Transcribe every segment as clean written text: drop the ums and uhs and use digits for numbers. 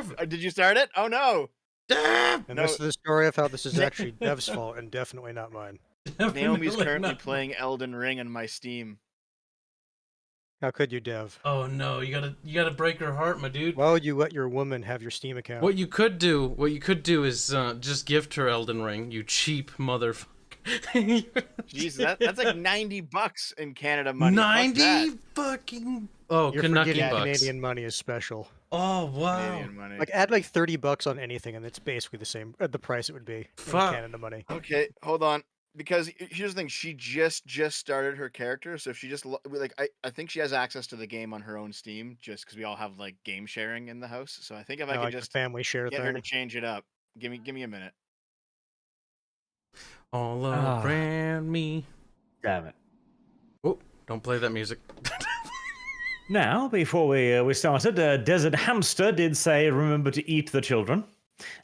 Dev! Did you start it? Oh no! Dev! And No. this is the story of how this is actually Dev's fault and definitely not mine. Naomi's Definitely currently not. playing Elden Ring on my Steam. How could you, Dev? Oh no, you gotta break her heart, my dude. Why would you let your woman have your Steam account? What you could do is just gift her Elden Ring, you cheap motherfucker. Jeez, that's like $90 in Canada money. 90 fucking You're Canucky forgetting bucks. Canadian money is special. Oh wow. Canadian money. Like add like $30 on anything, and it's basically the same. The price it would be in Fuck. Canada money. Okay, hold on. Because here's the thing, she just started her character, so if she just like I think she has access to the game on her own Steam, just because we all have like game sharing in the house. So I think if I could Like just the family share get her to thing. change it up, give me a minute. All around me. Damn it. Oh, don't play that music. Now, before we started, Desert Hamster did say, remember to eat the children.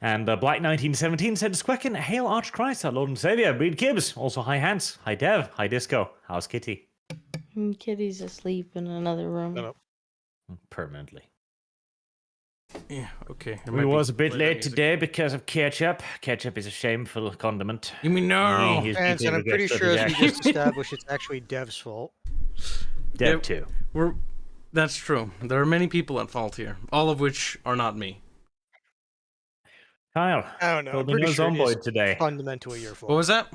And Black1917 said, Squecken, hail Archchrist, our Lord and Savior. Breed Kibbs, also hi Hans, hi Dev, hi Disco. How's Kitty? Kitty's asleep in another room. No. Permanently. Yeah, okay. We was a bit late today because of ketchup. Ketchup is a shameful condiment. You mean no? And I'm pretty sure as we just established, it's actually Dev's fault. Dev too. That's true. There are many people at fault here, all of which are not me. Kyle, I don't know. there'll I'm be pretty no sure it is Zomboid today. fundamentally your fault. What was that?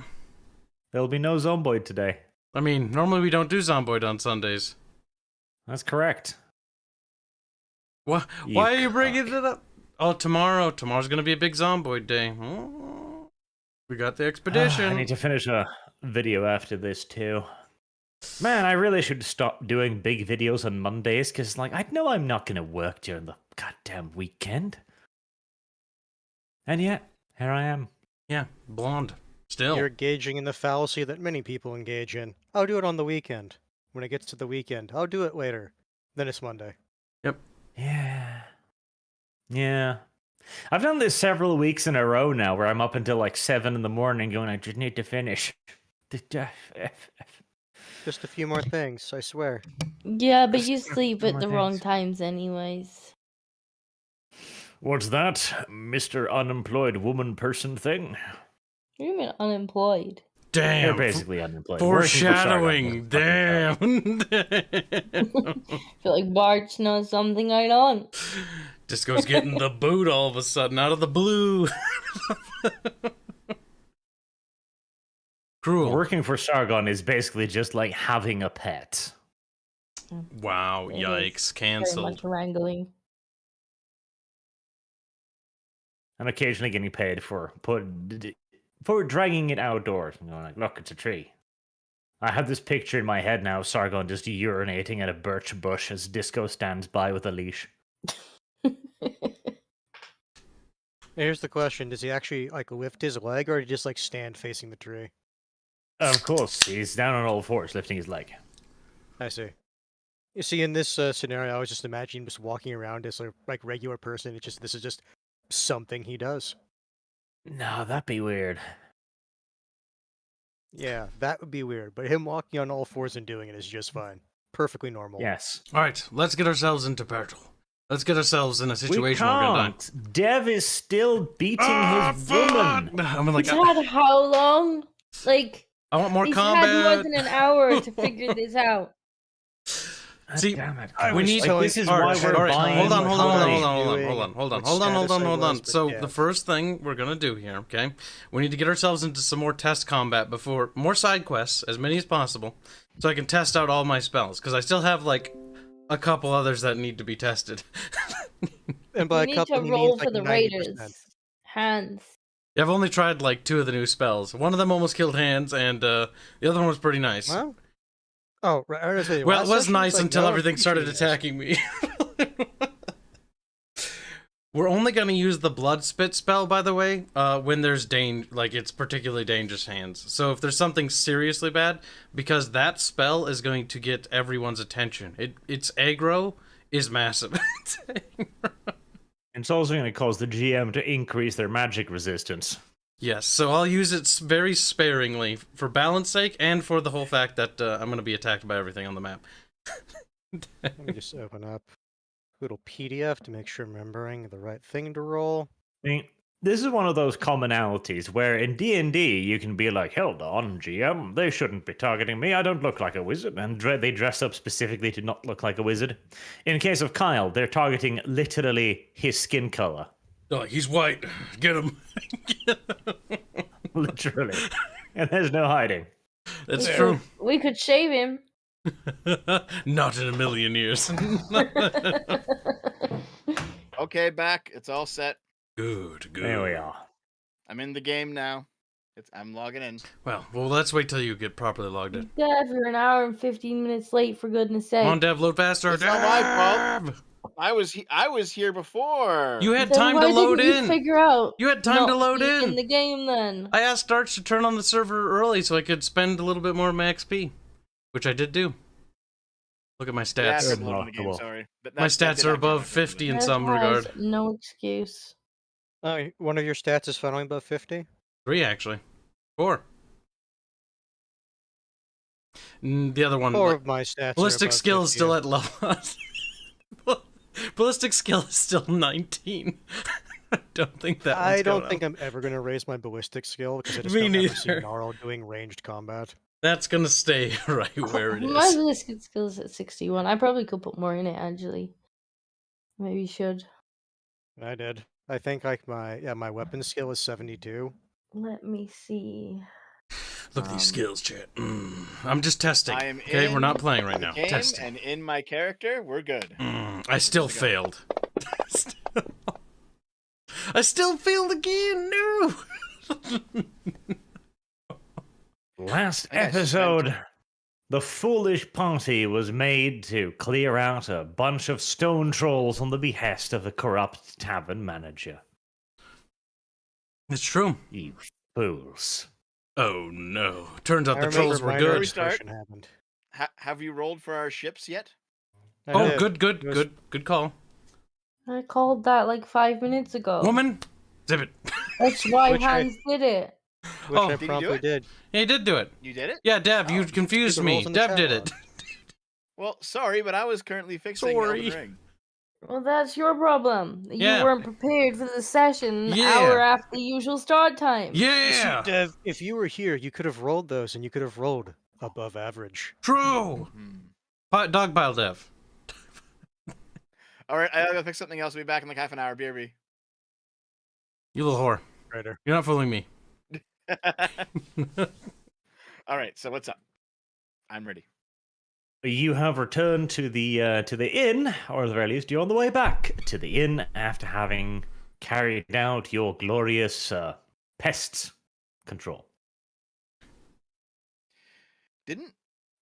There'll be no Zomboid today. I mean, normally we don't do Zomboid on Sundays. That's correct. Why are you bringing it up? Oh, tomorrow's gonna be a big Zomboid day. Oh, we got the expedition. I need to finish a video after this too. Man, I really should stop doing big videos on Mondays, because like I know I'm not gonna work during the goddamn weekend. And yet, here I am. Yeah, blonde. Still. You're engaging in the fallacy that many people engage in. I'll do it on the weekend. When it gets to the weekend, I'll do it later. Then it's Monday. Yep. Yeah. I've done this several weeks in a row now, where I'm up until like 7 in the morning going, I just need to finish. Just a few more things, I swear. Yeah, but you sleep at more the wrong things. times anyways. What's that, Mr. Unemployed Woman Person thing? What do you mean unemployed? You're Damn. basically unemployed. Foreshadowing. Damn. I feel like Bart knows something I don't. Disco's getting the boot all of a sudden out of the blue. Cruel. Working for Sargon is basically just like having a pet. Wow, It yikes, is cancelled. Very much wrangling. And occasionally getting paid for dragging it outdoors. You know, like, look, it's a tree. I have this picture in my head now of Sargon just urinating at a birch bush as Disco stands by with a leash. Here's the question: does he actually like lift his leg, or just like stand facing the tree? Of course, he's down on all fours, lifting his leg. I see. You see, in this scenario, I was just imagining just walking around as a like regular person. It's just this is just something he does. No, that'd be weird. Yeah, that would be weird. But him walking on all fours and doing it is just fine. Perfectly normal. Yes. Alright, let's get ourselves into battle. Let's get ourselves in a We situation where we're gonna die. can't. Dev is still beating his woman. I'm like, It's had how long? Like, I want more he's combat. had more than an hour to figure this out. See, Damn it. we need. Like, this is Alright, why we're alright, buying. hold on. what status I So was, but the first thing we're gonna do here, okay? We need to get ourselves into some more test combat before more side quests, as many as possible, so I can test out all my spells, because I still have like a couple others that need to be tested. And by We a need couple, to he roll means for like the 90%. raiders. Hands. I've only tried like 2 of the new spells. One of them almost killed hands, and the other one was pretty nice. Well, oh, right. I was gonna say, Well, last it was session, nice like, until no, everything started appreciate this. attacking me. We're only going to use the blood spit spell, by the way, when there's like it's particularly dangerous hands. So if there's something seriously bad, because that spell is going to get everyone's attention. Its aggro is massive. It's also going to cause the GM to increase their magic resistance. Yes, so I'll use it very sparingly for balance sake and for the whole fact that I'm going to be attacked by everything on the map. Let me just open up. little PDF to make sure I'm remembering the right thing to roll. I mean, this is one of those commonalities where in D&D you can be like, hold on, GM, they shouldn't be targeting me. I don't look like a wizard. And they dress up specifically to not look like a wizard. In case of Kyle, they're targeting literally his skin color. Oh, he's white. Get him. Literally. And there's no hiding. That's We true. We could shave him. Not in a million years. Okay, back. It's all set. Good. There we are. I'm in the game now. I'm logging in. Well, let's wait till you get properly logged in. Dev, you're an hour and 15 minutes late, for goodness sake. Come on, Dev, load faster. It's not my fault. Dev! I was here before. You had Then time why to load didn't in. You figure out. You had time to not load be in. in the game then. I asked Arch to turn on the server early so I could spend a little bit more of my XP, which I did do. Look at my Yeah, stats. I'm loading the game, sorry. My stats are above 50 in Dev some has regard. No excuse. Oh, one of your stats is finally above 50? 3, actually. 4. The other one... Four of my stats Ballistic are above skill is 50. still at level... Ballistic skill is still 19. I don't think that I one's don't going think up. I'm ever going to raise my ballistic skill because I just Me don't ever see neither. Gnarl doing ranged combat. That's gonna stay right where it My is. ballistic skill is at 61. I probably could put more in it, actually. Maybe should. I did. I think like my weapon skill is 72. Let me see. Look at these skills, chat. I'm just testing. I am Okay, we're not in playing right the now. game, Testing. and in my character, we're good. I still failed. I still failed again. No. Last I got episode, the foolish party was made to clear out a bunch of stone trolls on the behest of a corrupt tavern manager. It's true. You fools. Oh no. Turns out I the remember trolls were my good. we start? discussion happened. Have you rolled for our ships yet? I Oh, did. good, It was- good call. I called that like 5 minutes ago. Woman, zip it. That's why Which I- Hans did it. Which Oh. I Did he do promptly it? did. Yeah, he did do it. You did it? Yeah, Dev, you Oh. confused the me. rolls in the Dev chat did log. it. Well, sorry, but I was currently fixing Sorry. Elden Ring. Well, that's your problem. You Yeah. weren't prepared for the session an Yeah. hour after the usual start time. Yeah. Dev, if you were here, you could have rolled those, and you could have rolled above average. True. Dog pile Dev. All right, I gotta fix something else. I'll be back in like half an hour. BRB. You little whore. Righter. You're not fooling me. All right, so what's up? I'm ready. You have returned to the inn, or at the very least, you're on the way back to the inn after having carried out your glorious pests control.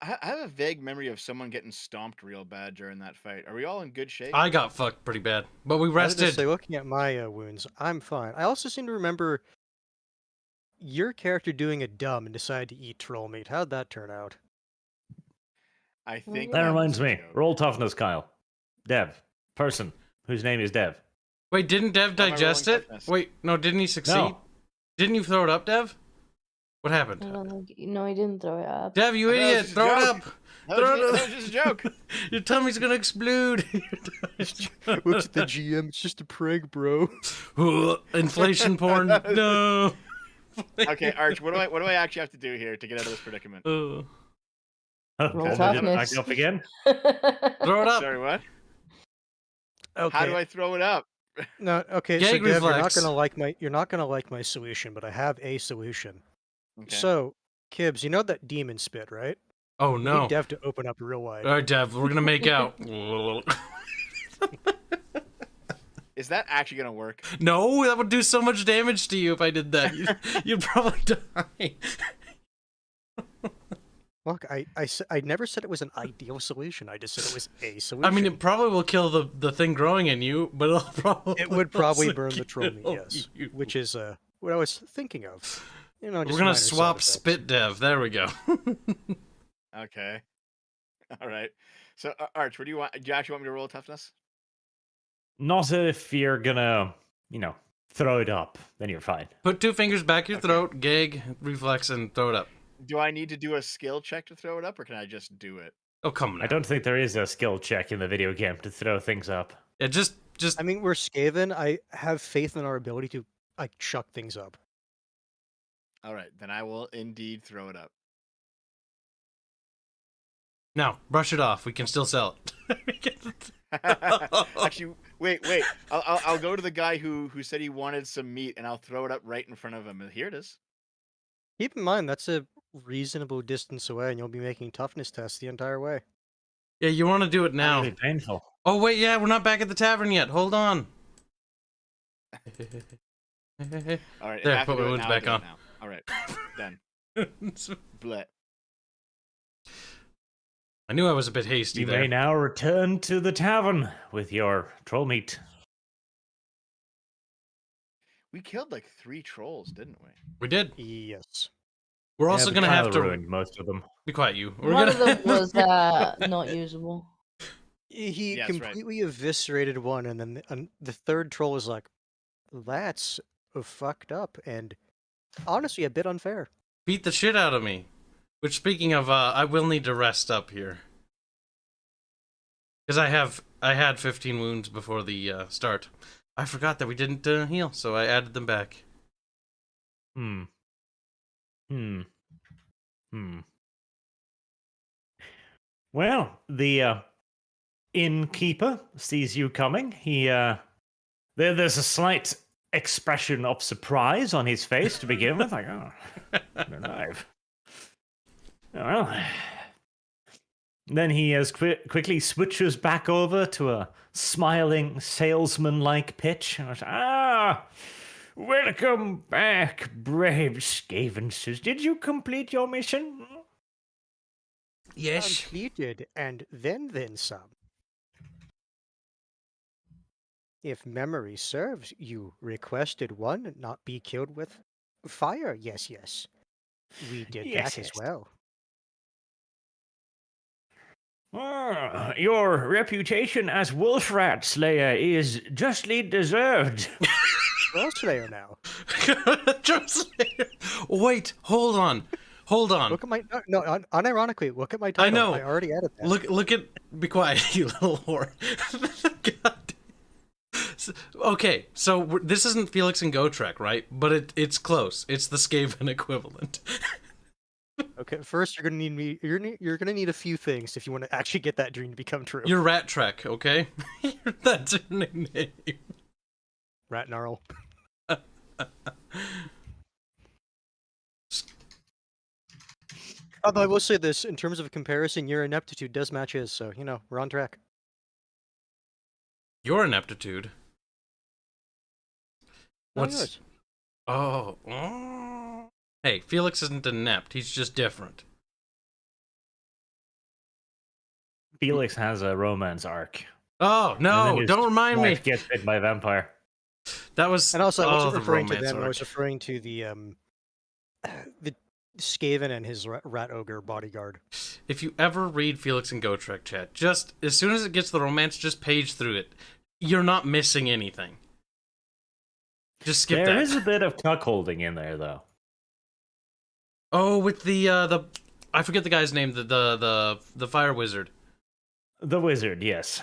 I have a vague memory of someone getting stomped real bad during that fight. Are we all in good shape? I got fucked pretty bad, but we I was gonna rested. say, looking at my wounds, I'm fine. I also seem to remember your character doing a dumb and decided to eat troll meat. How'd that turn out? I think That was reminds a me. joke. Roll toughness, Kyle. Dev. Person whose name is Dev. Wait, didn't Dev Why am I digest rolling it? toughness? Wait, no, didn't he succeed? No. Didn't you throw it up, Dev? What I happened? don't think. No, he didn't throw it up. Dev, you I know, it's idiot! just a Throw it joke. up! That Throw was, it that was just a joke. Your tummy's gonna explode. Looks at the GM. It's just a prank, bro. Inflation porn. No. Okay, Arch, what do I actually have to do here to get out of this predicament? Uh, Roll Okay, toughness. back up again. throw it up. Sorry, what? Okay. How do I throw it up? No. Okay. Gag so Dev, reflex. you're not gonna like my solution, but I have a solution. Okay. So, Kibbs, you know that demon spit, right? Oh We no. need Dev to open up real wide. All right, Dev, we're gonna make out. Is that actually gonna work? No, that would do so much damage to you if I did that. You'd probably die. Look, I never said it was an ideal solution. I just said it was a solution. I mean, it probably will kill the thing growing in you, but it'll probably it would probably also burn the troll meat, kill yes. you. Which is what I was thinking of. You know, just We're gonna minor side swap effects. spit, Dev. There we go. Okay. All right. So, Arch, what do you want? Do you actually want me to roll toughness? Not if you're gonna, throw it up. Then you're fine. Put 2 fingers back your Okay. throat, gag, reflex, and throw it up. Do I need to do a skill check to throw it up, or can I just do it? Oh, come on. I don't think there is a skill check in the video game to throw things up. Yeah, just. I mean, we're Skaven. I have faith in our ability to like chuck things up. All right, then I will indeed throw it up. Now, brush it off. We can still sell it. Actually, wait. I'll go to the guy who said he wanted some meat, and I'll throw it up right in front of him. And here it is. Keep in mind that's a reasonable distance away, and you'll be making toughness tests the entire way. Yeah, you want to do it now. Really painful. Oh, wait, yeah, we're not back at the tavern yet. Hold on. All right, There, I have to put my do it wounds now, back I'll on. do it now. All right, done. Bleh. I knew I was a bit hasty You there. may now return to the tavern with your troll meat. We killed like 3 trolls, didn't we? We did. Yes. We're Yeah, also but going to Kyle have to... ruined most of them. Be quiet, you. We're One gonna... of them was not usable. He Yeah, that's right. completely eviscerated one, and then the third troll was like, "That's fucked up," and honestly, a bit unfair. Beat the shit out of me. Which, speaking of, I will need to rest up here. Because I had 15 wounds before the start. I forgot that we didn't heal, so I added them back. Well, the innkeeper sees you coming. There's a slight expression of surprise on his face to begin with. Like, oh, alive. Well, then he quickly switches back over to a smiling salesman-like pitch. Welcome back, brave Skaven. Did you complete your mission? Yes. Completed, and then some. If memory serves, you requested one not be killed with fire. Yes. We did Yes, that as yes. well. Your reputation as wolf rat slayer is justly deserved. Well, Slayer now. Wait, hold on. Look at my unironically. Look at my title. I know. I already added that. Look at. Be quiet, you little whore. God. Okay, so this isn't Felix and Gotrek, right? But it's close. It's the Skaven equivalent. Okay, first you're gonna need me. You're gonna need a few things if you want to actually get that dream to become true. You're Rat Trek, okay? That's your nickname. Rat Gnarl. Although I will say this, in terms of comparison, your ineptitude does match his, so we're on track. Your ineptitude. Not What's? yours. Oh. Hey, Felix isn't inept. He's just different. Felix has a romance arc. Oh And then no! his Don't remind me. wife gets bitten by a vampire. That was. And also, I wasn't the referring to romance them. I arc. was referring to the Skaven and his rat ogre bodyguard. If you ever read Felix and Gotrek, chat, just as soon as it gets to the romance, just page through it. You're not missing anything. Just skip that. There is a bit of cuckolding in there, though. Oh, with the I forget the guy's name. The fire wizard. The wizard, yes.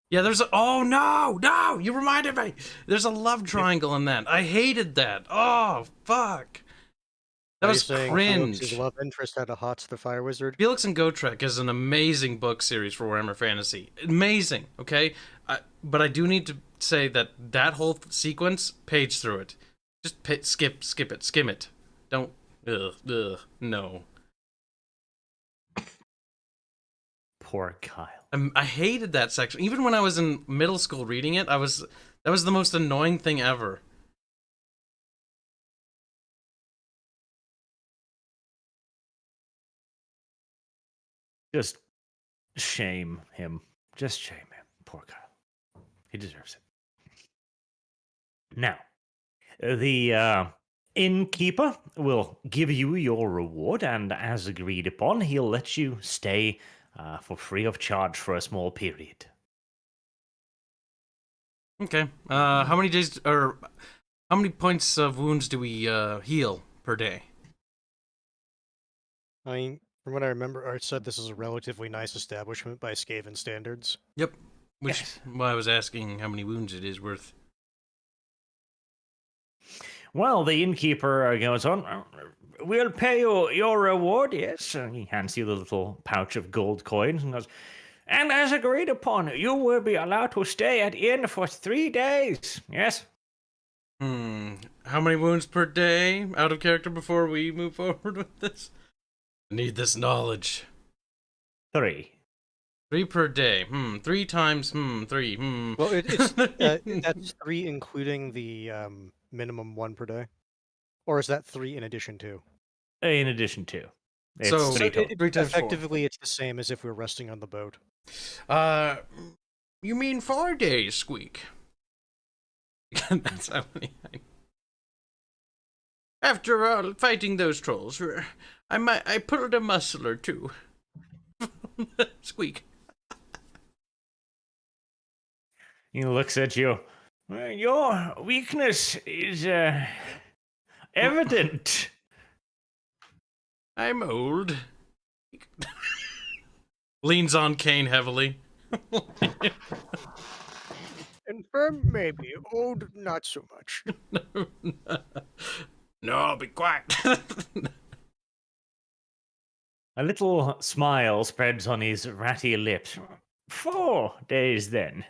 Yeah, there's a. Oh no! You reminded me. There's a love triangle in that. I hated that. Oh fuck. That Are you was saying cringe. Felix's love interest had a hots the fire wizard. Felix and Gotrek is an amazing book series for Warhammer Fantasy. Amazing, okay? But I do need to say that whole sequence, page through it. Just skip it, skim it. Don't, no. Poor Kyle. I hated that section. Even when I was in middle school reading it, that was the most annoying thing ever. Just shame him. Just shame him. Poor Kyle. He deserves it. Now, the innkeeper will give you your reward, and as agreed upon, he'll let you stay for free of charge for a small period. Okay. How many days or how many points of wounds do we heal per day? I mean, From what I remember, Art said this is a relatively nice establishment by Skaven standards. Yep. Which Yes. why I was asking how many wounds it is worth. Well, the innkeeper goes on. We'll pay you your reward, yes. And he hands you the little pouch of gold coins and goes, and as agreed upon, you will be allowed to stay at inn for 3 days. Yes? How many wounds per day? Out of character before we move forward with this? I need this knowledge. 3. 3 per day. 3 times, 3. Well, it's that's 3 including the minimum 1 per day, or is that 3 in addition to? In addition to. It's So, 3 total. 3 times 4. Effectively, it's the same as if we were resting on the boat. You mean 4 days, Squeak? That's how many. After all, fighting those trolls, I pulled a muscle or two. Squeak. He looks at you. Well, your weakness is evident. I'm old. Leans on Kane heavily. Infirm, maybe. Old, not so much. No, be quiet. A little smile spreads on his ratty lips. 4 days, then.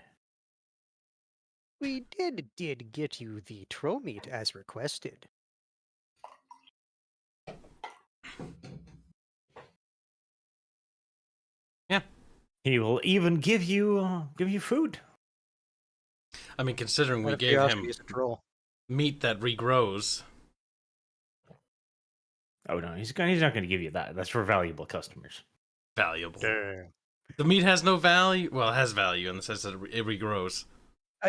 We did get you the troll meat as requested. Yeah. He will even give you food. I mean, considering we Out of gave curiosity, him he's a troll. meat that regrows. Oh no, he's not going to give you that. That's for valuable customers. Valuable. Damn. The meat has no value. Well, it has value in the sense that it regrows.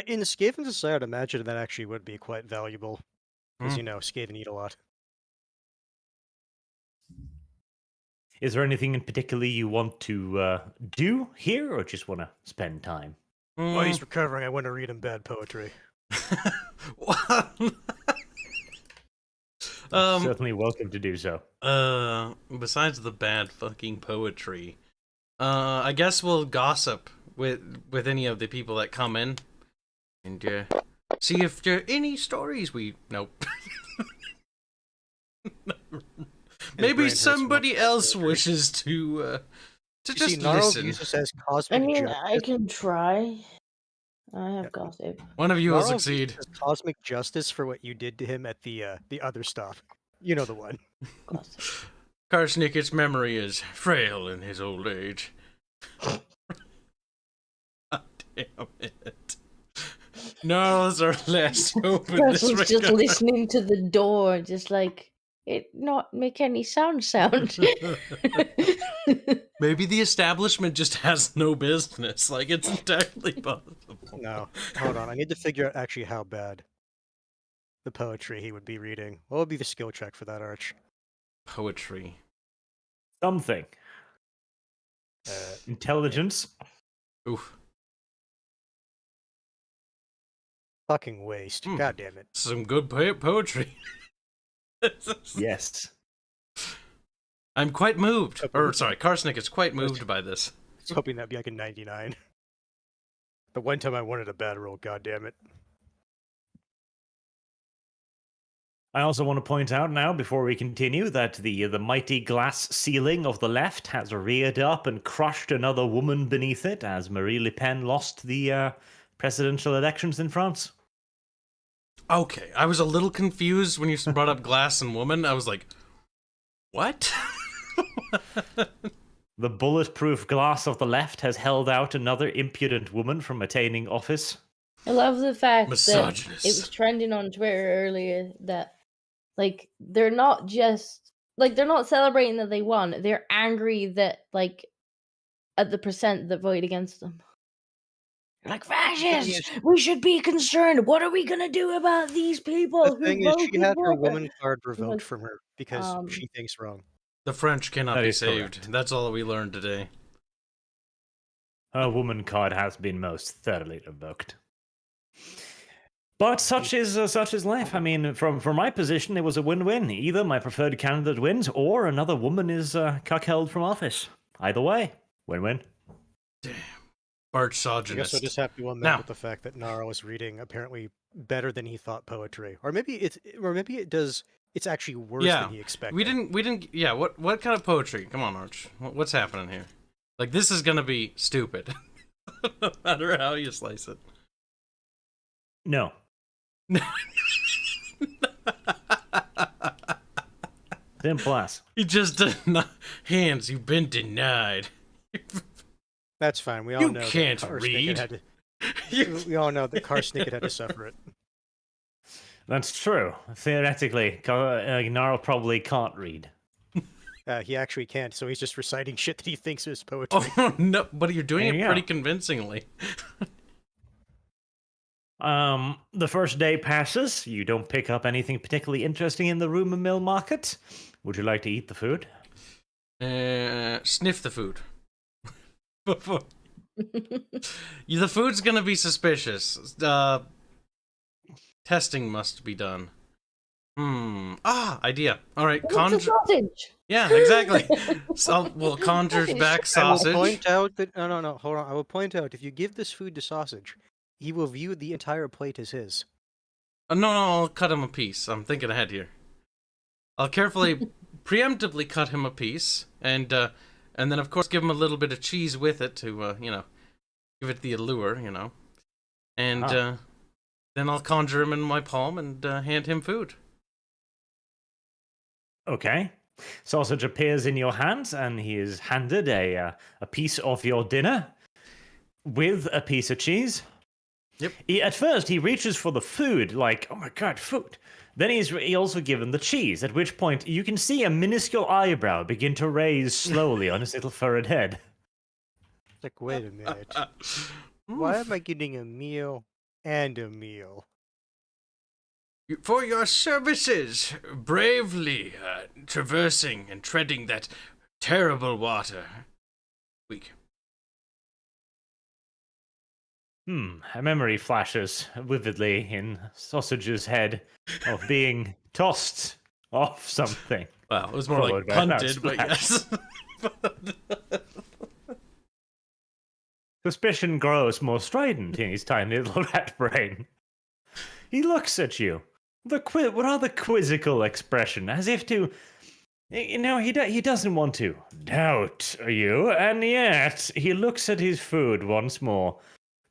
In the Skaven society, I'd imagine that actually would be quite valuable. Because, Hmm. you know, Skaven eat a lot. Is there anything in particular you want to do here, or just want to spend time? While he's recovering, I want to read him bad poetry. Certainly welcome to do so. Besides the bad fucking poetry, I guess we'll gossip with any of the people that come in, and see if there are any stories we nope. Maybe brain hurts somebody more. else wishes to You just see, Gnarls listen. uses as I cosmic mean, justice. I can try. I have gossip. One of you will Gnarls succeed. uses cosmic justice for what you did to him at the other stop. You know the one. Gossip. Karsnik's memory is frail in his old age. God damn it. Nose are less open this Russell's just regard. listening to the door, just like it not make any sound. Maybe the establishment just has no business. Like, it's entirely possible. No, hold on. I need to figure out actually how bad the poetry he would be reading. What would be the skill check for that, Arch? Poetry. Something. Intelligence. Oof. Fucking waste. God damn it. Some good poetry. Yes. I'm quite moved. Or, sorry, Karsnik is quite moved by this. I was hoping that'd be like a 99. The one time I wanted a bad roll, god damn it. I also want to point out now, before we continue, that the mighty glass ceiling of the left has reared up and crushed another woman beneath it as Marie Le Pen lost the presidential elections in France. Okay, I was a little confused when you brought up glass and woman. I was like, what? The bulletproof glass of the left has held out another impudent woman from attaining office. I love the fact that Misogynist. it was trending on Twitter earlier that, like, they're not just like they're not celebrating that they won. They're angry that, like, at the percent that voted against them. Like, fascists! We should be concerned. What are we gonna do about these people The thing who is, voted she had her for woman card Like, revoked from her because she thinks wrong. The French cannot That be is saved. correct. That's all we learned today. Her woman card has been most thoroughly revoked. But such is life. I mean, from my position, it was a win-win. Either my preferred candidate wins, or another woman is cuckolded from office. Either way, win-win. Arch I guess misogynist. we'll just have to amend Now- with the fact that Nara was reading apparently better than he thought poetry, or maybe it does. It's actually worse Yeah, than he expected. We didn't. Yeah, what kind of poetry? Come on, Arch. What's happening here? Like, this is gonna be stupid, no matter how you slice it. No. Simple as. You just denied. Hands, you've been denied. That's fine. We all You know can't that Karsnick read. had to, we all know that Karsnick had to suffer it. That's true. Theoretically, Gnarl probably can't read. He actually can't, so he's just reciting shit that he thinks is poetry. Oh no! But you're doing There it you pretty go. convincingly. The first day passes. You don't pick up anything particularly interesting in the rumor mill market. Would you like to eat the food? Sniff the food. Before the food's gonna be suspicious. Testing must be done. Idea. All right, It's a conjure. sausage. Yeah, exactly. So we'll conjures back I will sausage. point out that no, hold on. I will point out if you give this food to Sausage, he will view the entire plate as his. No, I'll cut him a piece. I'm thinking ahead here. I'll carefully, preemptively cut him a piece, and then of course give him a little bit of cheese with it to, give it the allure, and then I'll conjure him in my palm and hand him food. Okay. Sausage appears in your hands, and he is handed a piece of your dinner with a piece of cheese. Yep. At first, he reaches for the food, like, oh my god, food. Then he's also given the cheese, at which point you can see a minuscule eyebrow begin to raise slowly on his little furrowed head. It's like, wait a minute. Why am I getting a meal and a meal? For your services, bravely traversing and treading that terrible water. Weak. A memory flashes vividly in Sausage's head of being tossed off something. Well, it was more Followed like by a loud punted, but splash. yes. Suspicion grows more strident in his tiny little rat brain. He looks at you with a rather quizzical expression, as if to, he doesn't want to doubt you, and yet he looks at his food once more.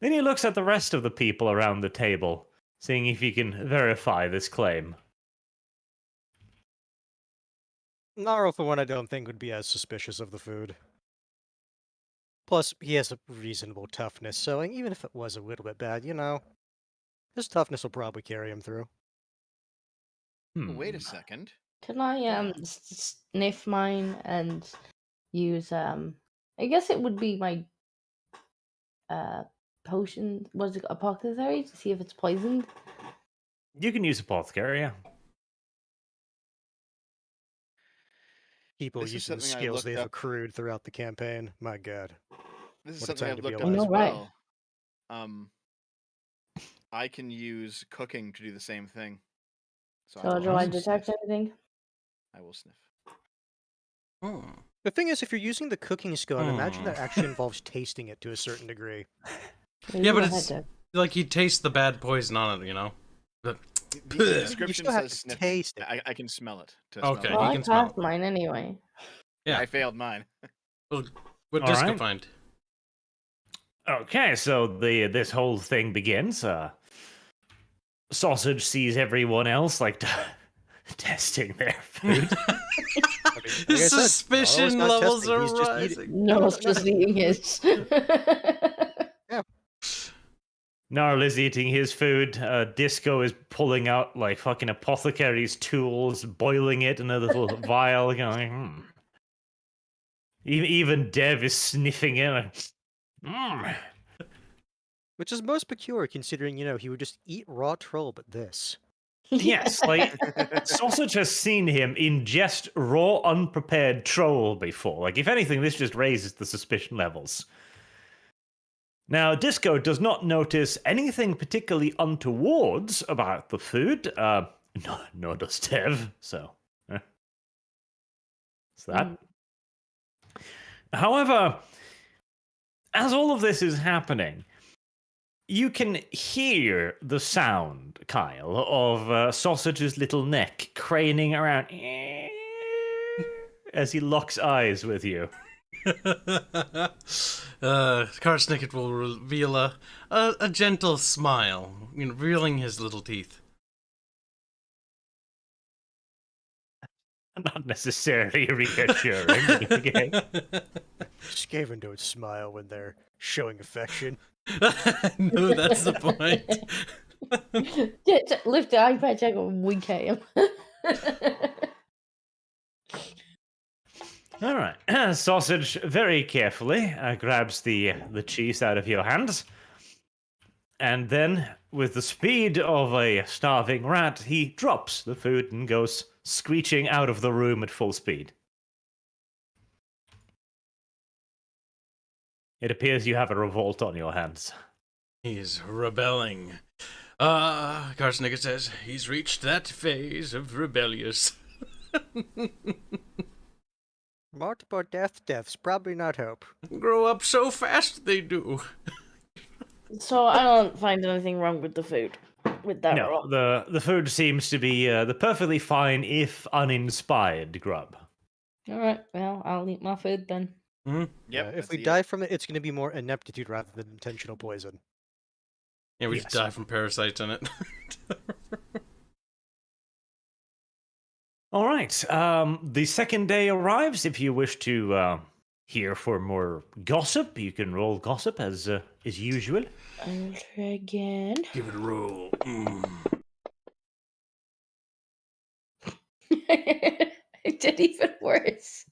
Then he looks at the rest of the people around the table, seeing if he can verify this claim. Naro, for one, I don't think would be as suspicious of the food. Plus, he has a reasonable toughness, so even if it was a little bit bad, his toughness will probably carry him through. Wait a second. Can I sniff mine and use I guess it would be my potion, was it apothecary, to see if it's poisoned? You can use apothecary, yeah. People This is using the something I skills looked they've up. accrued throughout the campaign. My god. This is What a something time I've to be looked up alive. as I know, right? well. I can use cooking to do the same thing. So, So will do I also detect sniff. anything? I will sniff. The thing is, if you're using the cooking skill, I imagine that actually involves tasting it to a certain degree. Yeah, but Go ahead, it's Doug. like you taste the bad poison on it, But The You description still have says to sniffing. taste it. I can smell it. To Okay, smell Well, it. you I can smell passed it. mine anyway. Yeah. I failed mine. what All Disco right. find? Okay, so this whole thing begins. Sausage sees everyone else testing their food. Like I His said, suspicion Naro's not levels testing, are he's just rising. eating. No, it's just eating his. Gnarl is eating his food. Disco is pulling out fucking apothecary's tools, boiling it in a little vial, going. Even Dev is sniffing it. Which is most peculiar considering, he would just eat raw troll, but this. Yes, Sausage has seen him ingest raw, unprepared troll before. If anything, this just raises the suspicion levels. Now, Disco does not notice anything particularly untowards about the food. Nor does Tev, so. It's that. However, as all of this is happening, you can hear the sound, Kyle, of Sausage's little neck craning around as he locks eyes with you. Karsnicket will reveal a gentle smile, revealing his little teeth. Not necessarily reassuring. Okay. Skaven don't smile when they're showing affection. No, that's the point. Lift the eye patch up and wink at him. All right. Sausage very carefully grabs the cheese out of your hands. And then, with the speed of a starving rat, he drops the food and goes screeching out of the room at full speed. It appears you have a revolt on your hands. He's rebelling. Karsnicket says he's reached that phase of rebellious. Multiple deaths, probably not hope. Grow up so fast they do. So I don't find anything wrong with the food. With that No, roll. the food seems to be the perfectly fine, if uninspired, grub. Alright, well, I'll eat my food then. Yep. If that's we the- die from it, it's going to be more ineptitude rather than intentional poison. Yeah, we Yes. just die from parasites in it. All right. The second day arrives. If you wish to hear for more gossip, you can roll gossip as usual. I'll try again. Give it a roll. I did even worse.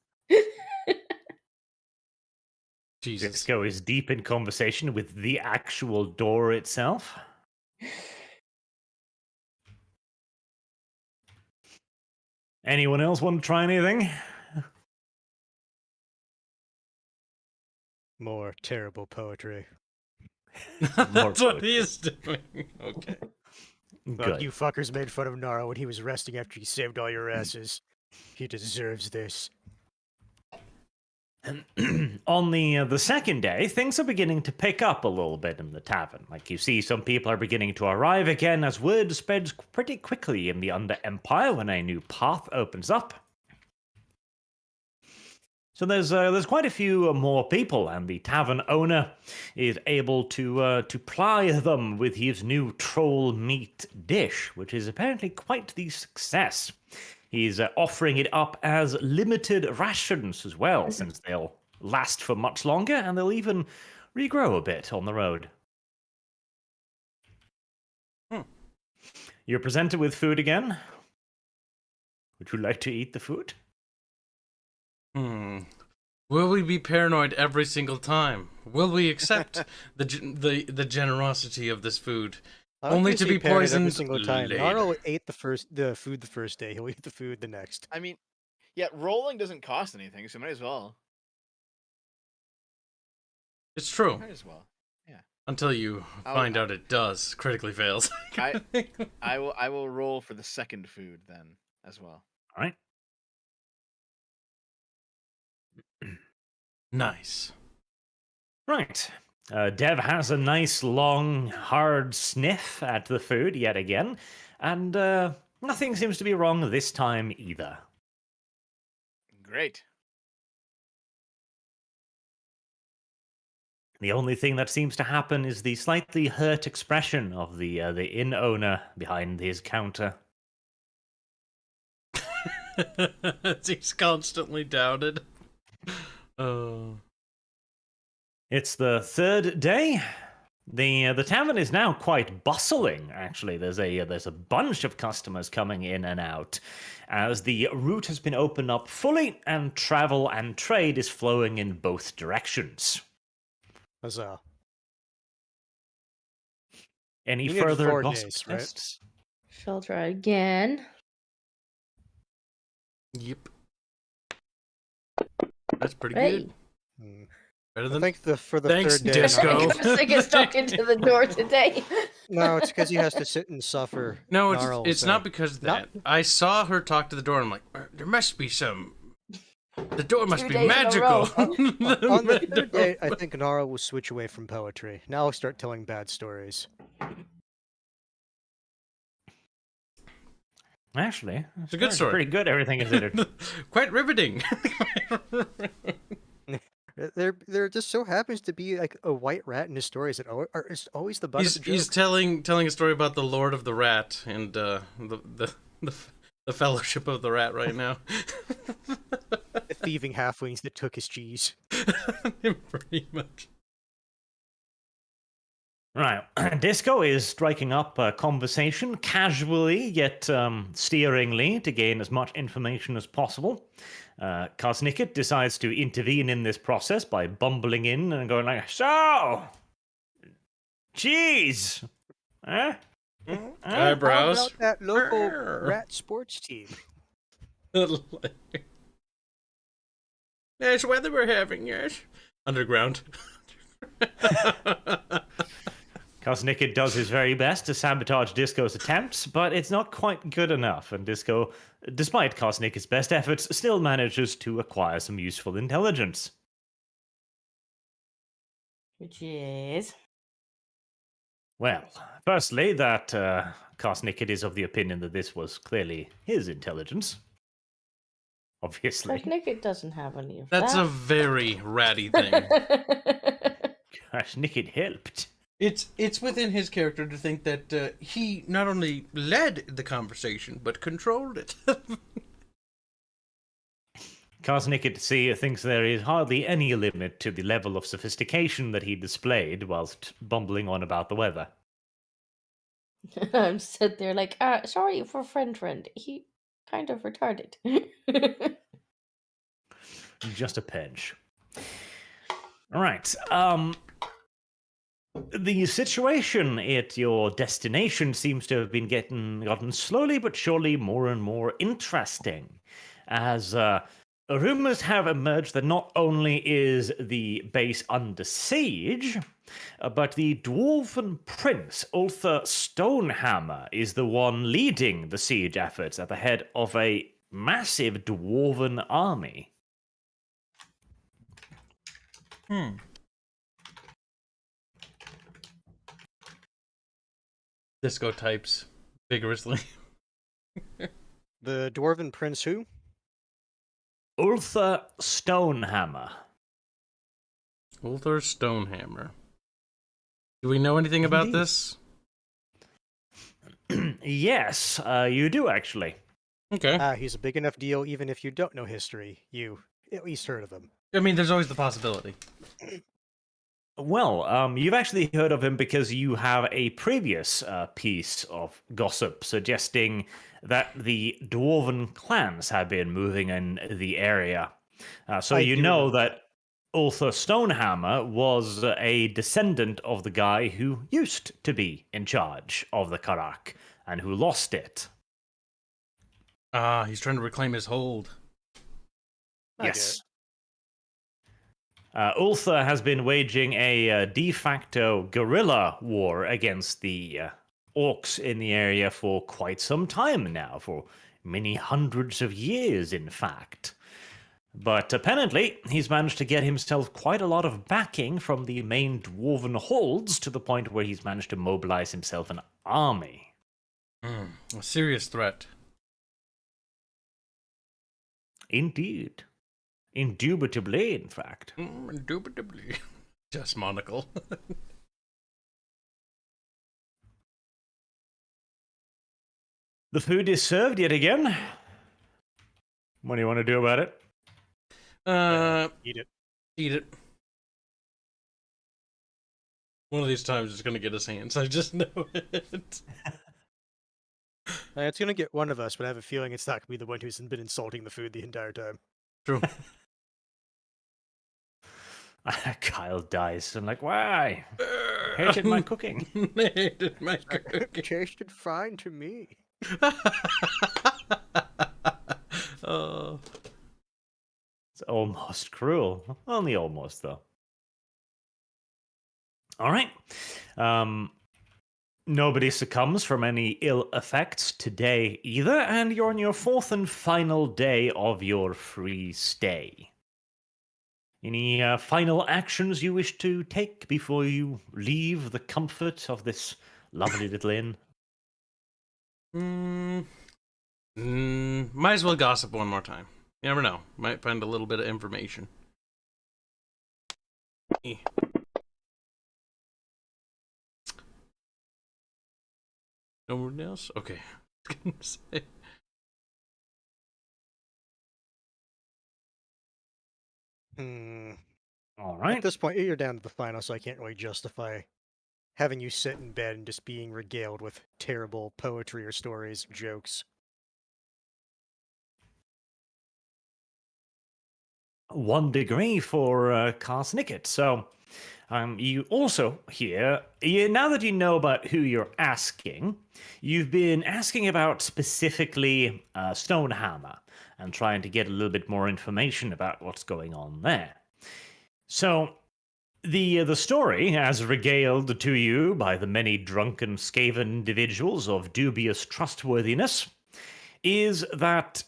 Jesus. Disco is deep in conversation with the actual door itself. Anyone else want to try anything? More terrible poetry. That's what he is doing. Okay. Well, Good. you fuckers made fun of Nara when he was resting after he saved all your asses. He deserves this. On the second day, things are beginning to pick up a little bit in the tavern. Like you see, some people are beginning to arrive again as word spreads pretty quickly in the Under Empire when a new path opens up. So there's quite a few more people, and the tavern owner is able to ply them with his new troll meat dish, which is apparently quite the success. He's offering it up as limited rations as well, since they'll last for much longer, and they'll even regrow a bit on the road. You're presented with food again. Would you like to eat the food? Will we be paranoid every single time? Will we accept the generosity of this food? I like Only you to say be paranoid poisoned every single time. later. Naro ate the food the first day. He'll eat the food the next. I mean, yeah, rolling doesn't cost anything, so might as well. It's true. Might as well. Until you find out it does. Critically fails. I will roll for the second food then as well. All right. Nice. Right. Dev has a nice, long, hard sniff at the food yet again, and nothing seems to be wrong this time either. Great. The only thing that seems to happen is the slightly hurt expression of the inn owner behind his counter. He's constantly doubted. It's the third day. The tavern is now quite bustling. Actually, there's a bunch of customers coming in and out, as the route has been opened up fully, and travel and trade is flowing in both directions. Huzzah. Any You need further 4 gossip days, right? tests? Shall try again. Yep. That's pretty Hey. good. Better I than think for the Thanks, third day. Disco. Krista gets stuck into the door today. No, it's because he has to sit and suffer. No, gnarls, it's so- not because of Not- that. I saw her talk to the door, and I'm like, there must be some. The door must 2 be days in a magical. row. On the third day, I think Gnarl will switch away from poetry. Now I'll start telling bad stories. Actually, It's a good story. Pretty good, everything considered. Quite riveting. There just so happens to be like a white rat in his stories that is always the butt of the joke. He's telling a story about the Lord of the Rat and the Fellowship of the Rat right now. The thieving halflings that took his cheese. Pretty much. Right. Disco is striking up a conversation casually yet steeringly to gain as much information as possible. Karsnicket decides to intervene in this process by bumbling in and going like, "So, cheese, huh? How Eyebrows. about that local Arr. rat sports team? Nice weather we're having, yes. Underground. Karsnicket does his very best to sabotage Disco's attempts, but it's not quite good enough, and Disco, despite Karsnicket's best efforts, still manages to acquire some useful intelligence. Which is. Well, firstly, that Karsnicket is of the opinion that this was clearly his intelligence. Obviously. Nick doesn't have any of That's a that. very ratty thing. Karsnicket helped. It's within his character to think that he not only led the conversation but controlled it. Karsnicket thinks there is hardly any limit to the level of sophistication that he displayed whilst bumbling on about the weather. I'm sit there like, sorry for friend. He kind of retarded. Just a pinch. All right. The situation at your destination seems to have been gotten slowly but surely more and more interesting, as rumors have emerged that not only is the base under siege, but the dwarven prince, Ulther Stonehammer, is the one leading the siege efforts at the head of a massive dwarven army. Disco types vigorously. The dwarven prince who? Ulther Stonehammer. Ulther Stonehammer. Do we know anything about Indeed. this? Yes, you do actually. Okay. He's a big enough deal even if you don't know history. You at least heard of him. I mean, there's always the possibility. Well, you've actually heard of him because you have a previous piece of gossip suggesting that the dwarven clans have been moving in the area. So I you do know remember that Ulther Stonehammer was a descendant of the guy who used to be in charge of the Karak and who lost it. He's trying to reclaim his hold. I get Yes. Ulther has been waging a de facto guerrilla war against the orcs in the area for quite some time now, for many hundreds of years, in fact. But apparently, he's managed to get himself quite a lot of backing from the main dwarven holds to the point where he's managed to mobilize himself an army. A serious threat. Indeed. Indubitably, in fact. Indubitably. Just monocle. The food is served yet again. What do you want to do about it? Eat it. Eat it. One of these times it's gonna get his hands. I just know it. It's gonna get one of us, but I have a feeling it's not gonna be the one who's been insulting the food the entire time. True. Kyle dies. I'm like, why? Hated my cooking. Hated my cooking. Tasted fine to me. Oh. It's almost cruel. Only almost, though. All right. Nobody succumbs from any ill effects today either, and you're on your 4th and final day of your free stay. Any final actions you wish to take before you leave the comfort of this lovely little inn? Might as well gossip one more time. You never know. Might find a little bit of information. No one else? Okay. I was gonna say. All At right. this point, you're down to the final, so I can't really justify having you sit in bed and just being regaled with terrible poetry or stories, jokes. One degree for Karsnicket. So you also here, now that you know about who you're asking, you've been asking about specifically Stonehammer and trying to get a little bit more information about what's going on there. So the story, as regaled to you by the many drunken Skaven individuals of dubious trustworthiness, is that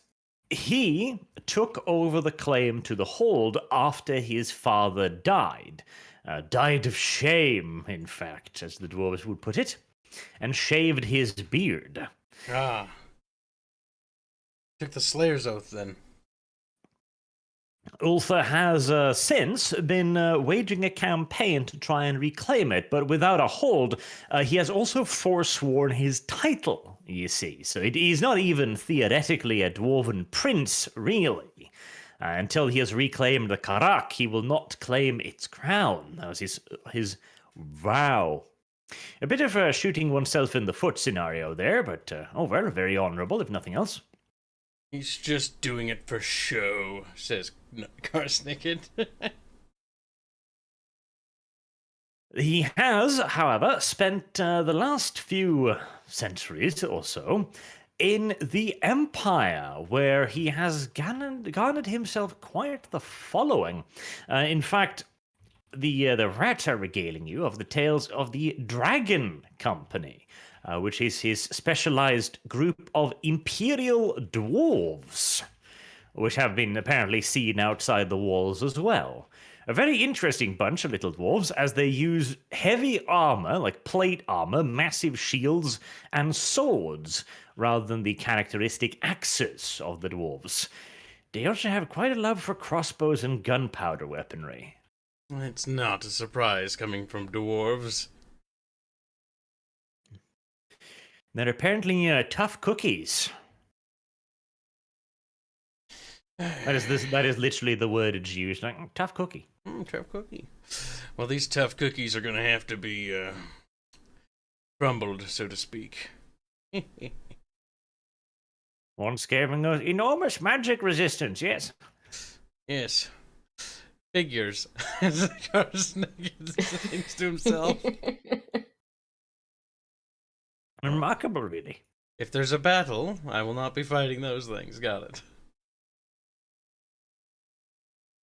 he took over the claim to the hold after his father died. Died of shame, in fact, as the dwarves would put it, and shaved his beard. Ah. Took the Slayer's Oath then. Ultha has since been waging a campaign to try and reclaim it, but without a hold, he has also forsworn his title, you see. So he's not even theoretically a dwarven prince, really. Until he has reclaimed the Karak, he will not claim its crown. That was his vow. A bit of a shooting oneself in the foot scenario there, but, oh well, very honourable, if nothing else. He's just doing it for show, says Karsnicket. He has, however, spent the last few centuries or so in the Empire, where he has garnered himself quite the following. In fact, the rats are regaling you of the tales of the Dragon Company, which is his specialized group of imperial dwarves, which have been apparently seen outside the walls as well. A very interesting bunch of little dwarves, as they use heavy armor, like plate armor, massive shields, and swords, rather than the characteristic axes of the dwarves. They also have quite a love for crossbows and gunpowder weaponry. It's not a surprise coming from dwarves. They're apparently tough cookies. That is literally the word it's used. Like, tough cookie. Tough cookie. Well, these tough cookies are gonna have to be crumbled, so to speak. One Skaven goes, enormous magic resistance, yes. Yes. Figures. Karsnicket thinks to himself. Remarkable, really. If there's a battle, I will not be fighting those things. Got it.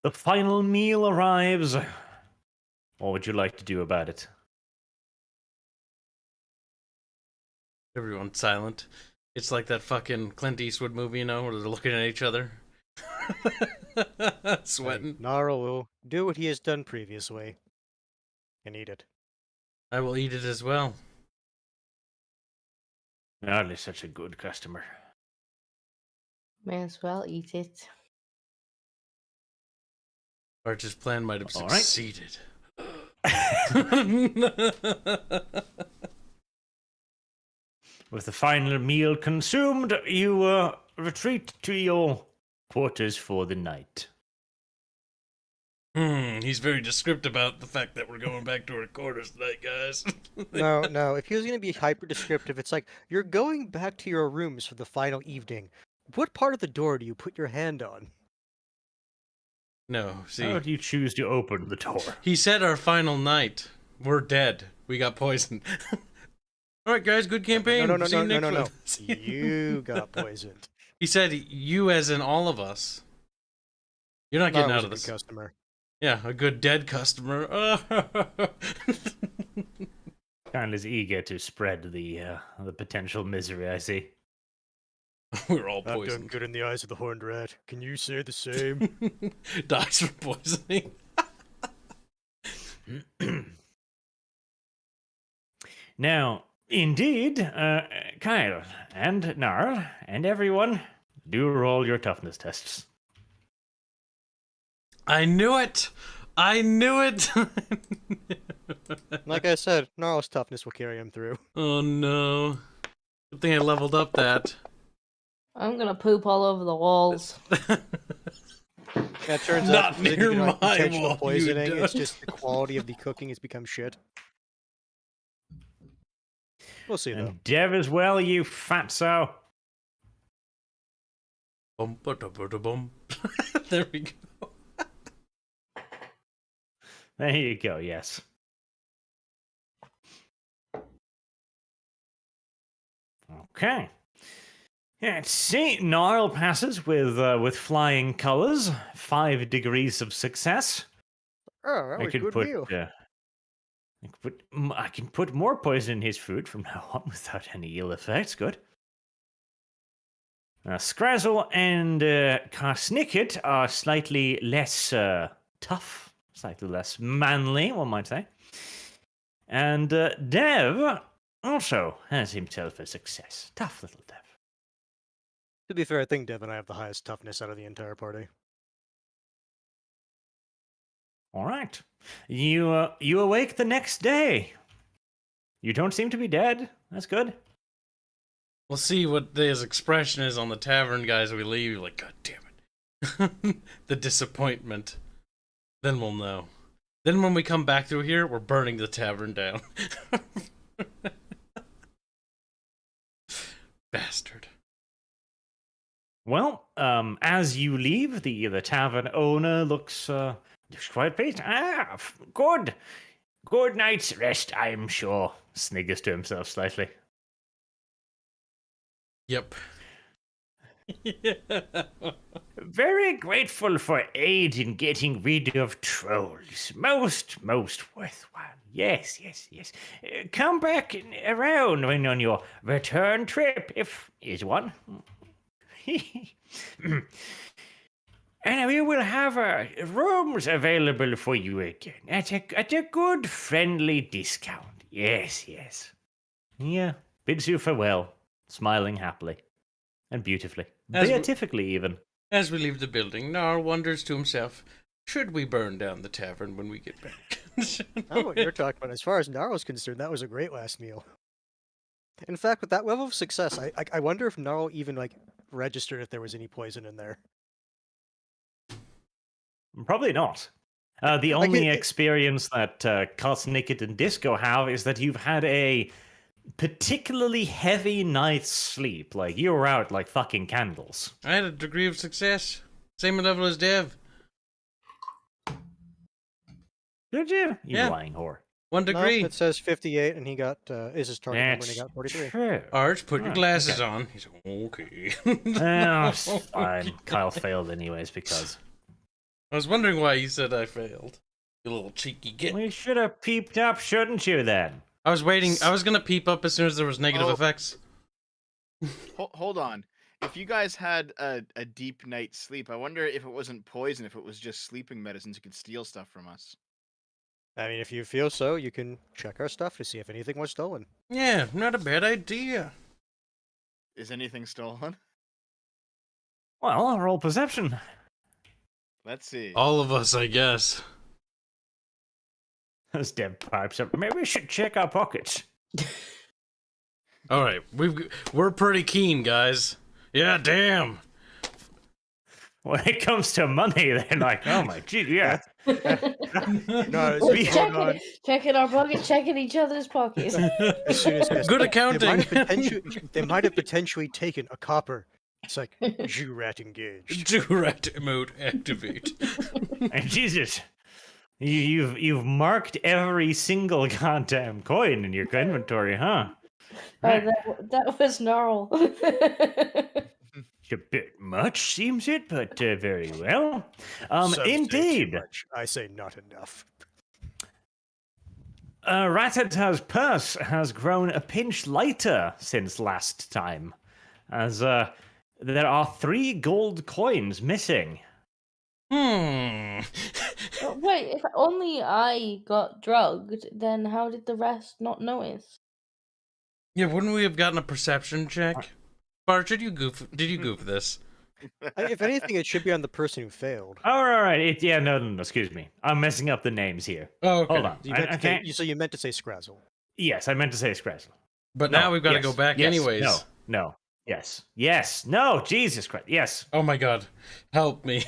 The final meal arrives. What would you like to do about it? Everyone's silent. It's like that fucking Clint Eastwood movie, you know, where they're looking at each other. Sweating. Gnarl will do what he has done previously and eat it. I will eat it as well. Hardly such a good customer. May as well eat it. Arch's plan might have All right. succeeded. With the final meal consumed, you retreat to your quarters for the night. He's very descriptive about the fact that we're going back to our quarters tonight, guys. No. If he was going to be hyper descriptive, it's like, you're going back to your rooms for the final evening. What part of the door do you put your hand on? No, see. How do you choose to open the door? He said our final night. We're dead. We got poisoned. All right, guys, good campaign. No. See you next one. You got poisoned. He said you as in all of us. You're not getting out of Gnarl's a this. good customer. Yeah, a good dead customer. Kind is eager to spread the potential misery, I see. We're all I've done poisoned. good in the eyes of the horned rat. Can you say the same? Dies from poisoning. Now, indeed, Kyle and Gnarl and everyone, do roll your toughness tests. I knew it! I knew it! Like I said, Gnarl's toughness will carry him through. Oh no. Good thing I leveled up that. I'm gonna poop all over the walls. Yeah, it turns Not out because near you know, my intentional wall, you poisoning, it's don't. just the quality of the cooking has become shit. We'll see though. And Dev as well, you fatso. Bum, ba-da-ba-da-bum. There we go. There you go, yes. Okay. Let's see. Gnarl passes with flying colors. 5 degrees of success. Oh, that was a good meal. I can put more poison in his food from now on without any ill effects. Good. Scrazzle and Karsnicket are slightly less tough, slightly less manly, one might say. And Dev also has himself a success. Tough little Dev. To be fair, I think Dev and I have the highest toughness out of the entire party. All right. You awake the next day. You don't seem to be dead. That's good. We'll see what his expression is on the tavern, guys, we leave. You're like, God damn it. The disappointment. Then we'll know. Then when we come back through here, we're burning the tavern down. Bastard. Well, as you leave, the tavern owner looks quite pleased. Good. Good night's rest, I'm sure. Sniggers to himself slightly. Yep. Very grateful for aid in getting rid of trolls. Most worthwhile. Yes. Come back around when on your return trip, if is one. And we will have rooms available for you again at a good, friendly discount. Yes. Yeah, bids you farewell, smiling happily and beautifully, beatifically even. As we leave the building, Nar wonders to himself, should we burn down the tavern when we get back? I know what you're talking about. As far as Gnarl's concerned, that was a great last meal. In fact, with that level of success, I wonder if Gnarl even like registered if there was any poison in there. Probably not. The Like only experience that Karsnicket and Disco have is that you've had a particularly heavy night's sleep. Like, you were out like fucking candles. I had a degree of success. Same level as Dev. Did you? You Yeah. lying whore. 1 degree. No, it says 58, and he got is his target number, and he That's got 43. true. Arch, put your Oh, glasses okay. on. He's like, okay. Oh, it's fine. Kyle failed anyways because I was wondering why you said I failed. You little cheeky git. we should have peeped up, shouldn't you? Then I was waiting. I was gonna peep up as soon as there was negative Oh. effects. Hold on. If you guys had a deep night's sleep, I wonder if it wasn't poison, if it was just sleeping medicines, you could steal stuff from us. I mean, if you feel so, you can check our stuff to see if anything was stolen. Yeah, not a bad idea. Is anything stolen? well, roll perception. Let's see. All of us, I guess. As Deb pipes up, maybe we should check our pockets. All right, we're pretty keen, guys. Yeah, damn. When it comes to money, they're like, oh my gee, yeah. No, We're it's checking our pocket, checking each other's pockets. as soon as Good accounting. They might have potentially taken a copper. It's like Jew rat engaged. Durat mode activate. And Jesus, you've marked every single goddamn coin in your inventory, huh? Oh, that was Gnarl. It's a bit much, seems it, but very well. Some say too Indeed. much. I say not enough. Ratata's purse has grown a pinch lighter since last time, as there are 3 gold coins missing. Hmm. Wait, if only I got drugged, then how did the rest not notice? Yeah, wouldn't we have gotten a perception check? Bart, did you goof this? If anything, it should be on the person who failed. All right. No, excuse me. I'm messing up the names here. Oh, okay. Hold on. So you meant to say Scrazzle. Yes, I meant to say Scrazzle. But No, now we've got to yes, go back yes, anyways. No. Yes. No. Jesus Christ. Yes. Oh my God, help me!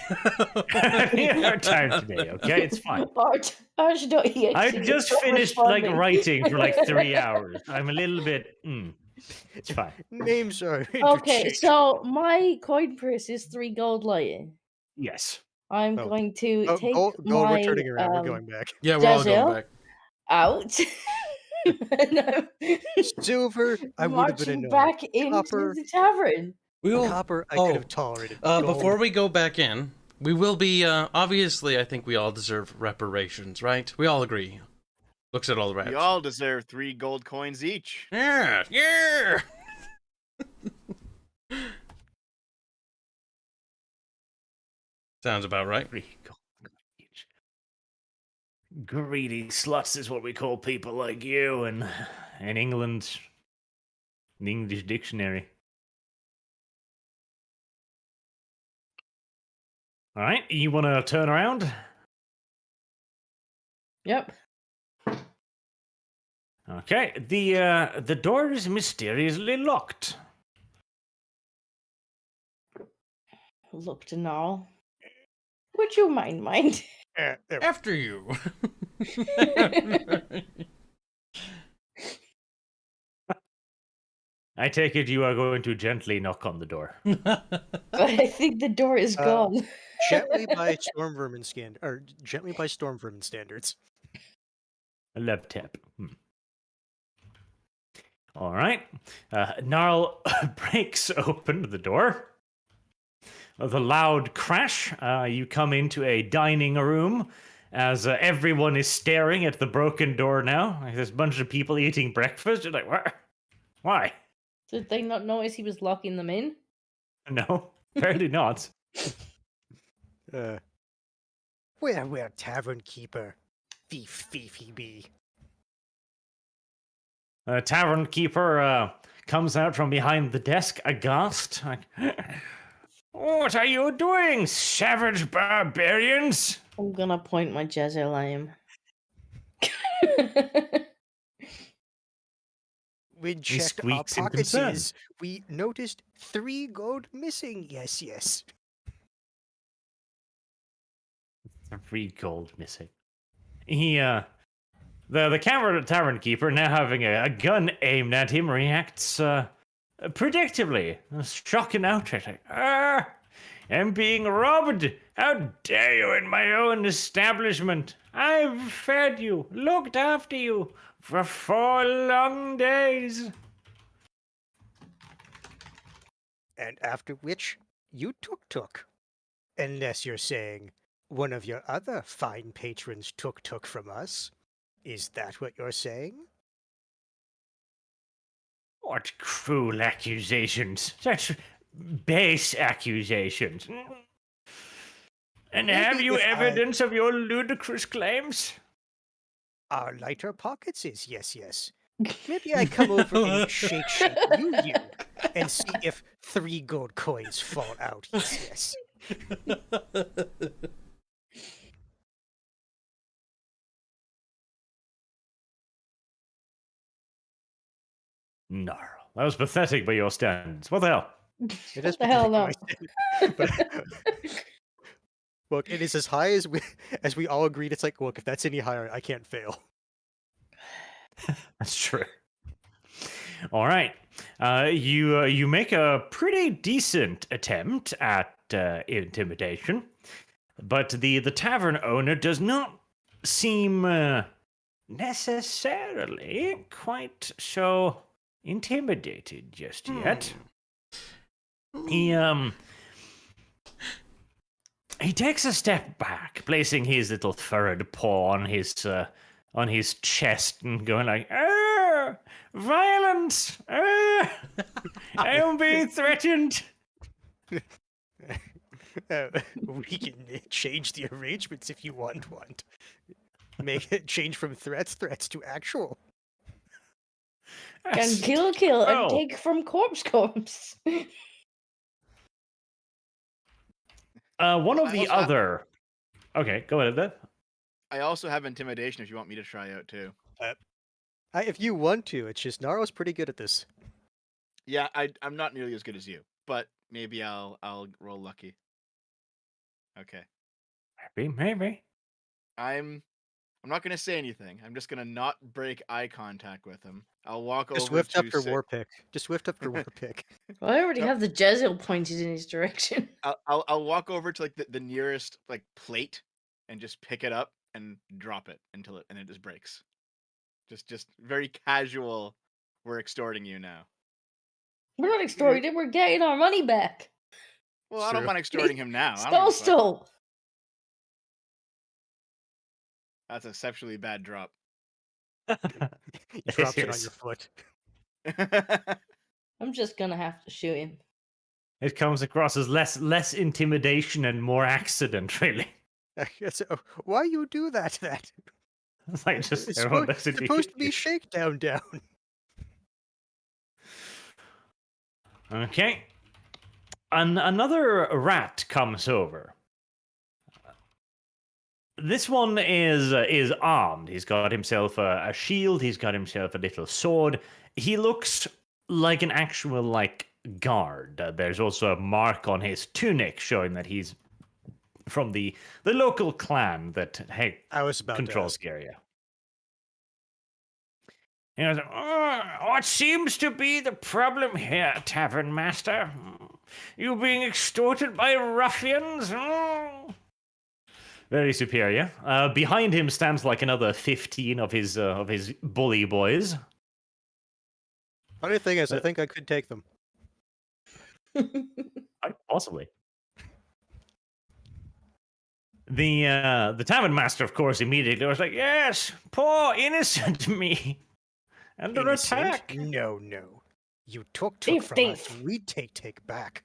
We have our time today. Okay, it's fine. Bart, I just finished writing for 3 hours. I'm a little bit. It's fine. Names are Okay, interchangeable. so my coin purse is 3 gold lighting. Yes. I'm Oh. going to take Gold, my we're turning around. We're going back. Yeah, we're all Jezreel? going back. out. No. Silver, I would have been Marching annoyed. back into Copper. the tavern. We will. Copper, I Oh, could have tolerated. Before Gold. we go back in, we will be. Obviously, I think we all deserve reparations, right? We all agree. Looks at all the rats. We all deserve 3 gold coins each. Yeah. Sounds about right. 3 gold each. Greedy sluts is what we call people like you in England. The English dictionary. All right, you want to turn around? Yep. Okay, the door is mysteriously locked. Looked and all. Would you mind? There. After you. I take it you are going to gently knock on the door. I think the door is gone. Gently by storm vermin standards. A left tap. All right. Gnarl breaks open the door. With a loud crash, you come into a dining room as everyone is staring at the broken door now. There's a bunch of people eating breakfast. You're like, what? Why? Did they not notice he was locking them in? No, apparently not. Where, tavern keeper? Thief he be. Tavern keeper comes out from behind the desk, aghast. Like, what are you doing, savage barbarians? I'm gonna point my Jezreel at him. We He checked our squeaks in pockets. concern. We noticed 3 gold missing. Yes. 3 gold missing. He, the tavern keeper, now having a gun aimed at him, reacts, predictably. Shock and outrage. Like, I'm being robbed! How dare you in my own establishment? I've fed you, looked after you, for 4 long days. And after which, you took. Unless you're saying one of your other fine patrons took from us. Is that what you're saying? What cruel accusations. Such base accusations. And have Maybe you if I- evidence of your ludicrous claims? Our lighter pockets is yes. Maybe I come over and shake you, and see if 3 gold coins fall out. Yes. Gnarl. That was pathetic by your standards. What the hell? It is What the hell, pathetic, but look, it is as high as we all agreed. It's like, look, if that's any higher, I can't fail. That's true. All right. You make a pretty decent attempt at intimidation, but the tavern owner does not seem necessarily quite so intimidated just yet. He He takes a step back, placing his little furrowed paw on his chest and going like, violence! I am being threatened! We can change the arrangements if you want. Make it change from threats to actual. Can kill, and Oh. take from corpse. One of I the also have- other... Okay, go ahead, Bev. I also have intimidation if you want me to try out too. If you want to, it's just Naro's pretty good at this. Yeah, I'm not nearly as good as you, but maybe I'll roll lucky. Okay. Maybe. I'm not gonna say anything. I'm just gonna not break eye contact with him. I'll walk Just over whiffed to up your sit- war pick. Just whiffed up your war pick. I already Nope. have the Jezil pointed in his direction. I'll walk over to like the nearest like plate and just pick it up and drop it until it just breaks. Just very casual. We're extorting you now. We're not extorting, we're getting our money back. Well, I don't True. mind extorting him now. I don't give a fuck. Stole. That's an exceptionally bad drop. He drops it on is. your foot. I'm just gonna have to shoot him. It comes across as less intimidation and more accident, really. So, why you do that? It's like just It's everyone supposed, looks at you. supposed to be shakedown down. Okay. Another rat comes over. This one is armed. He's got himself a shield. He's got himself a little sword. He looks like an actual guard. There's also a mark on his tunic showing that he's from the local clan that I was about controls to the area. He goes, what seems to be the problem here, Tavern Master? You being extorted by ruffians? Very superior. Behind him stands another 15 of his bully boys. Funny thing is, I think I could take them. Possibly. The Tavern Master, of course, immediately was like, yes, poor innocent me. Under Innocent? attack. No. You took Thief, from us. thief. We take back.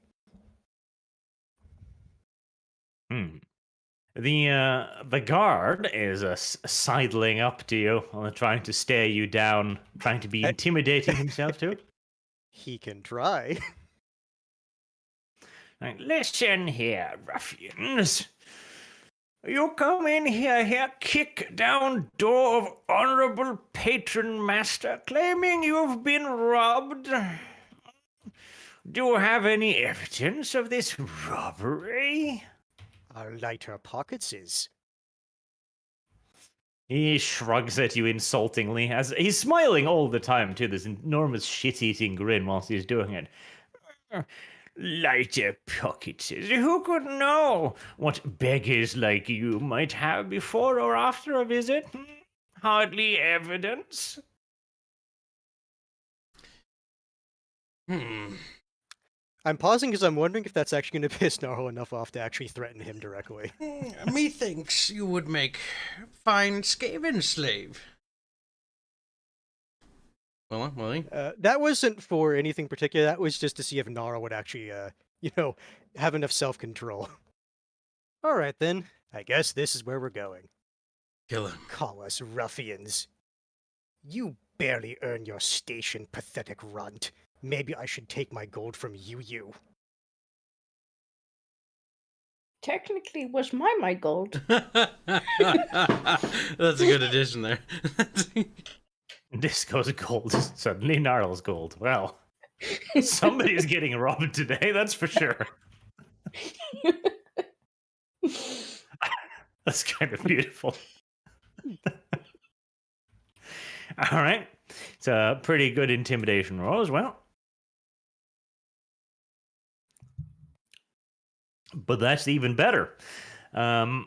The guard is sidling up to you, trying to stare you down, trying to be intimidating himself too. He can try. Like, listen here, ruffians. You come in here, kick down door of honorable patron master, claiming you've been robbed. Do you have any evidence of this robbery? Our lighter pockets is. He shrugs at you insultingly, as he's smiling all the time too, this enormous shit-eating grin whilst he's doing it. Lighter pockets. Who could know what beggars like you might have before or after a visit? Hardly evidence. I'm pausing because I'm wondering if that's actually going to piss Narl enough off to actually threaten him directly. Methinks you would make fine Skaven slave. Willie? That wasn't for anything particular. That was just to see if Nara would actually, have enough self-control. All right, then. I guess this is where we're going. Kill him. Call us ruffians. You barely earn your station, pathetic runt. Maybe I should take my gold from you. Technically, was my gold. That's a good addition there. Disco's gold. Suddenly Gnarl's gold. Well, somebody's getting robbed today, that's for sure. That's kind of beautiful. All right. It's a pretty good intimidation roll as well. But that's even better. Not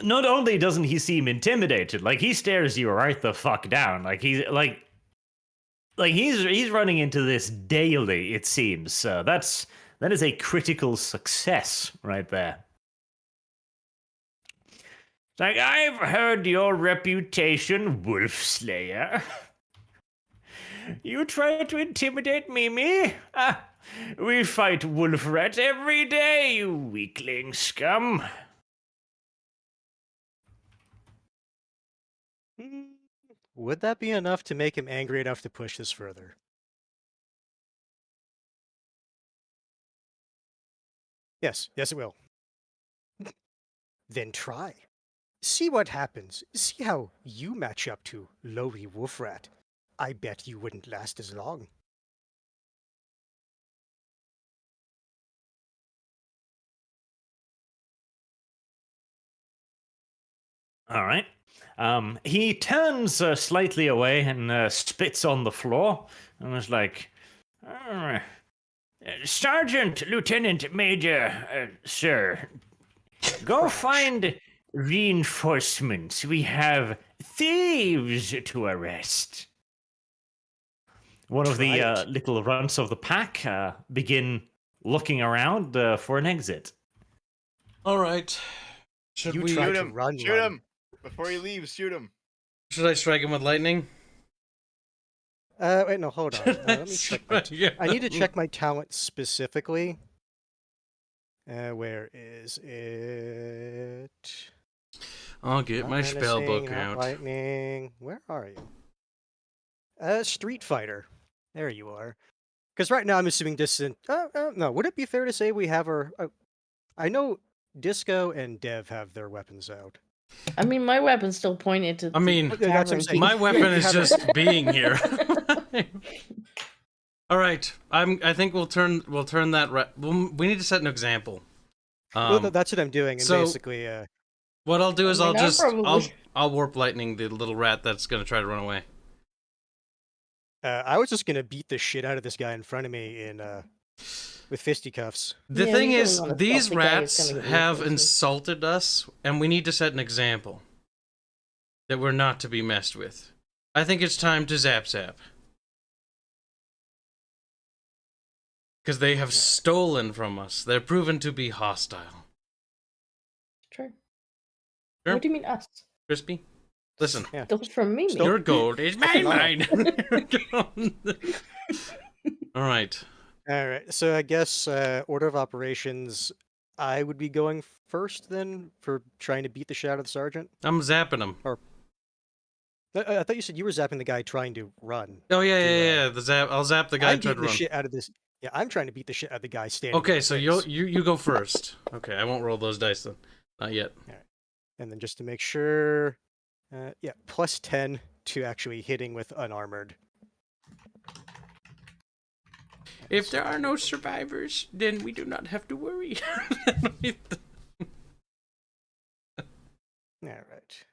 only doesn't he seem intimidated, he stares you right the fuck down. He's running into this daily, it seems. That's That is a critical success right there. It's like, I've heard your reputation, Wolf Slayer. You try to intimidate Mimi? We fight wolf rats every day, you weakling scum. Would that be enough to make him angry enough to push this further? Yes, it will. Then try. See what happens. See how you match up to Lowry Wolfrat. I bet you wouldn't last as long. All right. He turns slightly away and spits on the floor and is like, Sergeant, Lieutenant, Major, sir, go find reinforcements. We have thieves to arrest. One of the little runts of the pack begin looking around for an exit. All right. Should You we tried Shoot to him! run, Shoot run. him! Before he leaves, shoot him. Should I strike him with lightning? Wait, no, hold on. Let me check. Yeah. I need to check my talent specifically. Where is it? I'll get Not my spell book menacing, not out. lightning. Where are you? Street Fighter. There you are. Because right now I'm assuming distant. No, would it be fair to say we have our? I know Disco and Dev have their weapons out. I mean, my weapon's still pointed to. I mean, Yeah, that's what I'm tavern. saying. my weapon is have just being here. All right, I think we'll turn that. We need to set an example. Well, that's what I'm doing, and so- basically, What I'll do is I mean, I'll warp lightning the little rat that's gonna try to run away. I was just gonna beat the shit out of this guy in front of me in with fisticuffs. The Yeah, thing we is, really wanna these stop the guy who's rats gonna get have reinforcements. insulted us, and we need to set an example that we're not to be messed with. I think it's time to zap. Because they have stolen from us. They're proven to be hostile. True. Sure. What do you mean us? Crispy? Listen, Yeah. Those from me. Still- your gold is mine. Mine. All right. All right, so I guess order of operations. I would be going first then for trying to beat the shit out of the sergeant. I'm zapping them. I thought you said you were zapping the guy trying to run. Oh, yeah, to, yeah. The zap. I'll zap the guy I'm trying beating to the run. shit out of this. Yeah, I'm trying to beat the shit out of the guy standing. Okay, in so place. you go first. Okay, I won't roll those dice then. Not yet. And then just to make sure, yeah, plus 10 to actually hitting with unarmored. If there are no survivors, then we do not have to worry. All right.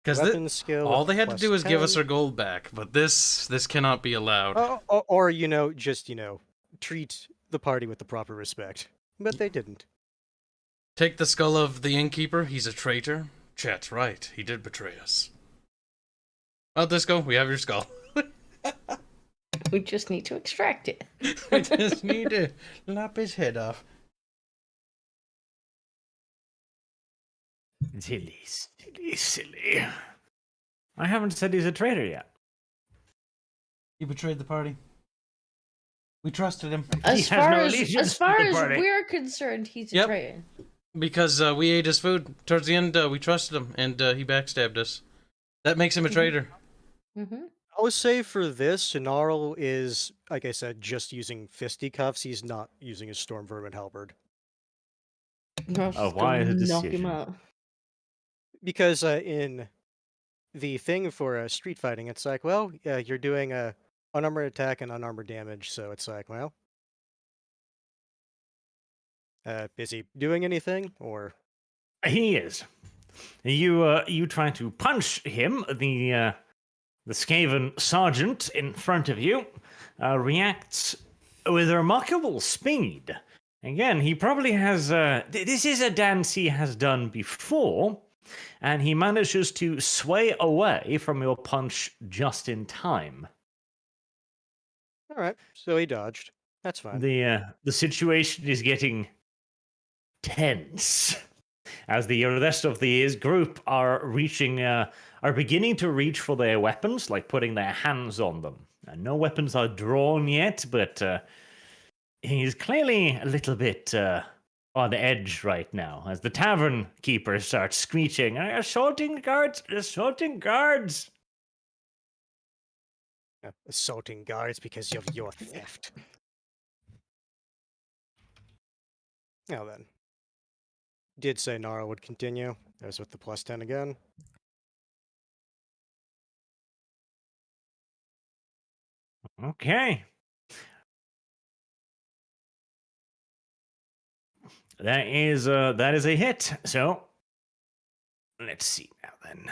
Because Weapon skill. all with they had to plus do was give us 10. our gold back, but this cannot be allowed. Or just treat the party with the proper respect. But they didn't. Take the skull of the innkeeper. He's a traitor. Chat's right. He did betray us. Well, Disco, we have your skull. We just need to extract it. We just need to lop his head off. Silly. I haven't said he's a traitor yet. He betrayed the party. We trusted him. As He has far no as allegiance to far the as party. we're concerned, he's a Yep. traitor. Because we ate his food. Towards the end, we trusted him, and he backstabbed us. That makes him a traitor. Mm-hmm. I would say for this, Snarl is, like I said, just using fisticuffs. He's not using his Storm Vermin Halberd. why the knock him decision? out. Because in the thing for street fighting, it's like, well, you're doing a unarmored attack and unarmored damage, so it's like, well, is he doing anything or? He is. You try to punch him. The Skaven sergeant in front of you reacts with remarkable speed. Again, he probably has. This is a dance he has done before, and he manages to sway away from your punch just in time. All right, so he dodged. That's fine. The situation is getting tense as the rest of the group are beginning to reach for their weapons, like putting their hands on them. And no weapons are drawn yet, but he's clearly a little bit on edge right now as the tavern keeper starts screeching, "Assaulting guards! Assaulting guards!" Assaulting guards because of your theft. Now then. Did say Nara would continue. There's with the +10 again. Okay. That is a hit. So let's see now then.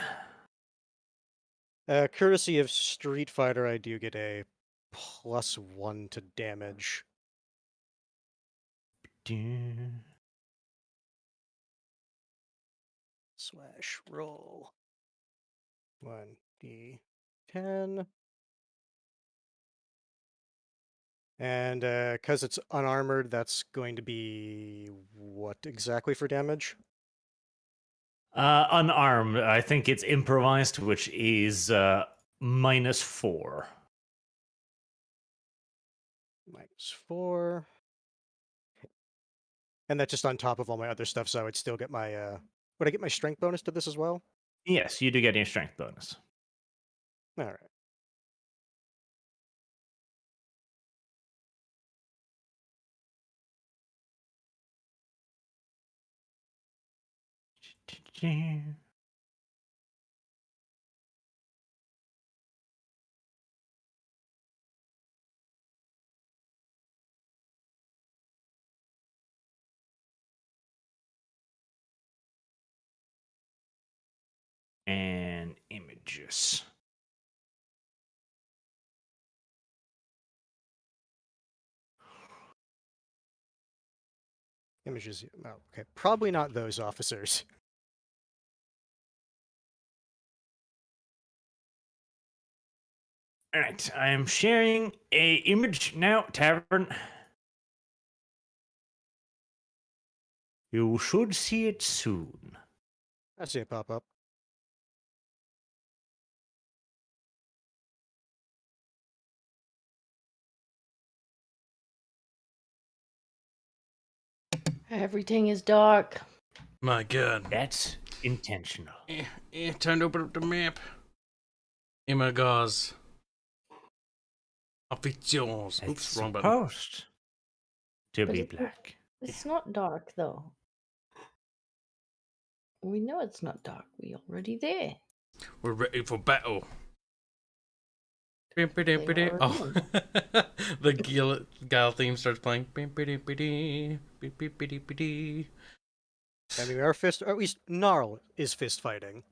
Courtesy of Street Fighter, I do get a +1 to damage. Slash roll. 1d10. And because it's unarmored, that's going to be what exactly for damage? Unarmed. I think it's improvised, which is -4. -4. And that's just on top of all my other stuff, so I would still get my would I get my strength bonus to this as well? Yes, you do get your strength bonus. Alright. And images. Images. Oh, okay. Probably not those officers. All right, I am sharing a image now, Tavern. You should see it soon. I see it pop up. Everything is dark. My God. That's intentional. Time to open up the map. Oh my God. Officials. Oops, It's wrong button. supposed to But be it- black. It's not dark though. We know it's not dark. We already there. We're ready for battle. Oh, are the Guile theme starts playing. I mean, we are fist, or at least Gnarl is fist fighting.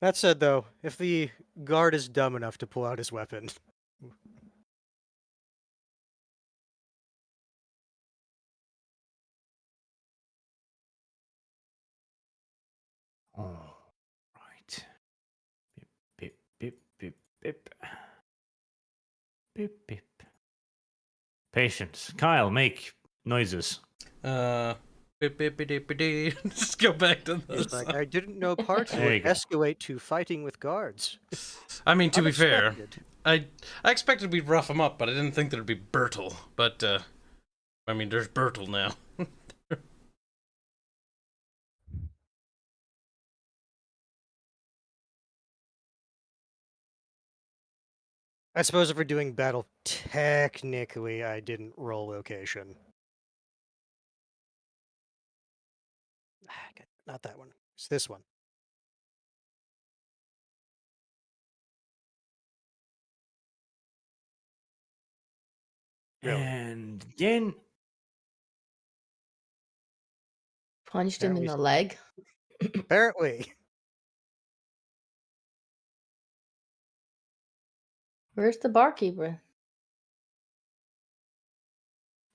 That said, though, if the guard is dumb enough to pull out his weapon, Oh, right. Bip, bip, bip, bip, bip. Bip, bip. Patience. Kyle, make noises. Just go back to he's this. like, I didn't know parts There you would go. escalate to fighting with guards. I mean, to be fair, Unexpected. I expected we'd rough him up, but I didn't think there'd be Bertle. But I mean, there's Bertle now. I suppose if we're doing battle, technically I didn't roll location. Not that one. It's this one. Really? And then Punched him in Apparently the so. leg. Apparently. Where's the barkeeper?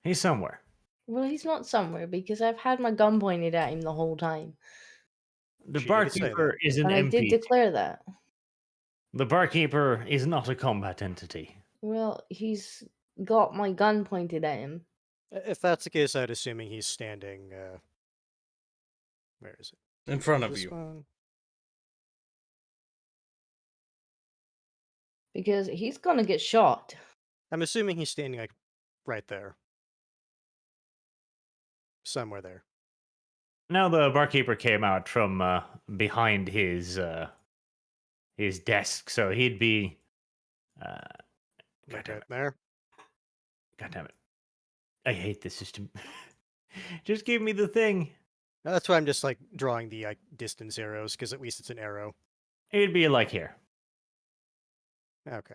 he's somewhere. Well, he's not somewhere because I've had my gun pointed at him the whole time. The She did say barkeeper is an And I did MP. declare that. The barkeeper is not a combat entity. Well, he's got my gun pointed at him. If that's the case, I'd assuming he's standing. Where is it? In front of This you. one? Because he's gonna get shot. I'm assuming he's standing like right there, somewhere there. Now the barkeeper came out from behind his desk, so he'd be. God damn Okay, it! there. God damn it! I hate this system. Just give me the thing. That's why I'm just like drawing the like distance arrows, because at least it's an arrow. It'd be like here. Okay.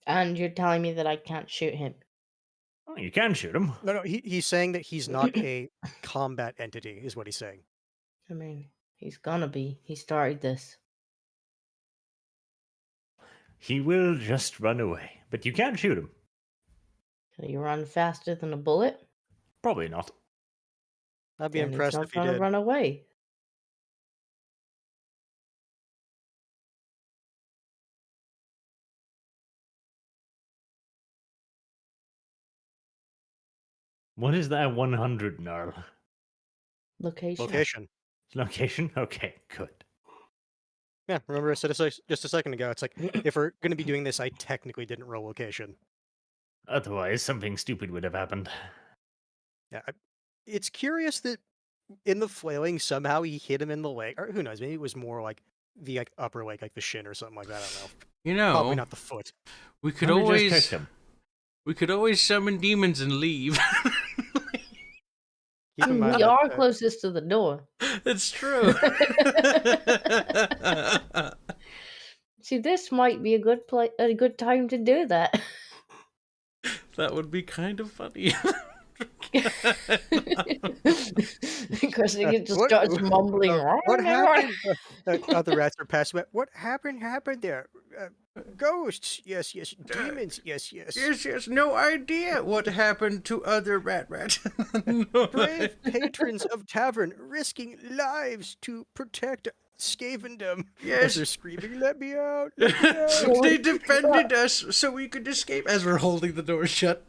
And you're telling me that I can't shoot him. Oh, you can shoot him. No, he's saying that he's not a combat entity, is what he's saying. I mean, he's gonna be. He started this. He will just run away, but you can shoot him. Can he run faster than a bullet? Probably not. I'd be Then impressed he's if not he gonna did. run away. What is that 100, Gnarl? Location. Location. Location? Okay, good. Yeah, remember I said it just a second ago. It's like, if we're going to be doing this, I technically didn't roll location. Otherwise, something stupid would have happened. Yeah, it's curious that in the flailing, somehow he hit him in the leg. Or who knows, maybe it was more like the like upper leg, like the shin or something like that. I don't know. You know, Probably not the foot. we could Somebody just always kicked him. we could always summon demons and leave. Keep in mind We that, are closest to the door. It's true. See, this might be a good time to do that. That would be kind of funny. Kristen just What- starts mumbling. what happened? Other rats are passing by. What happened? Happened there? Ghosts. Yes, yes. Demons. Yes, yes. yes, no idea what happened to other rat. Brave patrons of Tavern risking lives to protect Skavendom. As Yes. they're screaming, "Let me out! Let me out!" They defended us so we could escape as we're holding the door shut.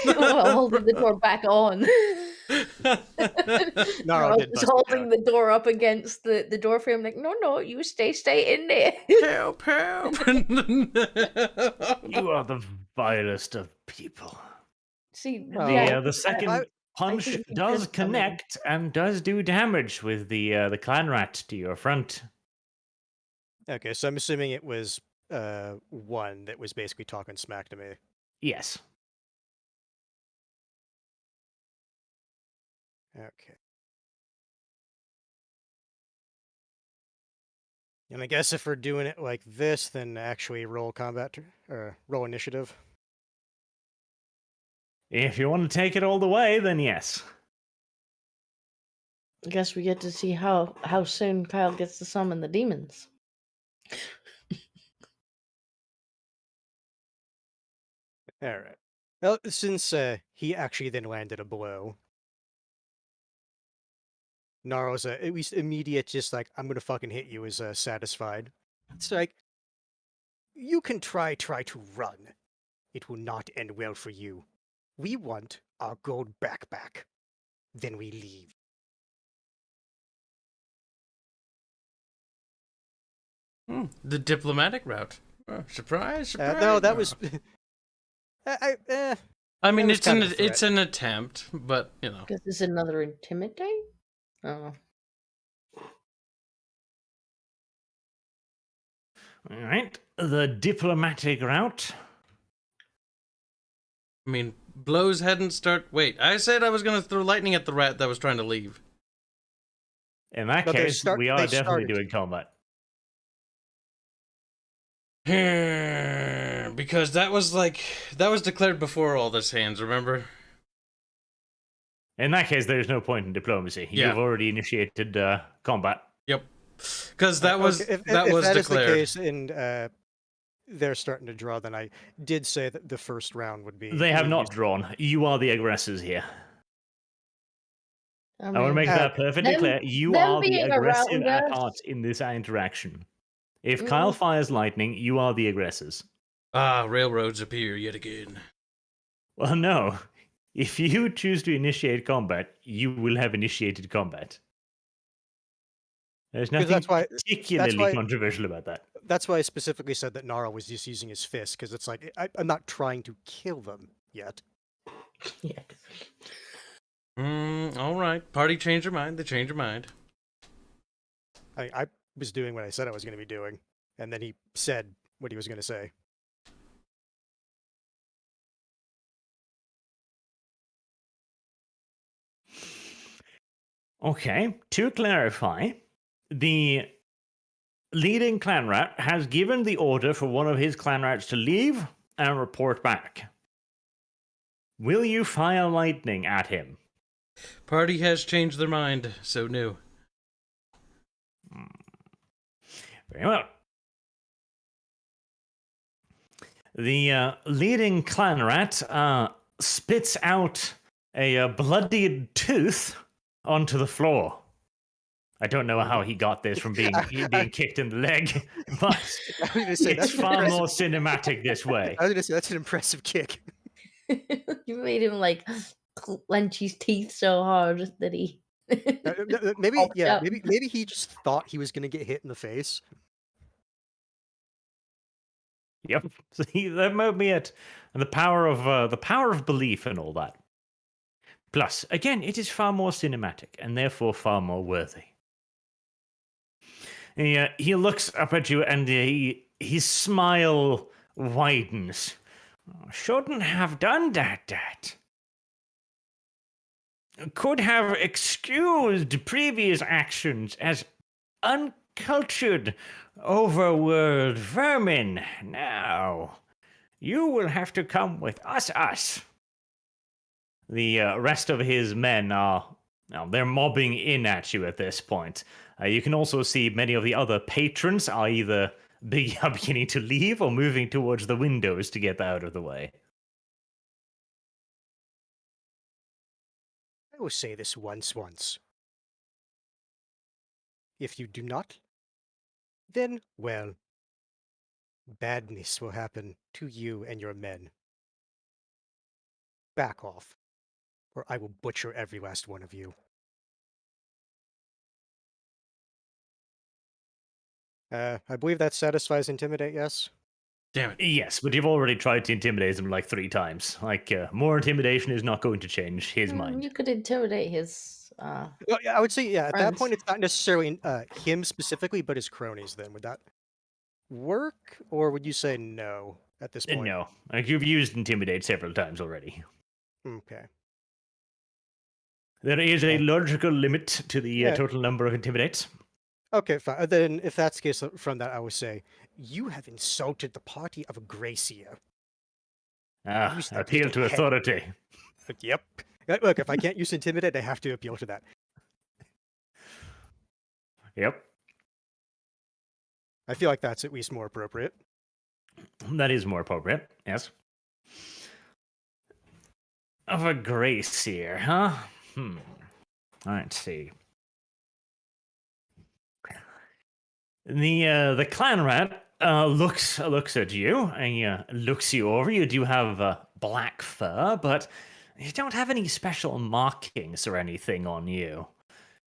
Well, holding the door back on. Gnarl I did was bust it holding down. the door up against the door frame, like, no, you stay in there. Help, help. You are the vilest of people. See, Well, yeah, The second I- punch think he does did something. connect and does do damage with the clan rat to your front. Okay, so I'm assuming it was one that was basically talking smack to me. Yes. Okay. And I guess if we're doing it like this, then actually roll combat or roll initiative. If you want to take it all the way, then yes. I guess we get to see how soon Kyle gets to summon the demons. All right. Well, since he actually then landed a blow, Gnarl's at least immediate, just like, I'm gonna fucking hit you, is satisfied. It's like, you can try to run. It will not end well for you. We want our gold back. Then we leave. The diplomatic route. Oh, surprise, surprise. No, that was. I mean, was it's kind an of a threat. it's an attempt, but you know. Guess this is another intimidate? Oh. All right. The diplomatic route. I mean, blows hadn't start. Wait, I said I was gonna throw lightning at the rat that was trying to leave. In that No, they case, we are they definitely started. doing combat. Because that was declared before all this hands. Remember? In that case, there's no point in diplomacy. Yeah. You've already initiated combat. Yep. Because that was Okay, if that was that is the declared. case, and they're starting to draw, then I did say that the first round would be. They have would not use- drawn. You are the aggressors here. I want to make that perfectly them- clear. You them are the being aggressive around part us- in this interaction. If Kyle fires lightning, you are the aggressors. Ah, railroads appear yet again. Well, no. If you choose to initiate combat, you will have initiated combat. There's nothing particularly controversial about that. That's why I specifically said that Gnarl was just using his fist, because it's like, I'm not trying to kill them yet. Yeah. All right. Party changed their mind. They changed their mind. I was doing what I said I was going to be doing, and then he said what he was going to say. Okay, to clarify, the leading clan rat has given the order for one of his clan rats to leave and report back. Will you fire lightning at him? Party has changed their mind, so no. Very well. The leading clan rat spits out a bloodied tooth onto the floor. I don't know how he got this from being kicked in the leg, but it's far more cinematic this way. I was going to say, that's an impressive kick. You made him like clench his teeth so hard that he. Maybe he just thought he was going to get hit in the face. Yep. See, that might be it. And the power of belief and all that. Plus, again, it is far more cinematic and therefore far more worthy. He looks up at you and his smile widens. Shouldn't have done that, Dad. Could have excused previous actions as uncultured, overworld vermin. Now, you will have to come with us. The rest of his men they're mobbing in at you at this point. You can also see many of the other patrons are either beginning to leave or moving towards the windows to get out of the way. I will say this once. If you do not, then, well, badness will happen to you and your men. Back off, or I will butcher every last one of you. I believe that satisfies Intimidate, yes? Damn it. Yes, but you've already tried to intimidate him like 3 times. More intimidation is not going to change his mind. You could intimidate his. Well, yeah, I would say, yeah, at that friends. point, it's not necessarily him specifically, but his cronies then. Would that work, or would you say no at this point? No. You've used intimidate several times already. Okay. There is a logical limit to the Yeah. total number of intimidates. Okay, fine. Then, if that's the case, from that, I would say, you have insulted the party of Gracia. Use that Appeal to little head. authority. Yep. Look, if I can't use Intimidate, I have to appeal to that. Yep. I feel like that's at least more appropriate. That is more appropriate, yes. Of a grace here, huh? Let's see. The clan rat looks at you and looks you over. You do have black fur, but you don't have any special markings or anything on you.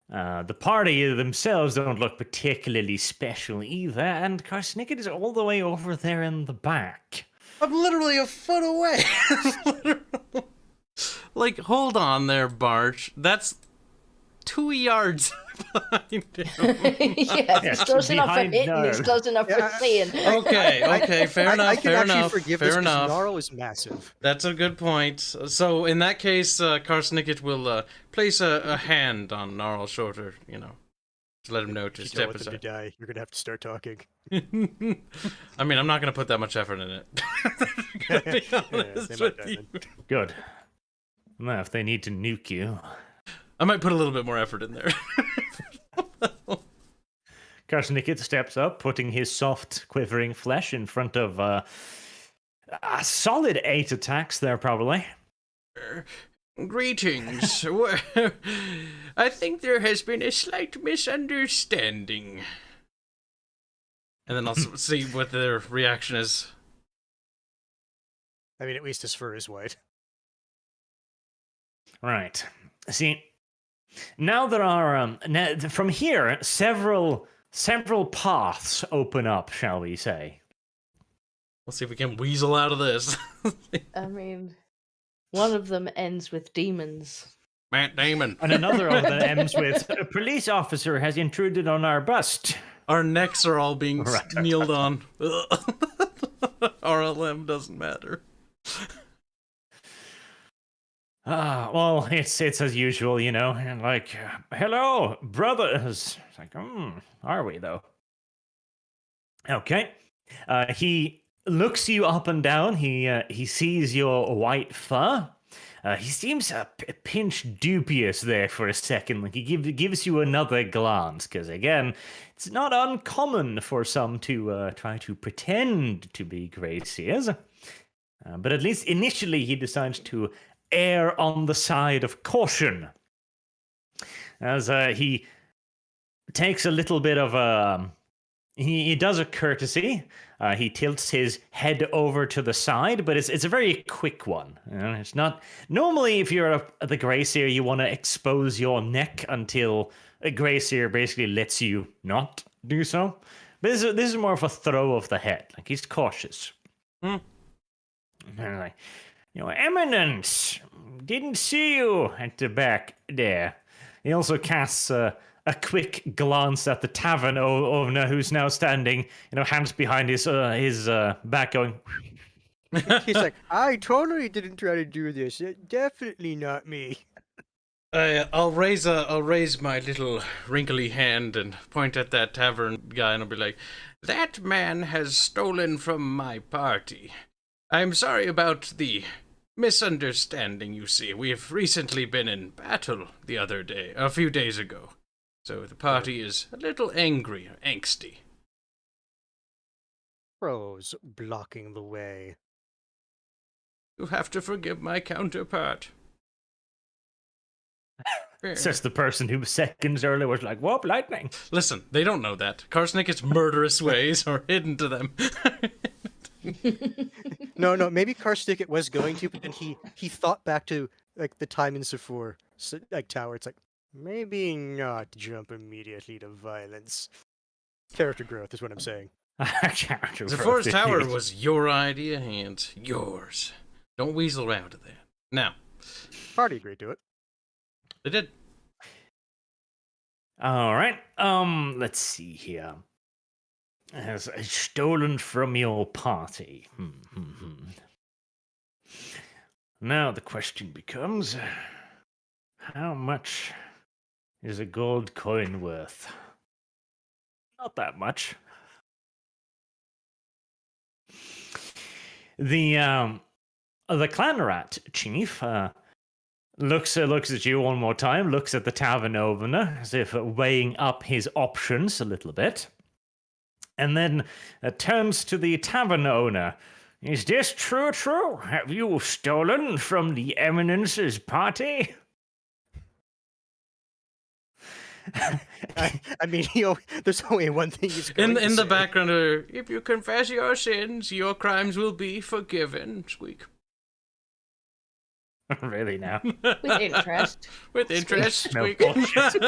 The party themselves don't look particularly special either, and Karsnicket is all the way over there in the back. I'm literally a foot away. Like, hold on there, Barch. That's 2 yards behind him. Yes, it's close enough for hitting. It's close enough for seeing. Okay, fair enough. I can Fair actually enough. forgive Fair this because enough. Gnarl is massive. That's a good point. So in that case, Karsnicket will place a hand on Gnarl's shoulder, to let him know to If you don't step want them to aside. die, you're gonna have to start talking. I mean, I'm not going to put that much effort in it. To be honest they might with die you. then. Good. Well, if they need to nuke you. I might put a little bit more effort in there. Karsnicket steps up, putting his soft, quivering flesh in front of a solid 8 attacks there, probably. Greetings. I think there has been a slight misunderstanding. And then I'll see what their reaction is. I mean, at least his fur is white. Right. See, now there are from here several paths open up, shall we say? We'll see if we can weasel out of this. I mean, one of them ends with demons. Matt Damon. And another of them ends with a police officer has intruded on our bust. Our necks are all being Right. kneeled on. RLM doesn't matter. Well, it's as usual, you know, and like, hello, brothers. It's like, are we though? Okay. He looks you up and down. He sees your white fur. He seems a pinch dubious there for a second. Like he gives you another glance, because again, it's not uncommon for some to try to pretend to be Grayseers. But at least initially, he decides to err on the side of caution, as he takes a little bit of a. He does a courtesy. He tilts his head over to the side, but it's a very quick one. You know? It's not normally if you're the Grayseer, you want to expose your neck until a Grayseer basically lets you not do so. But this is more of a throw of the head. Like he's cautious. And like, Eminence, didn't see you at the back there. He also casts a quick glance at the tavern owner, who's now standing, hands behind his back, going. He's like, I totally didn't try to do this. Definitely not me. I'll raise my little wrinkly hand and point at that tavern guy, and I'll be like, "That man has stolen from my party. I'm sorry about the misunderstanding, you see. We have recently been in battle a few days ago. So the party is a little angry or angsty." Crows blocking the way. You have to forgive my counterpart. Says the person who seconds earlier was like, whoop, lightning. Listen, they don't know that. Karsnick's murderous ways are hidden to them. No, maybe Karsnick was going to, but then he thought back to like the time in Sephor, like Tower. It's like, maybe not jump immediately to violence. Character growth is what I'm saying. Sephora's Tower was your idea, and yours. Don't weasel around to that. Now. Party agreed to it. They did. All right. Let's see here. Has stolen from your party. Now the question becomes, how much is a gold coin worth? Not that much. The clan rat chief looks at you one more time, looks at the tavern owner as if weighing up his options a little bit, and then turns to the tavern owner. Is this true? Have you stolen from the Eminence's party? I mean, there's only one thing he's going to in say. the background, if you confess your sins, your crimes will be forgiven. Squeak. Really now? With interest. With interest. Squeak. Squeak.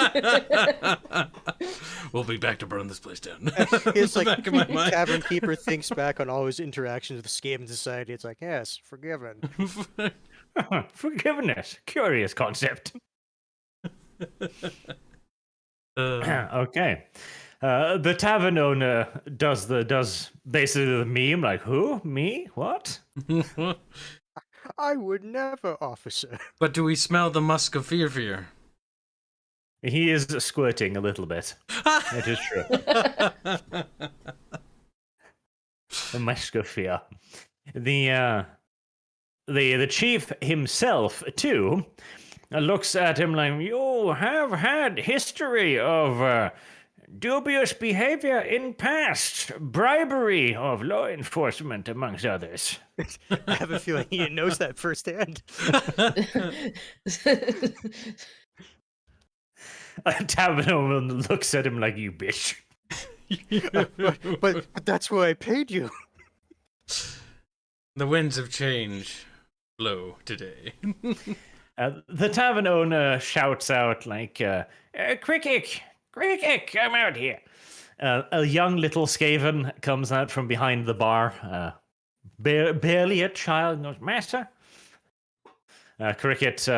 We'll be back to burn this place down. It's like Back in my mind. Tavern Keeper thinks back on all his interactions with the Skaven Society. It's like, yes, forgiven. Forgiveness. Curious concept. Okay. The tavern owner does basically the meme, like, who? Me? What? I would never, officer. But do we smell the musk of fear? He is squirting a little bit. It is true. The musk of fear. The chief himself, too, looks at him like, you have had history of dubious behavior in past, bribery of law enforcement, amongst others. I have a feeling he knows that firsthand. Tavern looks at him like, you bitch. But that's why I paid you. The winds of change blow today. The tavern owner shouts out like, Cricket, come out here. A young little Skaven comes out from behind the bar, barely a child, and goes, Master. Cricket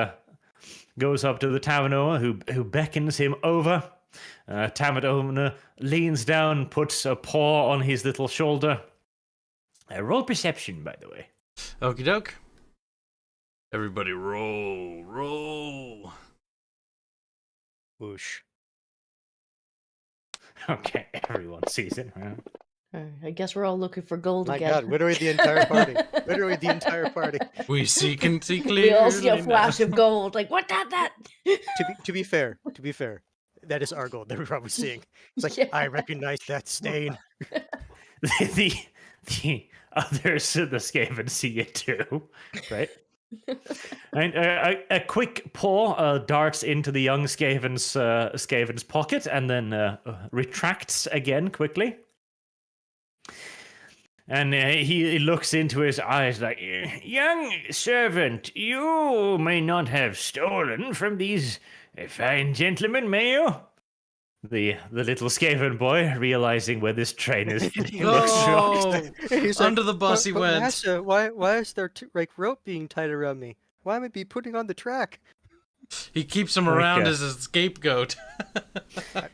goes up to the tavern owner, who beckons him over. Tavern owner leans down, puts a paw on his little shoulder. Roll perception, by the way. Okie doke. Everybody roll. Whoosh. Okay, everyone sees it. I guess we're all looking for gold My again. God, literally the entire party. Literally the entire party. We can see clearly. We all see a now. flash of gold. Like, what that? To be fair, that is our gold that we're probably seeing. It's like, Yeah. I recognize that stain. the others in the Skaven see it too, right? And a quick paw darts into the young Skaven's pocket and then retracts again quickly. And he looks into his eyes like, young servant, you may not have stolen from these fine gentlemen, may you? The little Skaven boy, realizing where this train is heading, he looks shocked. Oh, He's under the bus he went. Master, why is there rope being tied around me? Why am I be putting on the track? He keeps him Like, around as a scapegoat.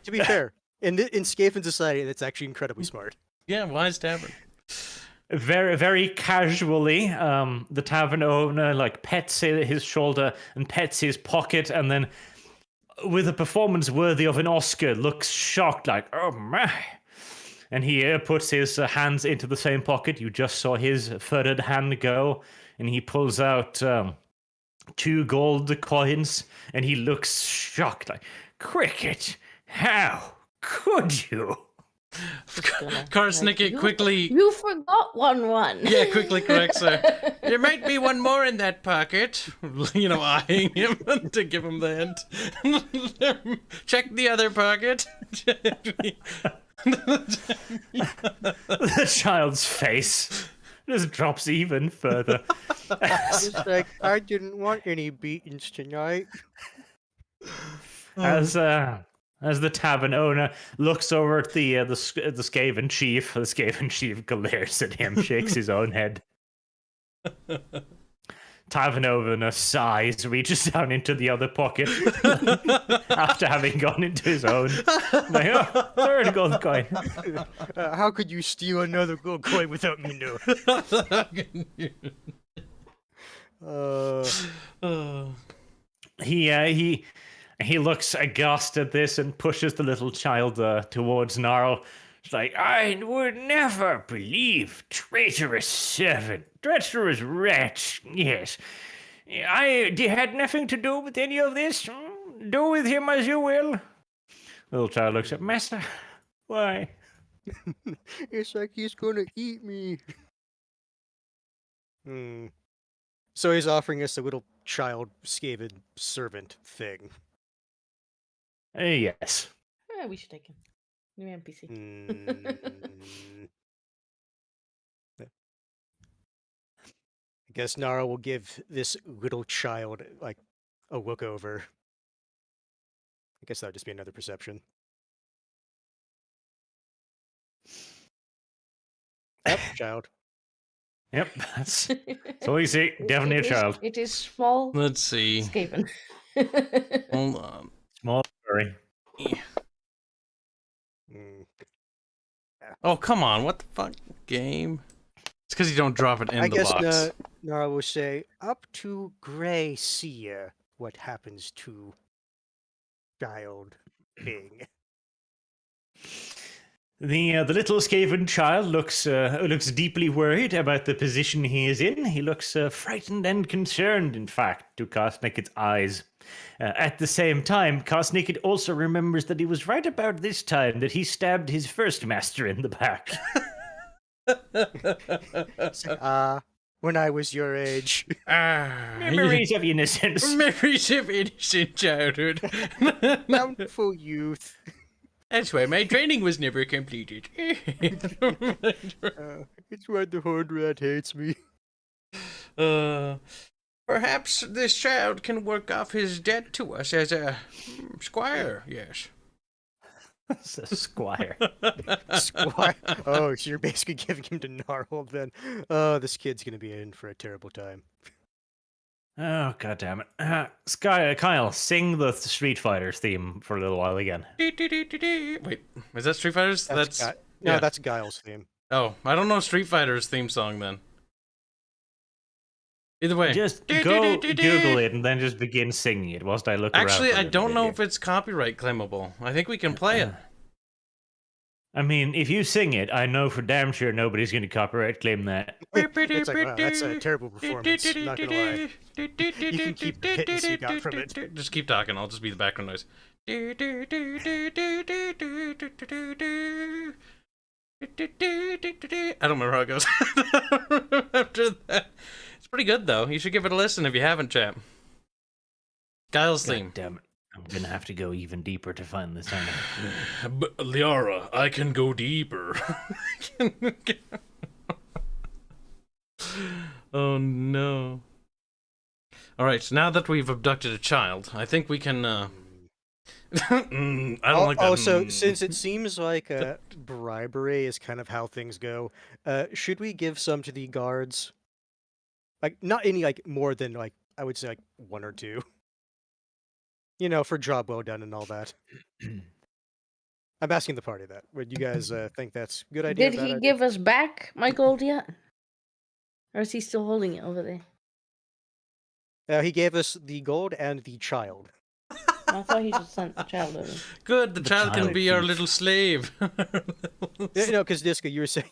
To be fair, in Skaven society, that's actually incredibly smart. Yeah, wise tavern. Very, very casually, the tavern owner like pets his shoulder and pets his pocket, and then, with a performance worthy of an Oscar, looks shocked, like, oh my. And he puts his hands into the same pocket. You just saw his furred hand go, and he pulls out 2 gold coins, and he looks shocked, like, Cricket, how could you? Karsnicket quickly. You forgot one. Yeah, quickly corrects her. There might be one more in that pocket. Eyeing him to give him the hint. Check the other pocket. The child's face just drops even further. It's like, I didn't want any beatings tonight. As the tavern owner looks over at the Skaven chief, the Skaven chief glares at him, shakes his own head. Tavern owner sighs, reaches down into the other pocket after having gone into his own. Like, oh, 3rd gold coin. How could you steal another gold coin without me knowing? He looks aghast at this and pushes the little child towards Gnarl. It's like, I would never believe traitorous servant, treacherous wretch. Yes, I had nothing to do with any of this. Do with him as you will. The little child looks at Master. Why? It's like he's gonna eat me. So he's offering us a little child Skaven servant thing. Yes. We should take him. New NPC. I guess Nara will give this little child like a look over. I guess that would just be another perception. Yep, child. Yep, that's all you see. Definitely a child. It is small. Let's see. Skaven. Hold on. Small furry. Oh, come on. What the fuck, game? It's because you don't drop it in I the guess box. Nara will say, up to Gray Seer, what happens to child thing. The little Skaven child looks deeply worried about the position he is in. He looks frightened and concerned, in fact, to Karsnicket's eyes. At the same time, Karsnicket also remembers that it was right about this time that he stabbed his first master in the back. When I was your age. Memories of innocence. Memories of innocent childhood. Bountiful youth. That's why my training was never completed. It's why the Horned Rat hates me. Perhaps this child can work off his debt to us as a squire, yes. It's a squire. Squire. Oh, so you're basically giving him to Gnarl then. Oh, this kid's gonna be in for a terrible time. Oh, god damn it. Kyle, sing the Street Fighters theme for a little while again. Wait, is that Street Fighters? No, yeah. that's Guile's theme. Oh, I don't know Street Fighter's theme song then. Either way. Just go Google it and then just begin singing it whilst I look around. Actually, for I it don't know here. if it's copyright claimable. I think we can play it. I mean, if you sing it, I know for damn sure nobody's going to copyright claim that. It's like, wow, that's a terrible performance. Not gonna lie. You can keep the pittance you got from it. Just keep talking. I'll just be the background noise. I don't remember how it goes. After that, it's pretty good though. You should give it a listen if you haven't, chap. Guile's God theme. damn it. I'm going to have to go even deeper to find this song. Liara, I can go deeper. Oh no. Alright, so now that we've abducted a child, I think we can, I don't like that. Also, since it seems like bribery is kind of how things go, should we give some to the guards? Like, not any, like, more than, like, I would say, like, 1 or 2. You know, for job well done and all that. I'm asking the party that. Would you guys think that's a good idea? Did he give us back my gold yet? Or is he still holding it over there? He gave us the gold and the child. I thought he just sent the child over. Good, the child can child be our thief. little slave. Yeah, you know, because Disco, you were saying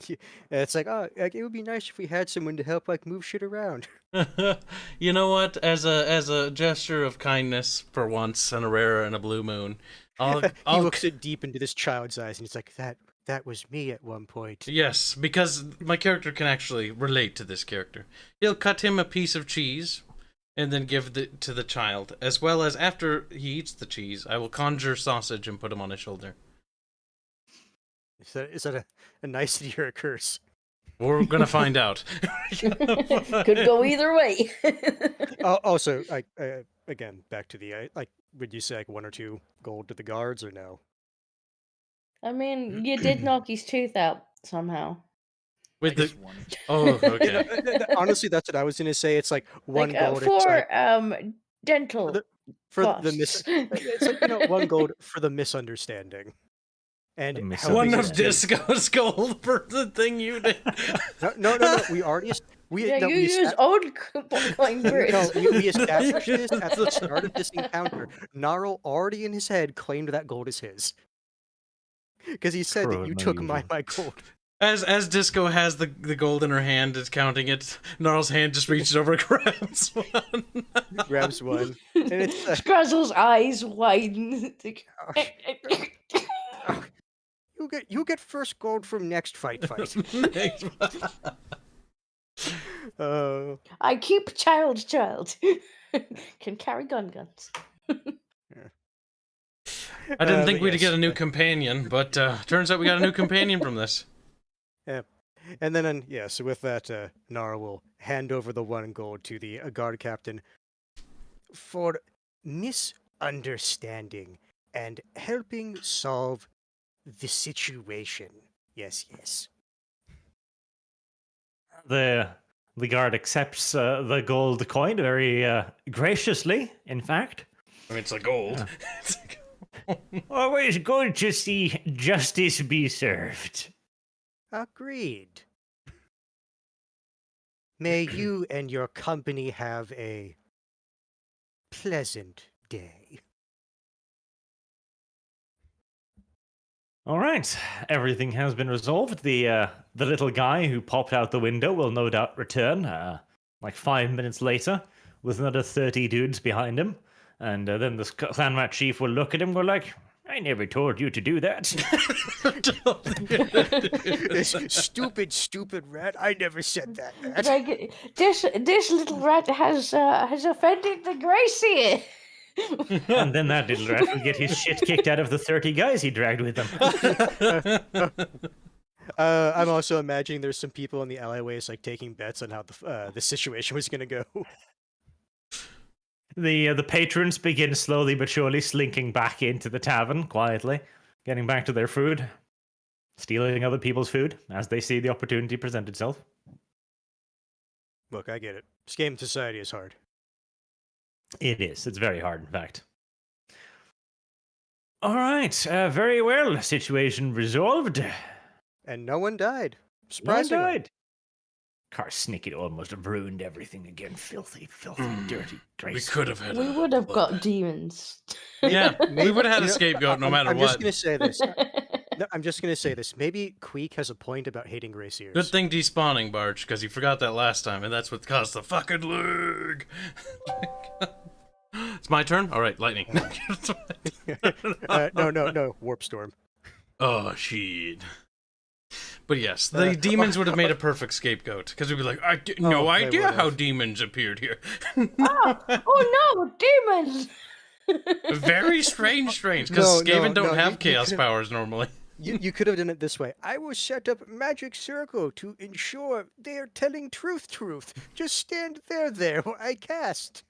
it's like, oh, like, it would be nice if we had someone to help, like, move shit around. You know what? As a gesture of kindness for once, and a rare and a blue moon, He I'll looks it deep into this child's eyes, and he's like, that was me at one point. yes, because my character can actually relate to this character. He'll cut him a piece of cheese, and then give it to the child, as well as after he eats the cheese, I will conjure sausage and put him on his shoulder. Is that a nicety or a curse? We're gonna find out. Could go either way. Also, like, again, back to the like, would you say like 1 or 2 gold to the guards or no? I mean, you did knock his tooth out somehow. With I the guess 1. oh, okay. Honestly, that's what I was gonna say. It's like 1 Like, gold for it's like, dental for the costs. it's like, you know, 1 gold for the misunderstanding. And The helping One us of to- Disco's gold for the thing you did. No. We already Yeah, no, you we use old coin bricks. No, we established this at the start of this encounter. Gnarl already in his head claimed that gold is his. Because he said that Cruel you took and my evil. gold. As Disco has the gold in her hand, is counting it. Gnarl's hand just reaches over, and grabs one. Grabs one. And it's Scrazzle's eyes widen. you get first gold from next fight. I keep child. Can carry guns. I didn't think but we'd yes. get a new companion, but turns out we got a new companion from this. And then, so with that, Nara will hand over the 1 gold to the guard captain for misunderstanding and helping solve the situation. Yes. The guard accepts the gold coin very graciously, in fact. I mean, it's like gold. Always good to see justice be served. Agreed. May you and your company have a pleasant day. All right, everything has been resolved. The little guy who popped out the window will no doubt return, like 5 minutes later, with another 30 dudes behind him. And then the clan rat chief will look at him and go like, I never told you to do that. Stupid rat. I never said that. Like, this little rat has offended the Gracie. And then that little rat will get his shit kicked out of the 30 guys he dragged with him. I'm also imagining there's some people in the alleyways like taking bets on how the situation was going to go. The patrons begin slowly but surely slinking back into the tavern quietly, getting back to their food, stealing other people's food as they see the opportunity present itself. Look, I get it. Skaven society is hard. It is. It's very hard, in fact. All right. Very well. Situation resolved. And no one died. No one Surprisingly. died. Karsnicket almost ruined everything again. Filthy, dirty We Grace. could have had. We would have got demons. Yeah, we would have had a You know, scapegoat no matter I'm what. just going to say this. No, I'm just going to say this. Maybe Queek has a point about hating Graciers. Good thing despawning, Barch, because you forgot that last time, and that's what caused the fucking lag. It's my turn? Alright, lightning. No. Warp Storm. Oh, shit. But yes, the demons would have made a perfect scapegoat, because we'd be like, I had no they idea would how have. demons appeared here. Oh no, demons! Very strange, because No, Skaven don't no, have you chaos could've- powers normally. You could have done it this way. I will set up magic circle to ensure they are telling truth. Just stand there while I cast.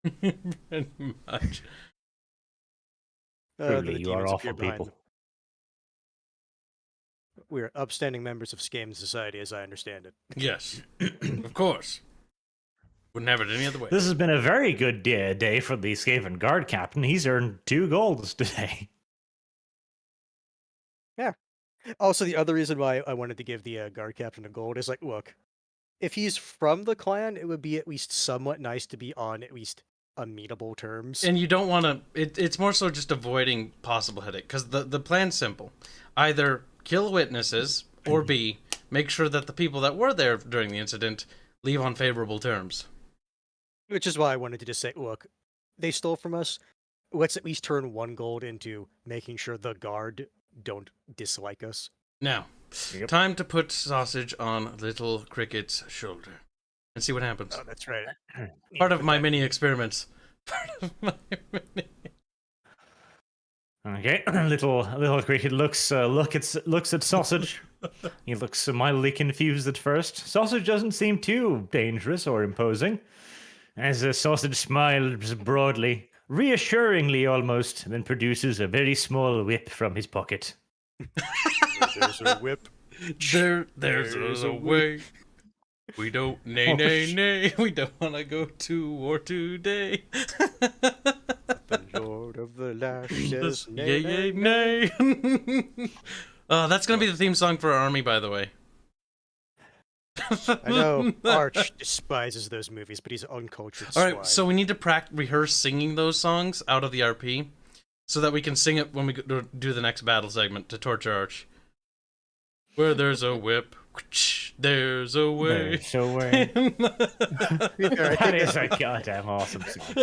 Pretty much. The Truly, you are demons awful appear behind people. them. We are upstanding members of Skaven society, as I understand it. Yes, of course. Wouldn't have it any other way. This has been a very good day for the Skaven guard captain. He's earned 2 golds today. Also, the other reason why I wanted to give the guard captain a gold is like, look, if he's from the clan, it would be at least somewhat nice to be on at least amenable terms. And you don't want to. It's more so just avoiding possible headache, because the plan's simple: either kill witnesses, or B, make sure that the people that were there during the incident leave on favorable terms. Which is why I wanted to just say, look, they stole from us. Let's at least turn 1 gold into making sure the guard don't dislike us. Now, Yep. time to put sausage on Little Cricket's shoulder and see what happens. Oh, that's right. Part of my mini experiments. Part of my mini. Okay, little cricket looks at sausage. He looks mildly confused at first. Sausage doesn't seem too dangerous or imposing, as sausage smiles broadly, reassuringly almost, then produces a very small whip from his pocket. There's a whip. There's a way. We don't nay. We don't want to go to war today. The Lord of the Lash says, nay, Yay, nay, nay. That's gonna be the theme song for our army, by the way. I know Arch despises those movies, but he's uncultured All swine. right, so we need to rehearse singing those songs out of the RP, so that we can sing it when we do the next battle segment to torture Arch. Where there's a whip, there's a way. There's a way. Yeah, I That think is a goddamn awesome song.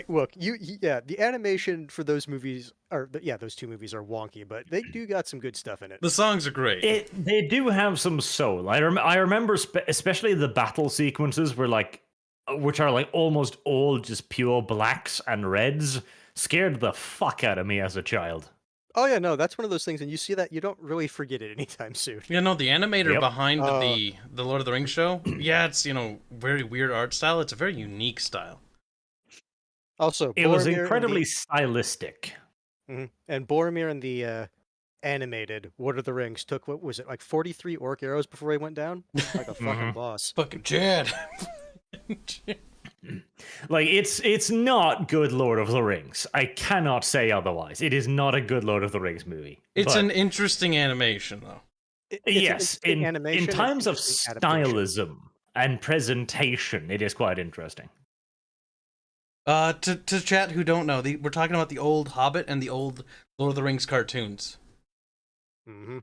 look, the animation for those movies those 2 movies are wonky, but they do got some good stuff in it. The songs are great. They do have some soul. I remember especially the battle sequences which are like almost all just pure blacks and reds, scared the fuck out of me as a child. Oh yeah, no, that's one of those things, and you see that you don't really forget it anytime soon. You know, the animator Yep. behind the Lord of the Rings show, yeah, it's, very weird art style. It's a very unique style. Also, It was Boromir in incredibly stylistic. and Boromir in the animated Lord of the Rings took, what was it, like 43 orc arrows before he went down? Like a fucking boss. Fucking Chad. Like it's not good Lord of the Rings. I cannot say otherwise. It is not a good Lord of the Rings movie. It's But an interesting animation, though. It's an yes, interesting in animation and times of interesting adaptation. stylism and presentation, it is quite interesting. To chat who don't know, we're talking about the old Hobbit and the old Lord of the Rings cartoons. Mm-hmm.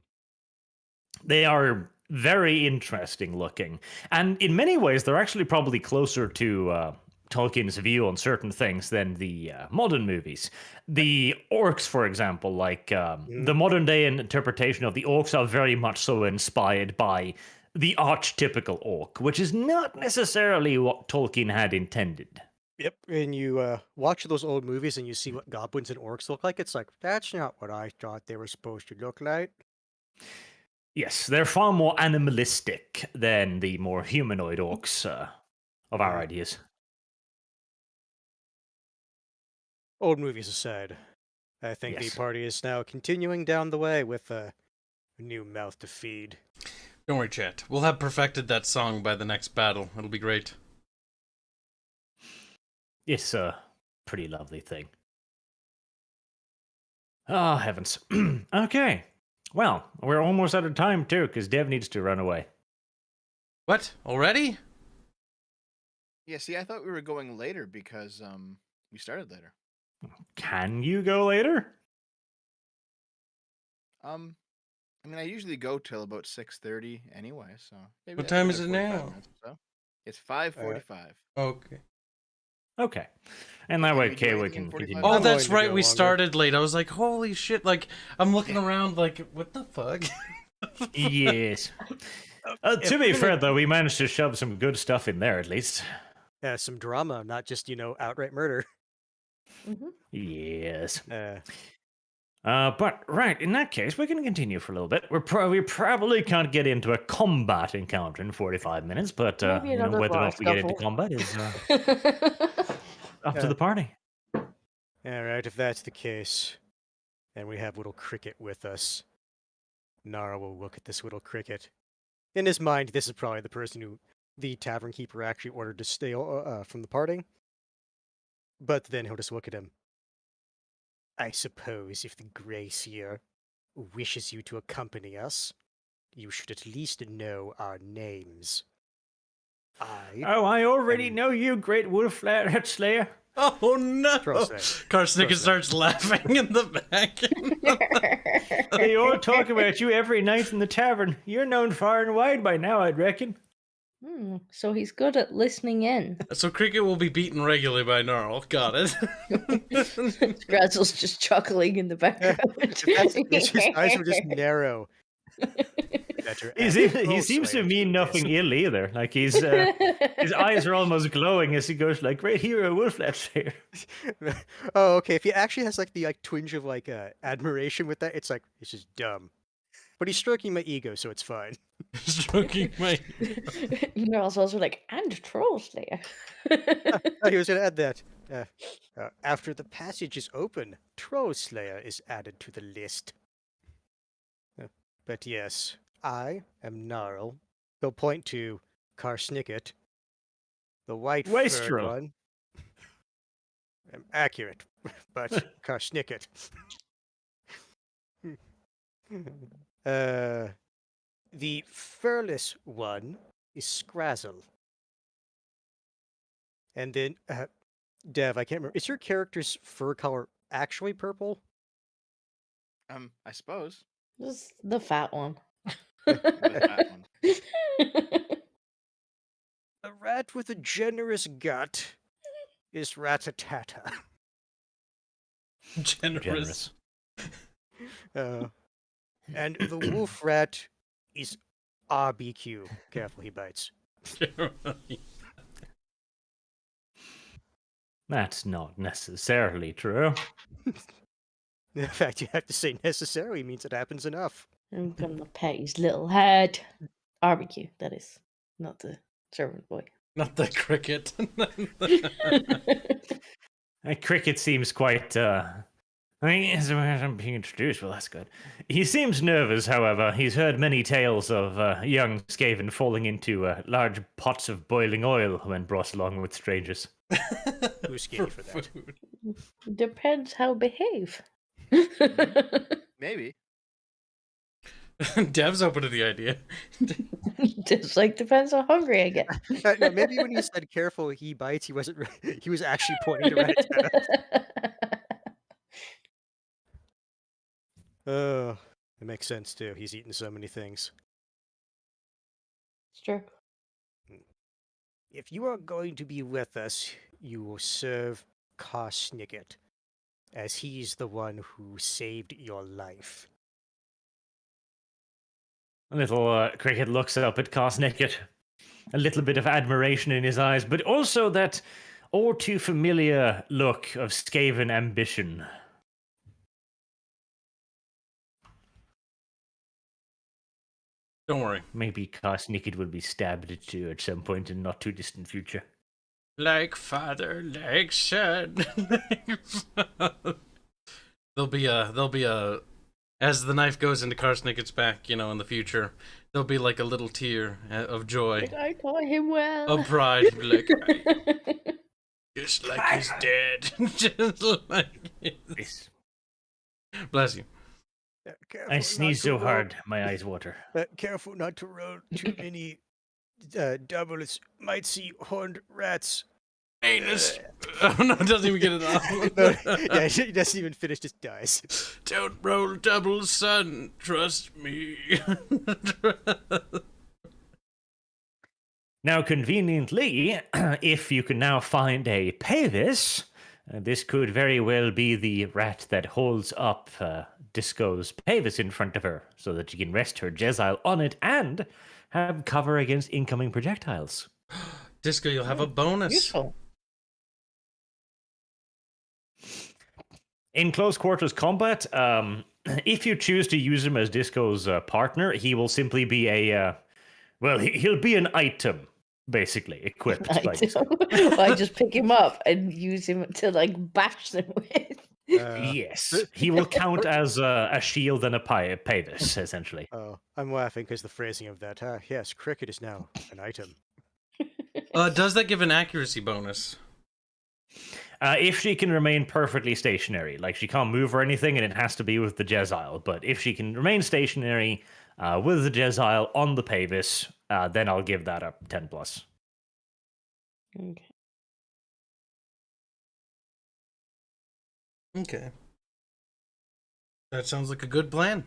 They are very interesting looking. And in many ways, they're actually probably closer to Tolkien's view on certain things than the modern movies. The orcs, for example, like the modern day interpretation of the orcs are very much so inspired by the archetypical orc, which is not necessarily what Tolkien had intended. Yep, and you watch those old movies and you see what goblins and orcs look like. It's like, that's not what I thought they were supposed to look like. Yes, they're far more animalistic than the more humanoid orcs of our ideas. Old movies aside, I think Yes. the party is now continuing down the way with a new mouth to feed. Don't worry, chat. We'll have perfected that song by the next battle. It'll be great. It's a pretty lovely thing. Oh, heavens. Okay. Well, we're almost out of time, too, because Dev needs to run away. What? Already? Yeah, see, I thought we were going later because we started later. Can you go later? I mean, I usually go till about 6:30 anyway, so maybe What I time think is it another 45 now? minutes or so. It's 5:45. Okay. Okay. And that Can way, we do okay, we anything in can 45 continue. Oh, I'm that's willing to right. go We longer. started late. I was like, holy shit. Like, I'm looking around like, what the fuck? Yes. To If be we fair, make- though, we managed to shove some good stuff in there, at least. some drama, not just, outright murder. Mhm. Yes. Uh, But, right, in that case, we can continue for a little bit. We probably can't get into a combat encounter in 45 minutes, but Maybe another whether or bar not we get into scuffle. combat is up to Yeah. the party. Alright, if that's the case, and we have little Cricket with us, Nara will look at this little Cricket. In his mind, this is probably the person who the tavern keeper actually ordered to stay from the party. But then he'll just look at him. I suppose if the Grace here wishes you to accompany us, you should at least know our names. Oh, I already am- know you, Great Wolf Slayer. Oh, no. Trust Karsnick me. starts laughing in the back. They all talk about you every night in the tavern. You're known far and wide by now, I'd reckon. So he's good at listening in. So Cricket will be beaten regularly by Gnarl. Got it. Grazzle's just chuckling in the background. His eyes were just narrow. He seems to mean nothing ill either. Like his eyes are almost glowing as he goes like, "Great hero, Wolflat Slayer." Oh, okay. If he actually has like the twinge of admiration with that, it's just dumb. But he's stroking my ego, so it's fine. Stroking my. You're also like, and Troll Slayer. Oh, he was going to add that. After the passage is open, Troll Slayer is added to the list. But yes, I am Gnarl. He'll point to Karsnicket, the white furred Wastrel. one. I'm accurate, but Karsnicket. The furless one is Scrazzle. And then, Dev, I can't remember. Is your character's fur color actually purple? I suppose. Just the fat one. That one. A rat with a generous gut is Ratatata. Generous. And the wolf rat is RBQ. Careful, he bites. That's not necessarily true. In fact, you have to say necessarily means it happens enough. I'm gonna pet his little head. Barbecue, that is. Not the servant boy. Not the Cricket. Cricket seems quite. I mean, as I'm being introduced, well, that's good. He seems nervous, however. He's heard many tales of young Skaven falling into large pots of boiling oil when brought along with strangers. Who's skinny for that? food. Depends how behave. Maybe. Dev's open to the idea. Just depends how hungry I get. No, maybe when he said careful, he bites, he wasn't. He was actually pointing to Ratatata. Oh, it makes sense too. He's eaten so many things. It's true. If you are going to be with us, you will serve Karsnicket, as he's the one who saved your life. Little Cricket looks up at Karsnicket, a little bit of admiration in his eyes, but also that all too familiar look of Skaven ambition. Don't worry. Maybe Karsnicket will be stabbed too at some point in not too distant future. Like father, like son. There'll be a as the knife goes into Karsnicket's back, in the future, there'll be like a little tear of joy, Like, I taught him well. of pride, like just like he's dead, just like Yes. Bless you. I sneeze so hard, my eyes water. Careful not to roll too many doubles. Might see horned rats. Anus. Oh no, it doesn't even get it off. No, yeah, he doesn't even finish, just dies. Don't roll doubles, son. Trust me. Now, conveniently, if you can now find a Pavis, this could very well be the rat that holds up Disco's Pavis in front of her, so that she can rest her Jezile on it and have cover against incoming projectiles. Disco, you'll have a bonus. Useful. In close quarters combat, if you choose to use him as Disco's partner, he will simply be he'll be an item, basically, equipped. I just pick him up and use him to bash them with. Yes, he will count as a shield and a Pavis, essentially. Oh, I'm laughing because the phrasing of that. Yes, Cricket is now an item. Does that give an accuracy bonus? If she can remain perfectly stationary, like she can't move or anything, and it has to be with the Jezile. But if she can remain stationary with the Jezile on the Pavis, then I'll give that a 10 plus. Okay. Okay. That sounds like a good plan.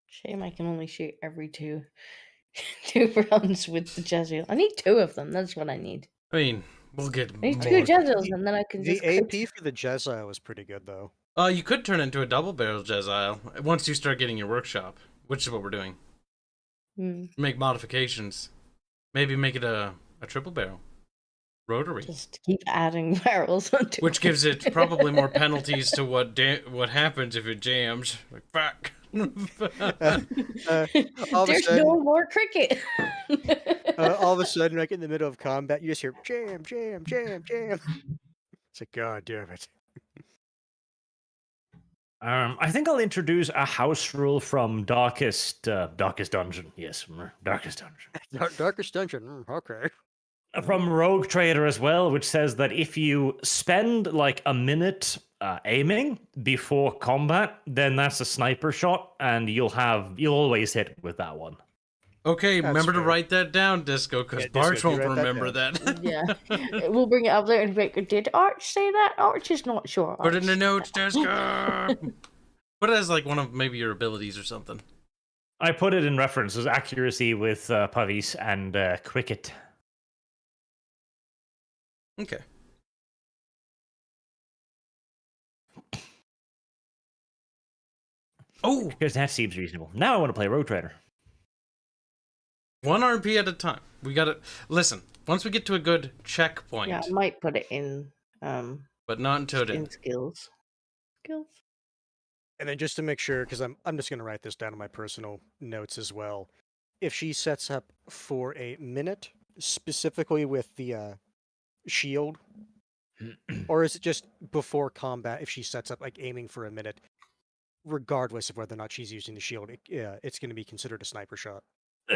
Shame I can only shoot every two rounds with the Jezreel. I need 2 of them. That's what I need. I mean, we'll get I need 2 more. Jezreels, and then I can The just AP for the Jezile was pretty good, though. You could turn it into a double barrel Jezile once you start getting your workshop, which is what we're doing. Make modifications. Maybe make it a triple barrel. Rotary. Just keep adding barrels onto Which gives it probably more penalties to what happens if it jams. Like, fuck. All of a There's sudden, no more cricket. all of a sudden, like in the middle of combat, you just hear jam, jam, jam, jam. It's like, God damn it. I think I'll introduce a house rule from Darkest Dungeon. Yes, Darkest Dungeon. Darkest Dungeon. Okay. From Rogue Trader as well, which says that if you spend like a minute aiming before combat, then that's a sniper shot, and you'll always hit with that one. Okay, That's remember to fair. write that down, Disco, because Yeah, Disco, Barch do won't write that remember down. that. Yeah, we'll bring it up later and be like, did Arch say that? Arch is not sure. Put it in the Arch. notes, Disco. Put it as like one of maybe your abilities or something. I put it in reference as accuracy with Pavis and Cricket. Okay. Oh, Because that seems reasonable. Now I want to play Rogue Trader. 1 RP at a time. We gotta listen. Once we get to a good checkpoint, Yeah, I might put it in but not until in then. skills. And then just to make sure, because I'm just gonna write this down in my personal notes as well. If she sets up for a minute, specifically with the shield, or is it just before combat? If she sets up like aiming for a minute, regardless of whether or not she's using the shield, it's going to be considered a sniper shot.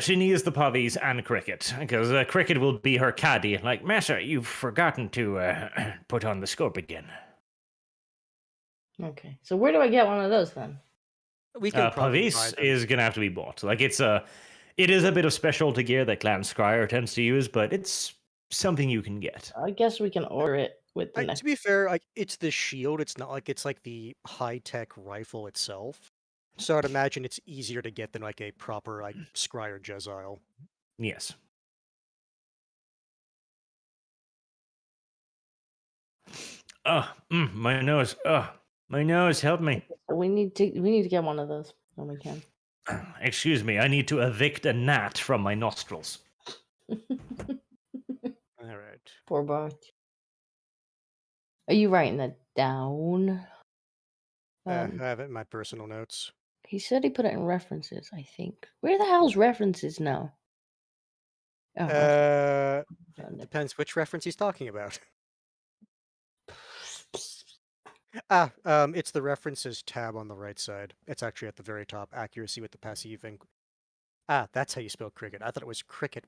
She needs the Pavis and Cricket, because Cricket will be her caddy. Like, Master, you've forgotten to put on the scope again. Okay, so where do I get one of those then? We can probably buy Pavis them. is going to have to be bought. Like, it is a bit of specialty gear that Clan Scryer tends to use, but it's something you can get. I guess we can order it with the next. To be fair, like it's the shield. It's not like it's like the high-tech rifle itself. So I'd imagine it's easier to get than like a proper like scry or Jezile. Yes. My nose. My nose. Help me. So we need to get one of those when we can. Excuse me. I need to evict a gnat from my nostrils. All right. Poor Bart. Are you writing that down? I have it in my personal notes. He said he put it in references, I think. Where the hell's references now? Oh, okay. Found it. Depends which reference he's talking about. It's the references tab on the right side. It's actually at the very top. Accuracy with the passive. That's how you spell cricket. I thought it was cricket,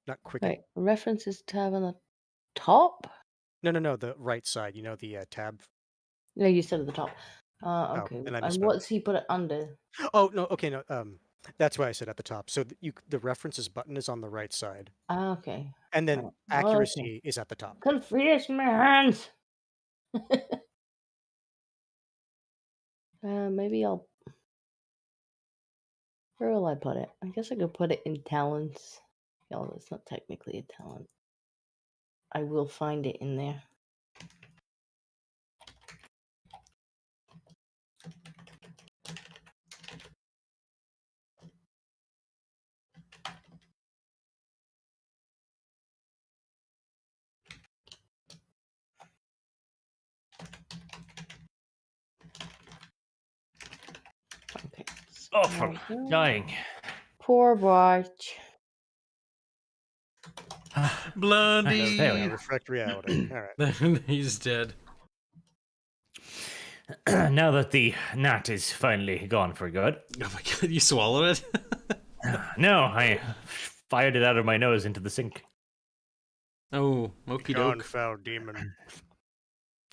not cricket. Wait, references tab on the top? No, the right side. You know the tab. No, you said at the top. Okay. then I And misspelled. what's he put it under? Oh no, okay, no. That's why I said at the top. So the references button is on the right side, Okay. and then Oh, accuracy is at the top. Confused my hands. Maybe I'll. Where will I put it? I guess I could put it in talents. Yeah, it's not technically a talent. I will find it in there. Okay. Oh, for dying. Poor Bart. Bloody. There we go. Reflect reality. All right. He's dead. Now that the gnat is finally gone for good. Oh my god, you swallow it? No, I fired it out of my nose into the sink. Oh, okie Gone, doke. foul demon.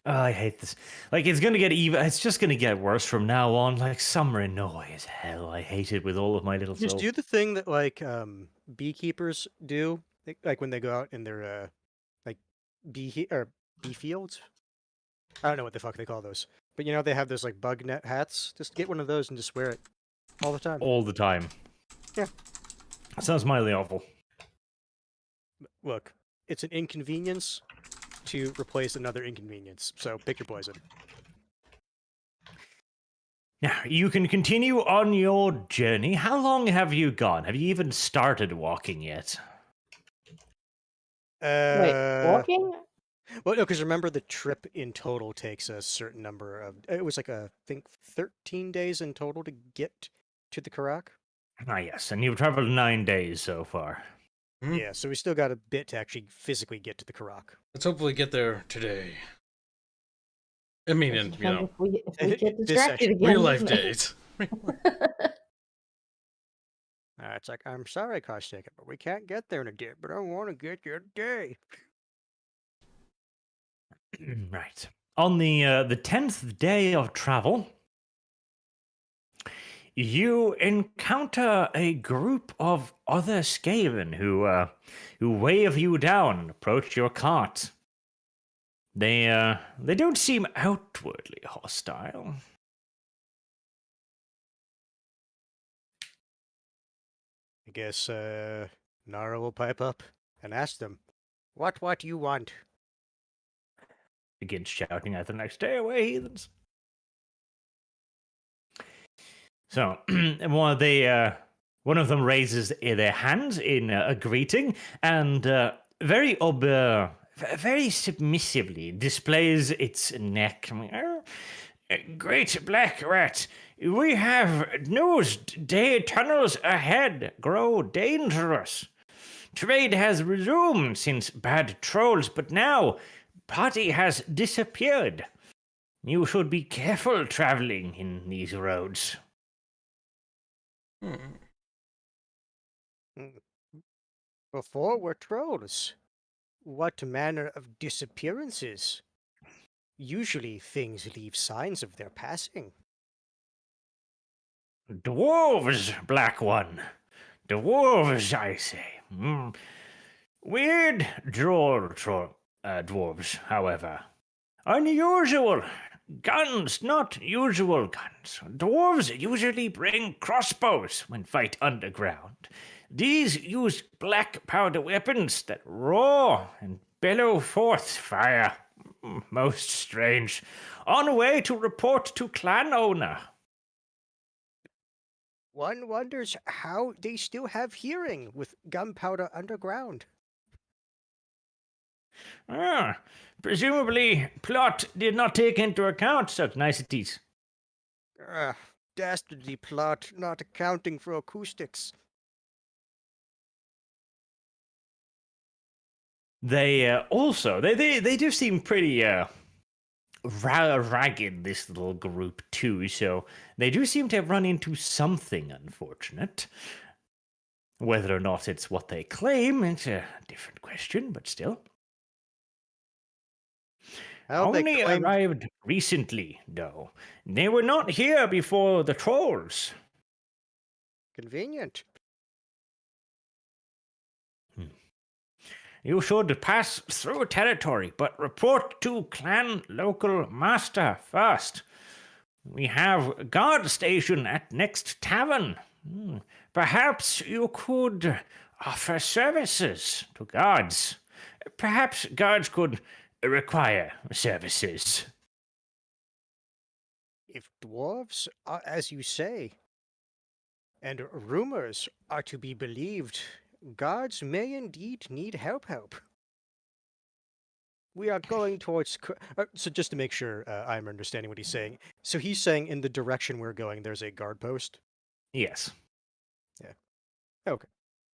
Oh, I hate this. Like, it's gonna get even. It's just gonna get worse from now on. Like, summer annoys hell. I hate it with all of my little Just soul. do the thing that like beekeepers do, like when they go out in their like bee fields. I don't know what the fuck they call those, but you know they have those like bug net hats. Just get one of those and just wear it all the time. All the time. Yeah. Sounds mildly awful. Look, it's an inconvenience to replace another inconvenience. So pick your poison. Now, you can continue on your journey. How long have you gone? Have you even started walking yet? Wait, walking? Well, no, because remember the trip in total takes a certain number of. It was like I think 13 days in total to get to the Karak. Ah, yes, and you've traveled 9 days so far. Hmm. Yeah, so we still got a bit to actually physically get to the Karak. Let's hopefully get there today. I mean, in, you know, If we get This distracted section. again. real life doesn't it? days. It's like, I'm sorry, Kosteka, but we can't get there in a day, but I want to get there today. Right. On the 10th day of travel, you encounter a group of other Skaven who wave you down, approach your cart. They don't seem outwardly hostile. I guess Nara will pipe up and ask them, what you want? Begins shouting at them like, "Stay away, heathens!" So, one of them raises their hand in a greeting and very submissively displays its neck. Great black rat, we have news. Day tunnels ahead grow dangerous. Trade has resumed since bad trolls, but now party has disappeared. You should be careful traveling in these roads. Before were trolls. What manner of disappearances? Usually things leave signs of their passing. Dwarves, Black One. Dwarves, I say. Weird dwarves, however. Unusual. Guns, not usual guns. Dwarves usually bring crossbows when fight underground. These use black powder weapons that roar and bellow forth fire. Most strange. On way to report to clan owner. One wonders how they still have hearing with gunpowder underground. Presumably, plot did not take into account such niceties. Dastardly plot, not accounting for acoustics. They also they do seem pretty ragged, this little group too. So they do seem to have run into something unfortunate. Whether or not it's what they claim, it's a different question, but still. Well, they Only claim- arrived recently, though. They were not here before the trolls. Convenient. You should pass through territory, but report to clan local master first. We have guard station at next tavern. Perhaps you could offer services to guards. Perhaps guards could require services. If dwarves are as you say, and rumors are to be believed, guards may indeed need help. We are going towards... so just to make sure I'm understanding what he's saying. So he's saying in the direction we're going, there's a guard post? Yes. Yeah. Okay.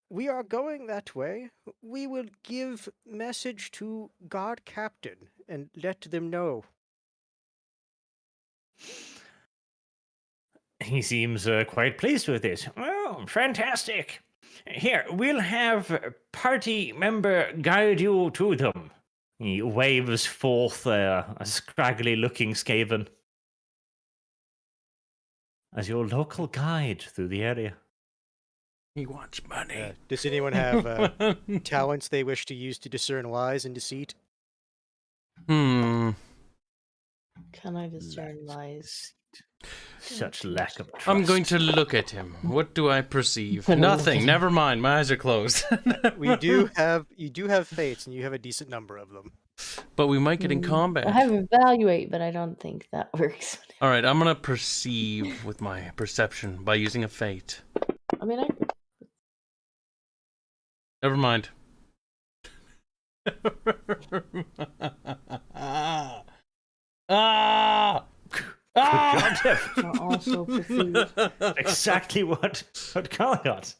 We are going that way. We will give message to guard captain and let them know. He seems quite pleased with it. Oh, fantastic. Here, we'll have party member guide you to them. He waves forth a scraggly-looking Skaven as your local guide through the area. He wants money. Does anyone have talents they wish to use to discern lies and deceit? Hmm. Can I discern lies? Such lack of trust. I'm going to look at him. What do I perceive? Gonna look at Nothing. him. Never mind. My eyes are closed. You do have fates, and you have a decent number of them. But we might get in combat. I have evaluate, but I don't think that works. All right, I'm gonna perceive with my perception by using a fate. I mean, I Never mind. Ah! Good job, Jeff. can also perceive. Exactly what Carl got.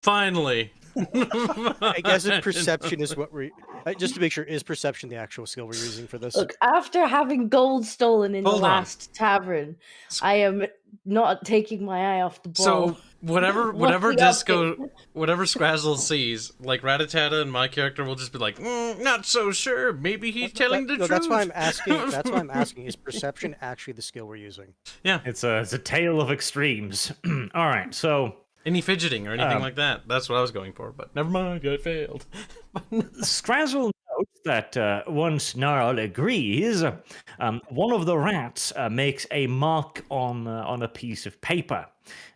Finally. I guess if perception is what we're... just to make sure, is perception the actual skill we're using for this? Look, after having gold stolen in Hold the on. last tavern, I am not taking my eye off the ball. So whatever What's the disco, update? whatever Scrazzle sees, like Rattata and my character will just be like, not so sure. Maybe he's telling the No, truth. that's why I'm asking. That's why I'm asking. Is perception actually the skill we're using? Yeah. It's a tale of extremes. All right, so Any fidgeting or anything like that. That's what I was going for, but never mind, I failed. Scrazzle notes that once Gnarl agrees, one of the rats makes a mark on a piece of paper.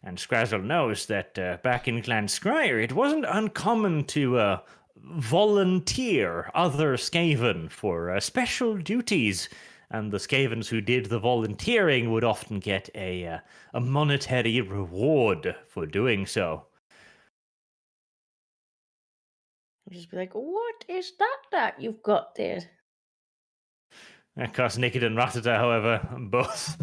And Scrazzle knows that back in Clan Scryer, it wasn't uncommon to volunteer other Skaven for special duties. And the Skavens who did the volunteering would often get a monetary reward for doing so. I'll just be like, what is that you've got there? Of course, Nicked and Ratata, however, both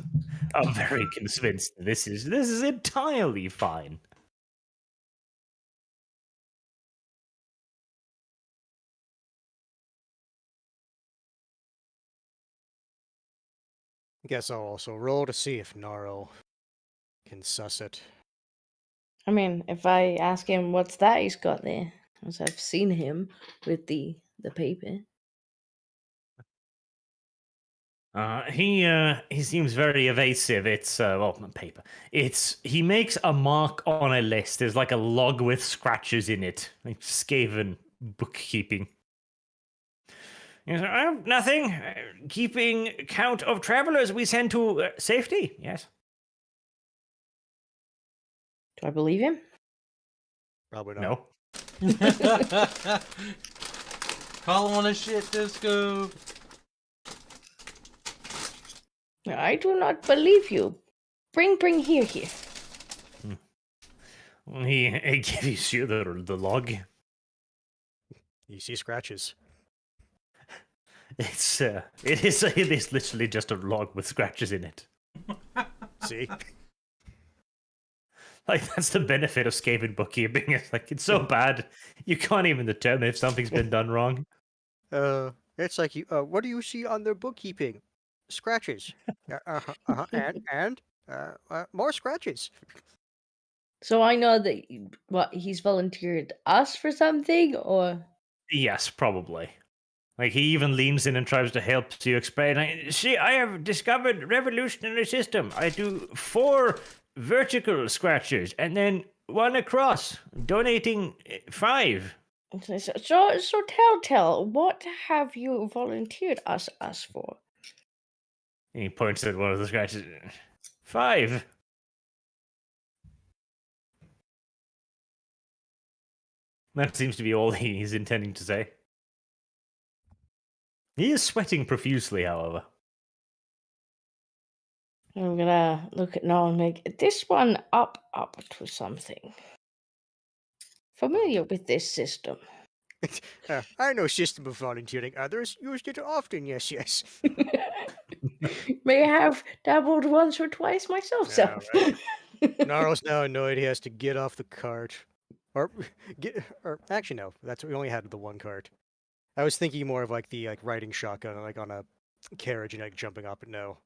are very convinced this is entirely fine. Guess I'll also roll to see if Gnarl can suss it. I mean, if I ask him what's that he's got there, as I've seen him with the paper. He seems very evasive. It's paper. He makes a mark on a list. There's like a log with scratches in it, like Skaven bookkeeping. Yes, nothing. Keeping count of travelers we send to safety. Yes. Do I believe him? Probably not. No. Call on a shit disco. I do not believe you. Bring here. He gives you the log. You see scratches. It is literally just a log with scratches in it. See? Like, that's the benefit of Skaven bookkeeping. It's like, it's so bad, you can't even determine if something's been done wrong. It's like you. What do you see on their bookkeeping? Scratches. And more scratches. So I know that he's volunteered us for something, or Yes, probably. Like, he even leans in and tries to help you explain. Like, see, I have discovered revolutionary system. I do 4 vertical scratches and then 1 across, donating 5. so tell, what have you volunteered us for? And he points at one of the scratches. 5. That seems to be all he's intending to say. He is sweating profusely, however. I'm gonna look at now and make this one up to something. Familiar with this system. I know system of volunteering. Others used it often. Yes. May have dabbled once or twice myself, so. Gnarl's now annoyed he has to get off the cart. Or actually no, we only had the 1 cart. I was thinking more of like the riding shotgun, like on a carriage and like jumping up, but no.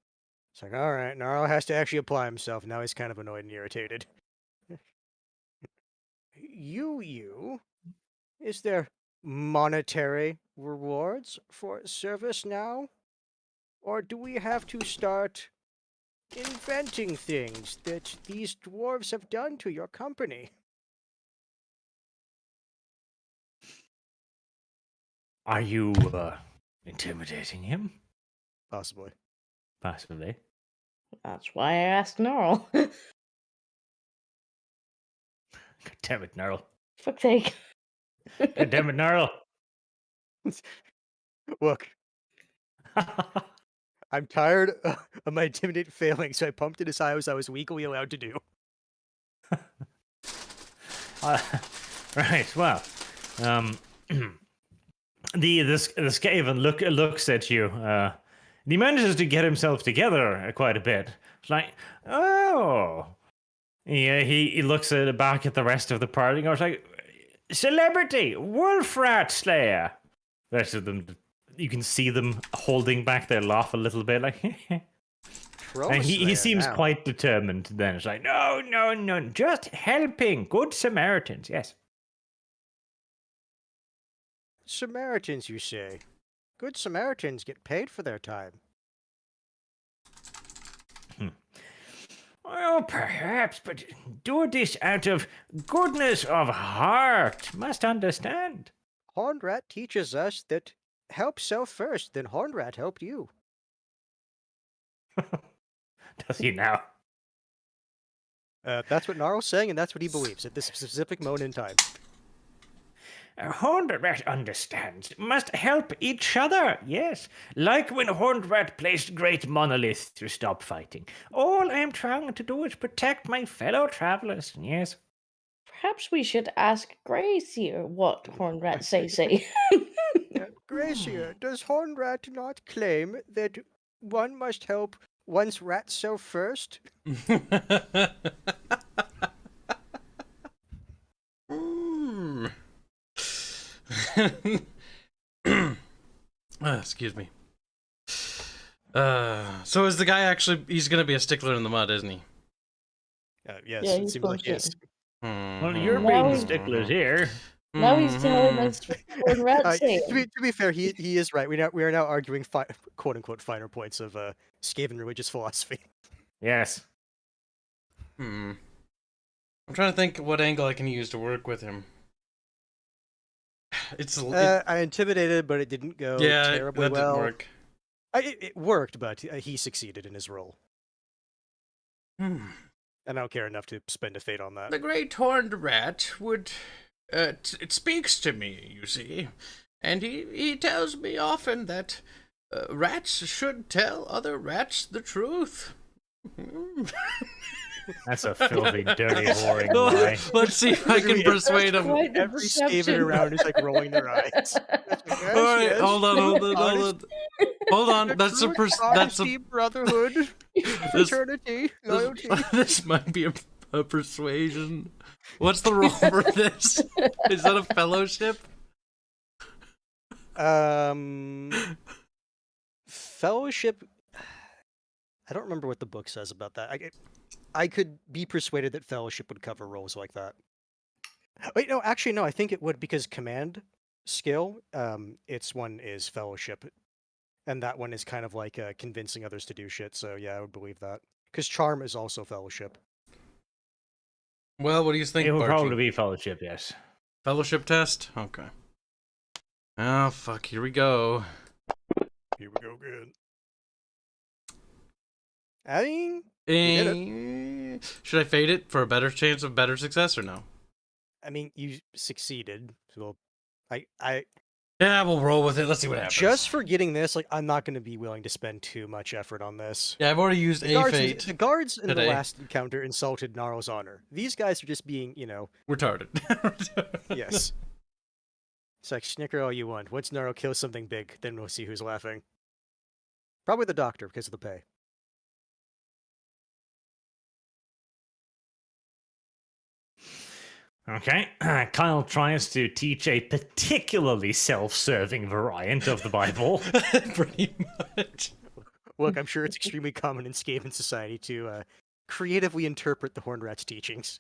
It's like, alright, Gnarl has to actually apply himself. Now he's kind of annoyed and irritated. Is there monetary rewards for service now? Or do we have to start inventing things that these dwarves have done to your company? Are you intimidating him? Possibly. Possibly. That's why I asked Gnarl. God damn it, Gnarl. Fuck's sake. God damn it, Gnarl. Look, I'm tired of my intimidate failing, so I pumped it as high as I was legally allowed to do. Right, well, the Skaven looks at you. He manages to get himself together quite a bit. It's like, oh. Yeah, he looks back at the rest of the party and goes like, celebrity, wolf rat slayer. The rest of them, you can see them holding back their laugh a little bit, like. And he seems quite determined. Then it's like, no, just helping good Samaritans. Yes. Samaritans, you say? Good Samaritans get paid for their time. Well, perhaps, but do this out of goodness of heart. Must understand. Hornrat teaches us that help self first, then Hornrat helped you. Does he now? That's what Gnarl's saying, and that's what he believes at this specific moment in time. Hornrat understands. Must help each other, yes. Like when Hornrat placed Great Monolith to stop fighting. All I am trying to do is protect my fellow travelers, yes. Perhaps we should ask Gracie what Hornrat say. Gracia, does Hornrat not claim that one must help one's rat self first? Excuse me. So is the guy actually? He's gonna be a stickler in the mud, isn't he? Yes, Yeah, it he's seems like bullshit. yes. Well, you're Now being he's- sticklers here. Now he's telling us what Hornrat say. To be fair, he is right. We are now arguing quote unquote finer points of Skaven religious philosophy. Yes. I'm trying to think what angle I can use to work with him. I intimidated, but it didn't go yeah, terribly that well. didn't work. It worked, but he succeeded in his role. Hmm. And I don't care enough to spend a fate on that. The great horned rat would it speaks to me, you see, and he tells me often that rats should tell other rats the truth. That's a filthy, dirty, boring lie. Let's see if I can persuade him. Quite the Every Skaven deception. around is like rolling their eyes. Yes, All right, yes. hold on. Hold on. That's a Honesty, brotherhood, fraternity, loyalty. This might be a persuasion. What's the roll for this? Is that a fellowship? Fellowship. I don't remember what the book says about that. I could be persuaded that fellowship would cover roles like that. Wait, no, actually, no. I think it would because command skill. Its one is fellowship, and that one is kind of like convincing others to do shit. So yeah, I would believe that because charm is also fellowship. Well, what do you think, It will Barchi? probably be fellowship, yes. Fellowship test? Okay. Oh, fuck. Here we go. Here we go again. I mean, Should I fade it for a better chance of better success or no? you succeeded. So Yeah, we'll roll with it. Let's see what happens. just for getting this, like, I'm not going to be willing to spend too much effort on this. Yeah, I've already used The a fate. the guards in today. the last encounter insulted Gnarl's honor. These guys are just being, Retarded. yes. It's like, snicker all you want. Once Gnarl kills something big, then we'll see who's laughing. Probably the doctor, because of the pay. Okay, Kyle tries to teach a particularly self-serving variant of the Bible. Pretty much. Look, I'm sure it's extremely common in Skaven society to creatively interpret the Horned Rat's teachings.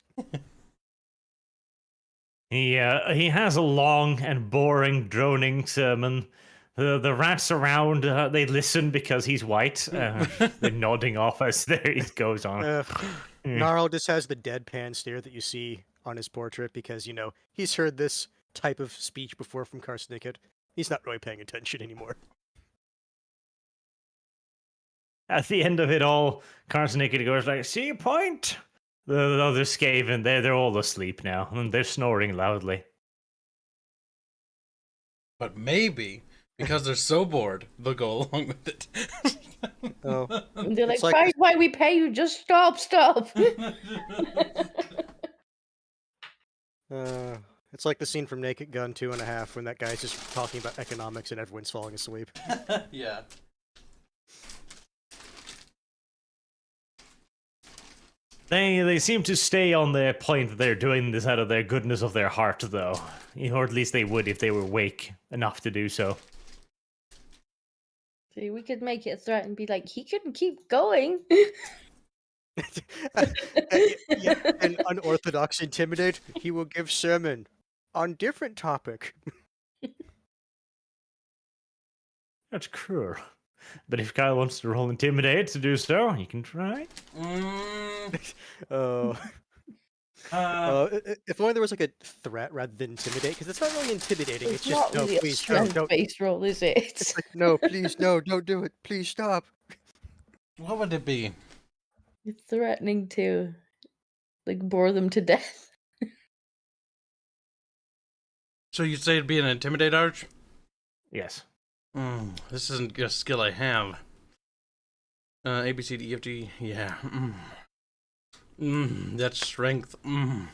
He has a long and boring, droning sermon. The rats around, they listen because he's white. They're nodding off as he goes on. Gnarl just has the deadpan stare that you see on his portrait because, he's heard this type of speech before from Karsnicket. He's not really paying attention anymore. At the end of it all, Karsnicket goes like, "See your point?" The other Skaven, they're all asleep now, and they're snoring loudly. But maybe, because they're so bored, they'll go along with it. Oh. And they're like, It's like fine, why we pay you? Just stop. It's like the scene from Naked Gun 2.5 when that guy's just talking about economics and everyone's falling asleep. Yeah. They seem to stay on their point that they're doing this out of their goodness of their heart, though. Or at least they would if they were awake enough to do so. See, we could make it a threat and be like, he couldn't keep going. An unorthodox intimidate, he will give sermon on different topic. That's cruel. But if Kyle wants to roll intimidate to do so, you can try. Oh. If only there was like a threat rather than intimidate, because it's not really intimidating. It's just not no, really a please don't. strength-based roll, is it? It's like, no, please, no, don't do it. Please stop. What would it be? It's threatening to, like, bore them to death. So you'd say it'd be an intimidate arch? Yes. This isn't a skill I have. A, B, C, D, E, F, G. Yeah. That's strength. Are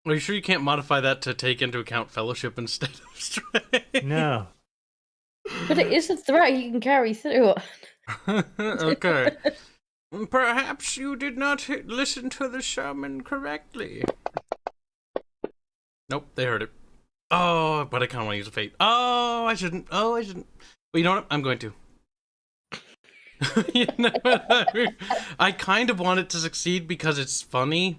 you sure you can't modify that to take into account fellowship instead of strength? No. But it is a threat you can carry through. Okay. Perhaps you did not listen to the shaman correctly. Nope, they heard it. Oh, but I kind of want to use a fate. Oh, I shouldn't. Well, you know what? I'm going to. You know what I mean? I kind of want it to succeed because it's funny.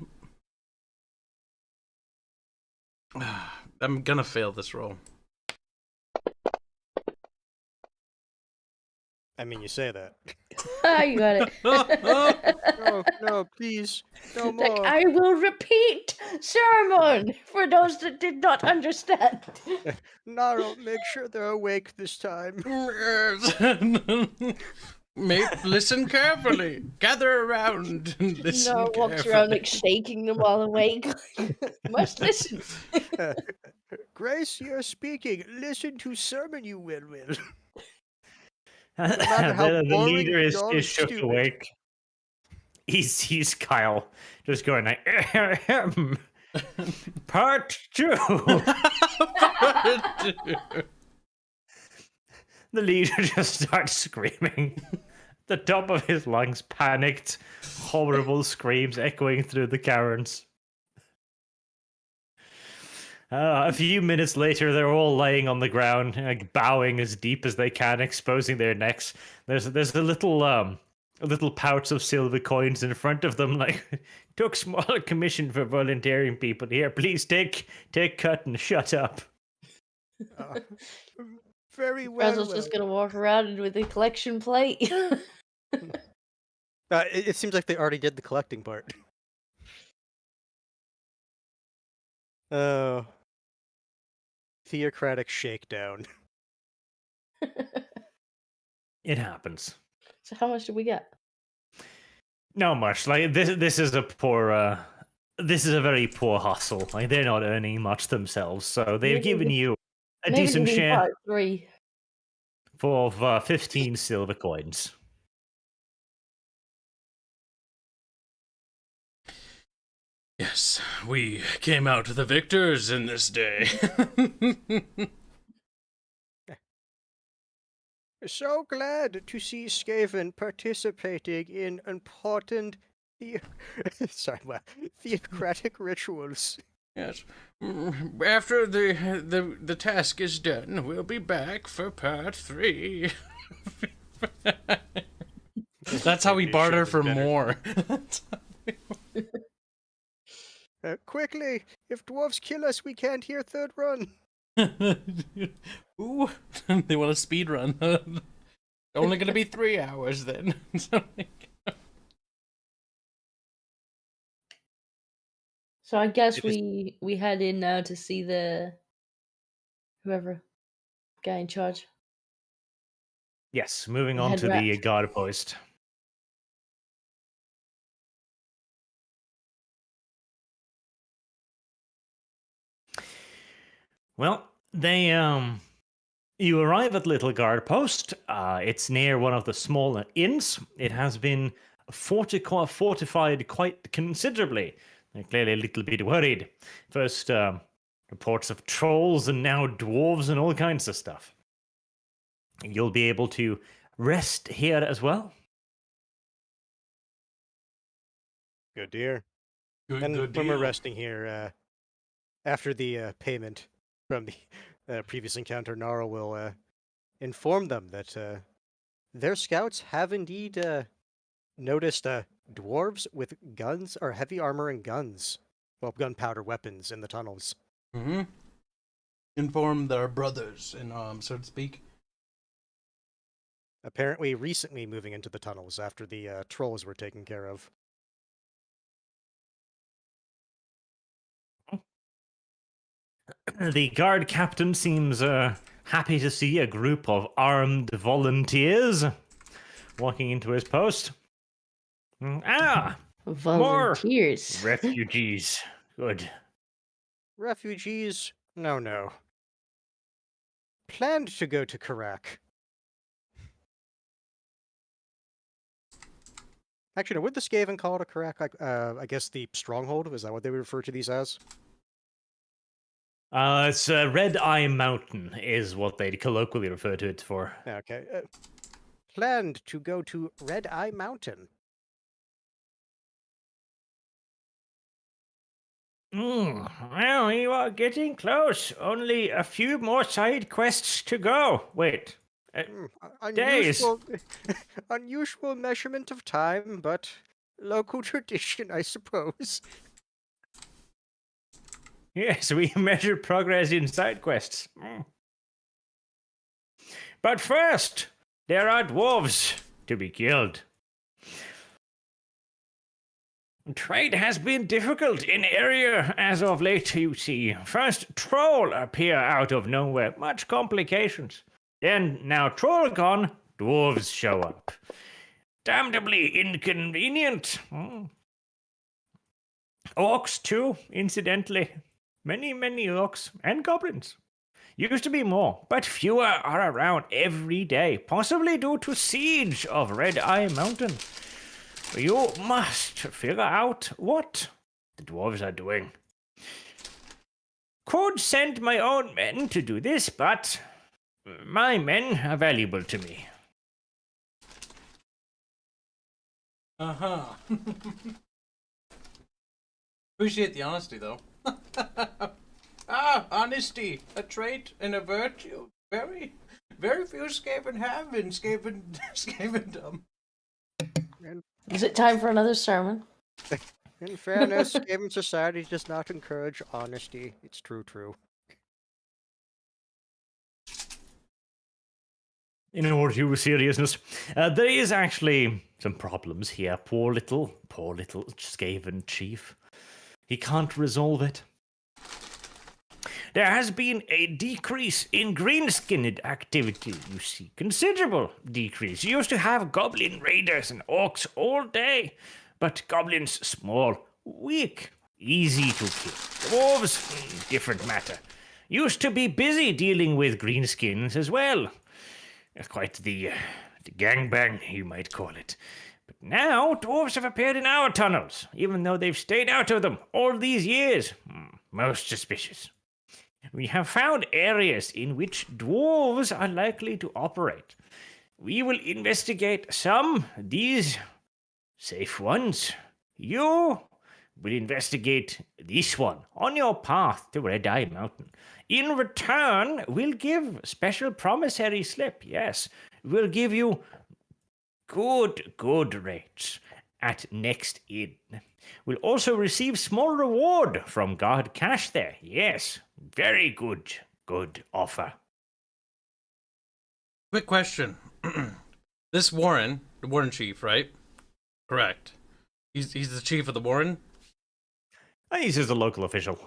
I'm gonna fail this roll. I mean, you say that. You got it. No, please, no Like, more. I will repeat sermon for those that did not understand. Naro, make sure they're awake this time. Mate, listen carefully. Gather around and listen No, walks around like carefully. shaking them all awake. Must listen. Grace, you're speaking. Listen to sermon, you will. matter how The boring, leader is dull, and shook stupid. awake. He sees Kyle just going like, part 2. The leader just starts screaming. The top of his lungs, panicked, horrible screams echoing through the caverns. A few minutes later, they're all laying on the ground, like bowing as deep as they can, exposing their necks. There's a little pouch of silver coins in front of them, like, took small commission for volunteering people here. Please take cut and shut up. Very well. Razzle's just gonna walk around with a collection plate. It seems like they already did the collecting part. Oh. Theocratic shakedown. It happens. So how much did we get? Not much. Like this is a poor. This is a very poor hustle. Like they're not earning much themselves, so they've Maybe given we- you a Maybe decent we share part 3. of 15 silver coins. Yes, we came out the victors in this day. So glad to see Skaven participating in important theocratic rituals. Yes. After the task is done, we'll be back for part 3. That's how we Maybe it barter should've for been better. more. Quickly, if dwarves kill us, we can't hear third run. Ooh, they want a speed run. Only gonna be 3 hours then. So I guess It is- we head in now to see the whoever guy in charge. Yes, moving The on head to the rat. guard post. Well, you arrive at Little Guard Post. It's near one of the smaller inns. It has been fortified quite considerably. They're clearly a little bit worried. First, reports of trolls and now dwarves and all kinds of stuff. You'll be able to rest here as well. Good dear. Good, And good when we're deal. resting here, after the payment from the previous encounter, Nara will inform them that their scouts have indeed noticed dwarves with guns or heavy armor and guns, well, gunpowder weapons in the tunnels. Mm-hmm. Inform their brothers in arms, so to speak. Apparently, recently moving into the tunnels after the trolls were taken care of. The guard captain seems happy to see a group of armed volunteers walking into his post. Volunteers. Refugees. Good. Refugees? No. Planned to go to Karak. Actually, no, would the Skaven call it a Karak? I guess the stronghold, is that what they would refer to these as? It's Red Eye Mountain is what they colloquially refer to it for. Okay. Planned to go to Red Eye Mountain. Well, you are getting close. Only a few more side quests to go. Wait. Days. Unusual measurement of time, but local tradition, I suppose. Yes, we measure progress in side quests. But first, There are dwarves to be killed. Trade has been difficult in area as of late, you see. First, troll appear out of nowhere, much complications. Then, now troll gone, dwarves show up. Damnably inconvenient. Orcs too, incidentally. Many orcs and goblins. Used to be more, but fewer are around every day, possibly due to siege of Red Eye Mountain. You must figure out what the dwarves are doing. Could send my own men to do this, but my men are valuable to me. Uh-huh. Appreciate the honesty, though. Honesty, a trait and a virtue. Very few Skaven have in Skavendom. Is it time for another sermon? In fairness, Skaven society does not encourage honesty. It's true. In all due seriousness, there is actually some problems here. Poor little Skaven chief. He can't resolve it. There has been a decrease in green-skinned activity, you see. Considerable decrease. You used to have goblin raiders and orcs all day, but goblins small, weak, easy to kill. Dwarves, different matter. Used to be busy dealing with greenskins as well. Quite the gangbang, you might call it. But now, dwarves have appeared in our tunnels, even though they've stayed out of them all these years. Most suspicious. We have found areas in which dwarves are likely to operate. We will investigate some, these safe ones. You will investigate this one on your path to Red Eye Mountain. In return, we'll give special promissory slip, yes. We'll give you good rates at next inn. We'll also receive small reward from guard cash there, yes. Very good offer. Quick question. This Warren, the Warren chief, right? Correct. He's the chief of the Warren? He's just a local official.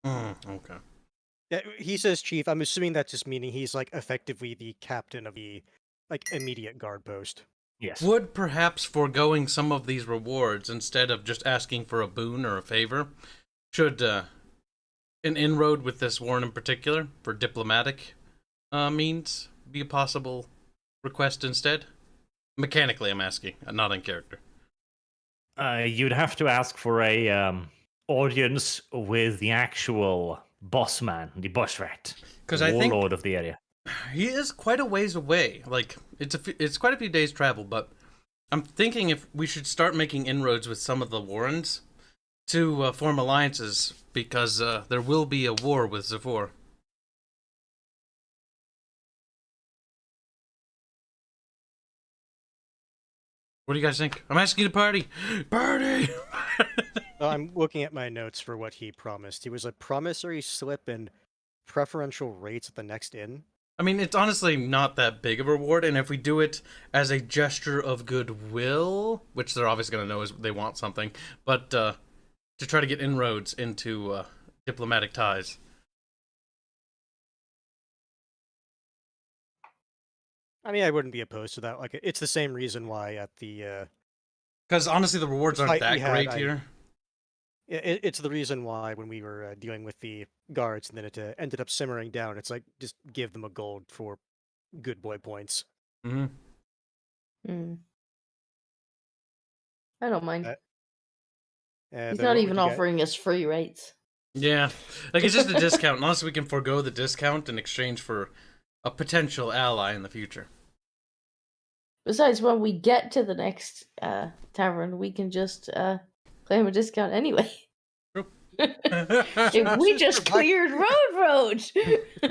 Okay. Yeah, he says chief. I'm assuming that's just meaning he's like effectively the captain of the immediate guard post. Yes. Would perhaps foregoing some of these rewards instead of just asking for a boon or a favor, should an inroad with this Warren in particular for diplomatic means be a possible request instead? Mechanically, I'm asking, not in character. You'd have to ask for a audience with the actual boss man, the boss rat, the warlord of the area. He is quite a ways away. Like it's quite a few days travel, but I'm thinking if we should start making inroads with some of the Warrens to form alliances, because there will be a war with Zevor. What do you guys think? I'm asking you to party! Party! I'm looking at my notes for what he promised. He was a promissory slip and preferential rates at the next inn. I mean, it's honestly not that big of a reward, and if we do it as a gesture of goodwill, which they're obviously going to know is they want something, but to try to get inroads into diplomatic ties. I mean, I wouldn't be opposed to that. Like, it's the same reason why at the Because honestly, the rewards aren't that great here. It's the reason why when we were dealing with the guards and then it ended up simmering down, it's like, just give them a gold for good boy points. I don't mind. He's not even offering us free rates. Yeah, like it's just a discount. Unless we can forego the discount in exchange for a potential ally in the future. Besides, when we get to the next tavern, we can just claim a discount anyway. True. If we just cleared road.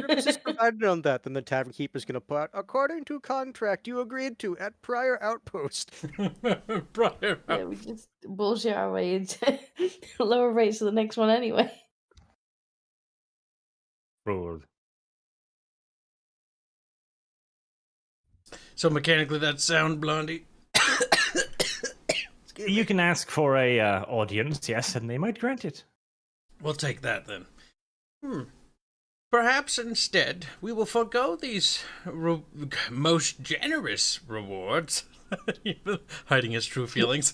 This is provided on that, then the tavern keeper's gonna put, according to contract you agreed to at prior outpost. Yeah, we just bullshit our way into lower rates for the next one anyway. Ruled. So mechanically, that's sound, Blondie. You can ask for a audience, yes, and they might grant it. We'll take that then. Perhaps instead we will forego these most generous rewards. Hiding his true feelings.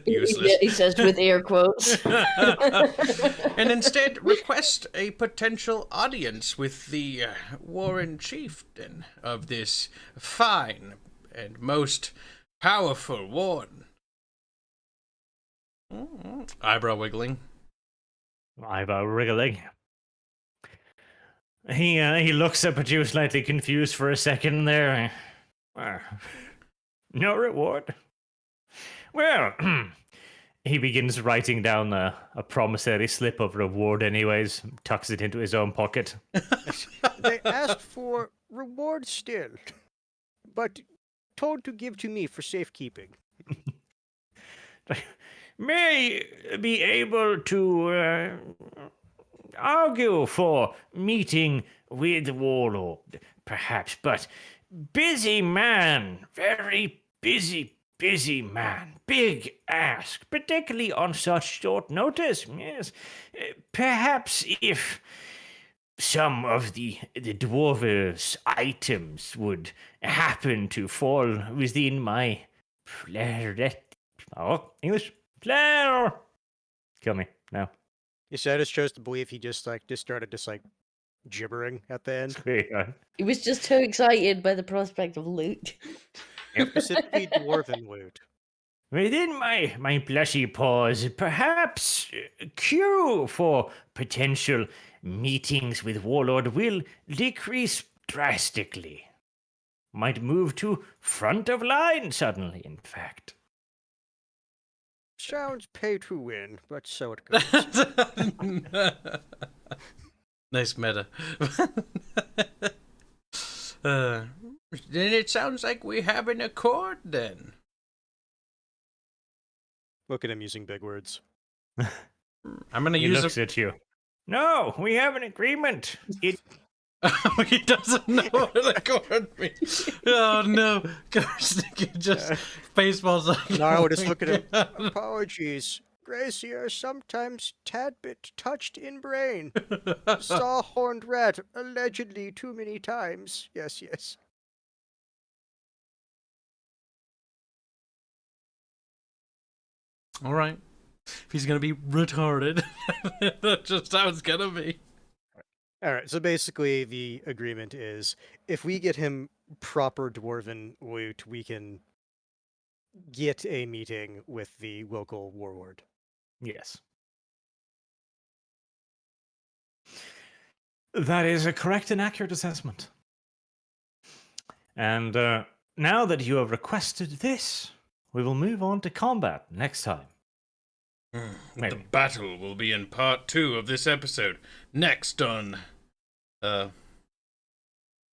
Useless. Yeah, he says with air quotes. And instead request a potential audience with the Warren Chieftain of this fine and most powerful warden. Eyebrow wiggling. Eyebrow wriggling. He looks up at you, slightly confused for a second there. No reward? Well, he begins writing down a promissory slip of reward anyways, tucks it into his own pocket. They asked for reward still, but told to give to me for safekeeping. May be able to argue for meeting with the warlord, perhaps, but busy man, very busy man, big ask, particularly on such short notice, yes. Perhaps if some of the dwarves' items would happen to fall within my English? Kill me now. Ysadis chose to believe he just started gibbering at the end. He was just too excited by the prospect of loot. Specifically dwarven loot. Within my plushy paws, perhaps queue for potential meetings with Warlord will decrease drastically. Might move to front of line suddenly, in fact. Sounds pay to win, but so it goes. Nice meta. Then it sounds like we have an accord then. Look at him using big words. I'm gonna He use looks at you. No, we have an agreement. He doesn't know what an accord means. Oh no. Gosh, just Baseball's like. Gnarl would just look at him. Apologies. Gracier, sometimes tad bit touched in brain. Saw horned rat allegedly too many times. Yes, yes. All right. If he's gonna be retarded, that's just how it's gonna be. All right, so basically the agreement is if we get him proper dwarven loot, we can get a meeting with the local warlord. Yes. That is a correct and accurate assessment. And now that you have requested this, we will move on to combat next time. The Maybe. battle will be in part 2 of this episode. Next on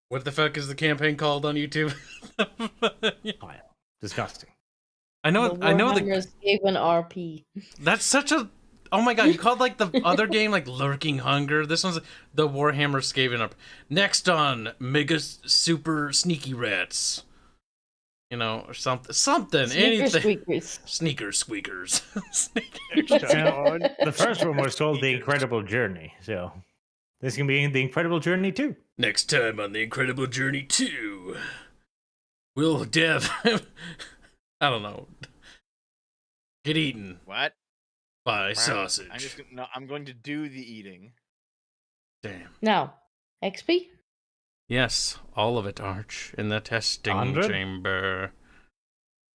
what the fuck is the campaign called on YouTube? Vile. Disgusting. I know Warhammer Skaven RP. that's such a oh my god, you called like the other game like Lurking Hunger. This one's the Warhammer Skaven up. Next on Mega Super Sneaky Rats. You know, or something, anything. Squeakers. Sneaker squeakers. The first one was called The Incredible Journey, so this can be The Incredible Journey 2. Next time on The Incredible Journey 2, we'll I don't know, get eaten What? by sausage. I'm going to do the eating. Damn. Now, XP? Yes, all of it, Arch, in the testing 100? chamber.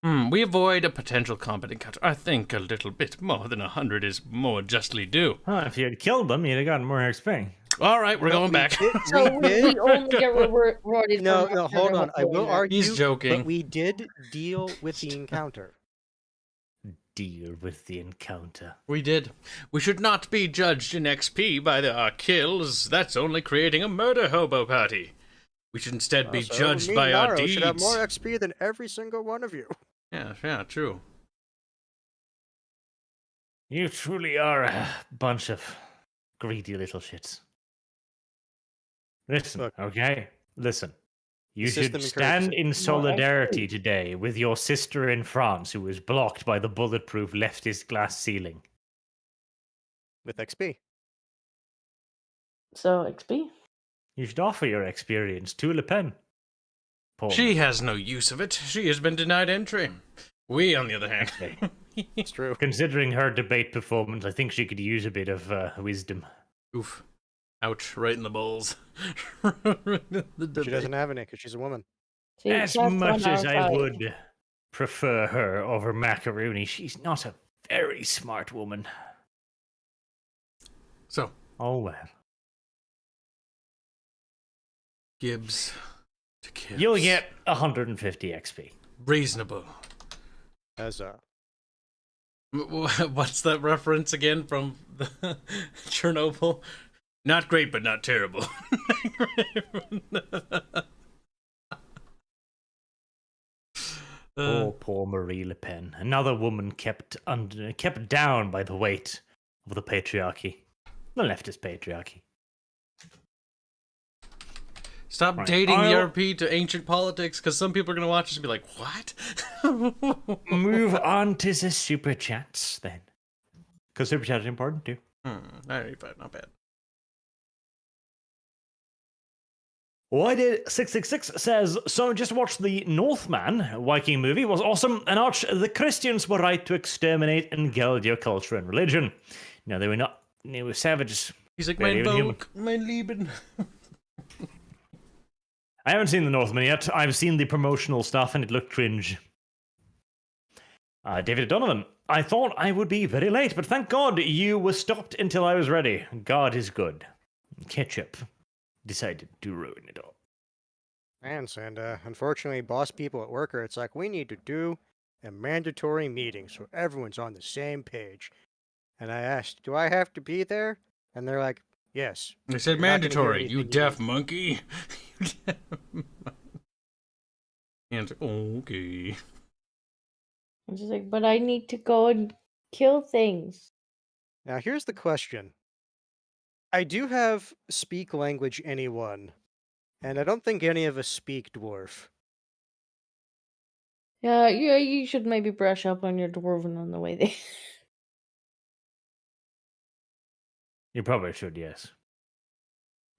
We avoid a potential combat encounter. I think a little bit more than 100 is more justly due. If you had killed them, you'd have gotten more XP. All right, we're going back. So we only get rewarded No, for no, hold on. I will marking. argue. He's joking. But we did deal with the encounter. Deal with the encounter. We did. We should not be judged in XP by our kills. That's only creating a murder hobo party. We should instead be So judged me, by our Naro, deeds. should have more XP than every single one of you. Yeah, true. You truly are a bunch of greedy little shits. Listen, Look. okay? Listen. You system should encourages stand it. in solidarity XP. today with your sister in France who was blocked by the bulletproof leftist glass ceiling. With XP. So XP. You should offer your experience to Le Pen. Poor She me. has no use of it. She has been denied entry. We, on the other hand. It's true. Considering her debate performance, I think she could use a bit of wisdom. Oof. Ouch, right in the balls. She doesn't have any because she's a woman. See, As that's much on as our I side. would prefer her over Macaroni, she's not a very smart woman. So, Oh well. Gibbs to Gibbs. You'll get 150 XP. Reasonable. As What's that reference again from the Chernobyl? Not great, but not terrible. Poor Marie Le Pen. Another woman kept down by the weight of the patriarchy. The leftist patriarchy. Stop Right. dating I'll- ERP to ancient politics, because some people are going to watch this and be like, what? Move on to the super chats then. Because super chat is important too. Alright, fine, not bad. Why did 666 says, so just watched the Northman Viking movie, was awesome, and Arch, the Christians were right to exterminate and gild your culture and religion. No, they were not. They were savages. He's like, Very mein human. Volk, mein Lieben. I haven't seen the Northman yet. I've seen the promotional stuff and it looked cringe. David Donovan, I thought I would be very late, but thank God you were stopped until I was ready. God is good. Ketchup decided to ruin it all. and unfortunately, boss people at work are. It's like we need to do a mandatory meeting so everyone's on the same page. And I asked, "Do I have to be there?" And they're like, "Yes." They said You're not gonna hear mandatory, you anything deaf need. monkey. And it's like, okay. I'm just like, but I need to go and kill things. Now here's the question. I do have speak language anyone, and I don't think any of us speak dwarf. Yeah, you should maybe brush up on your dwarven on the way there. You probably should, yes.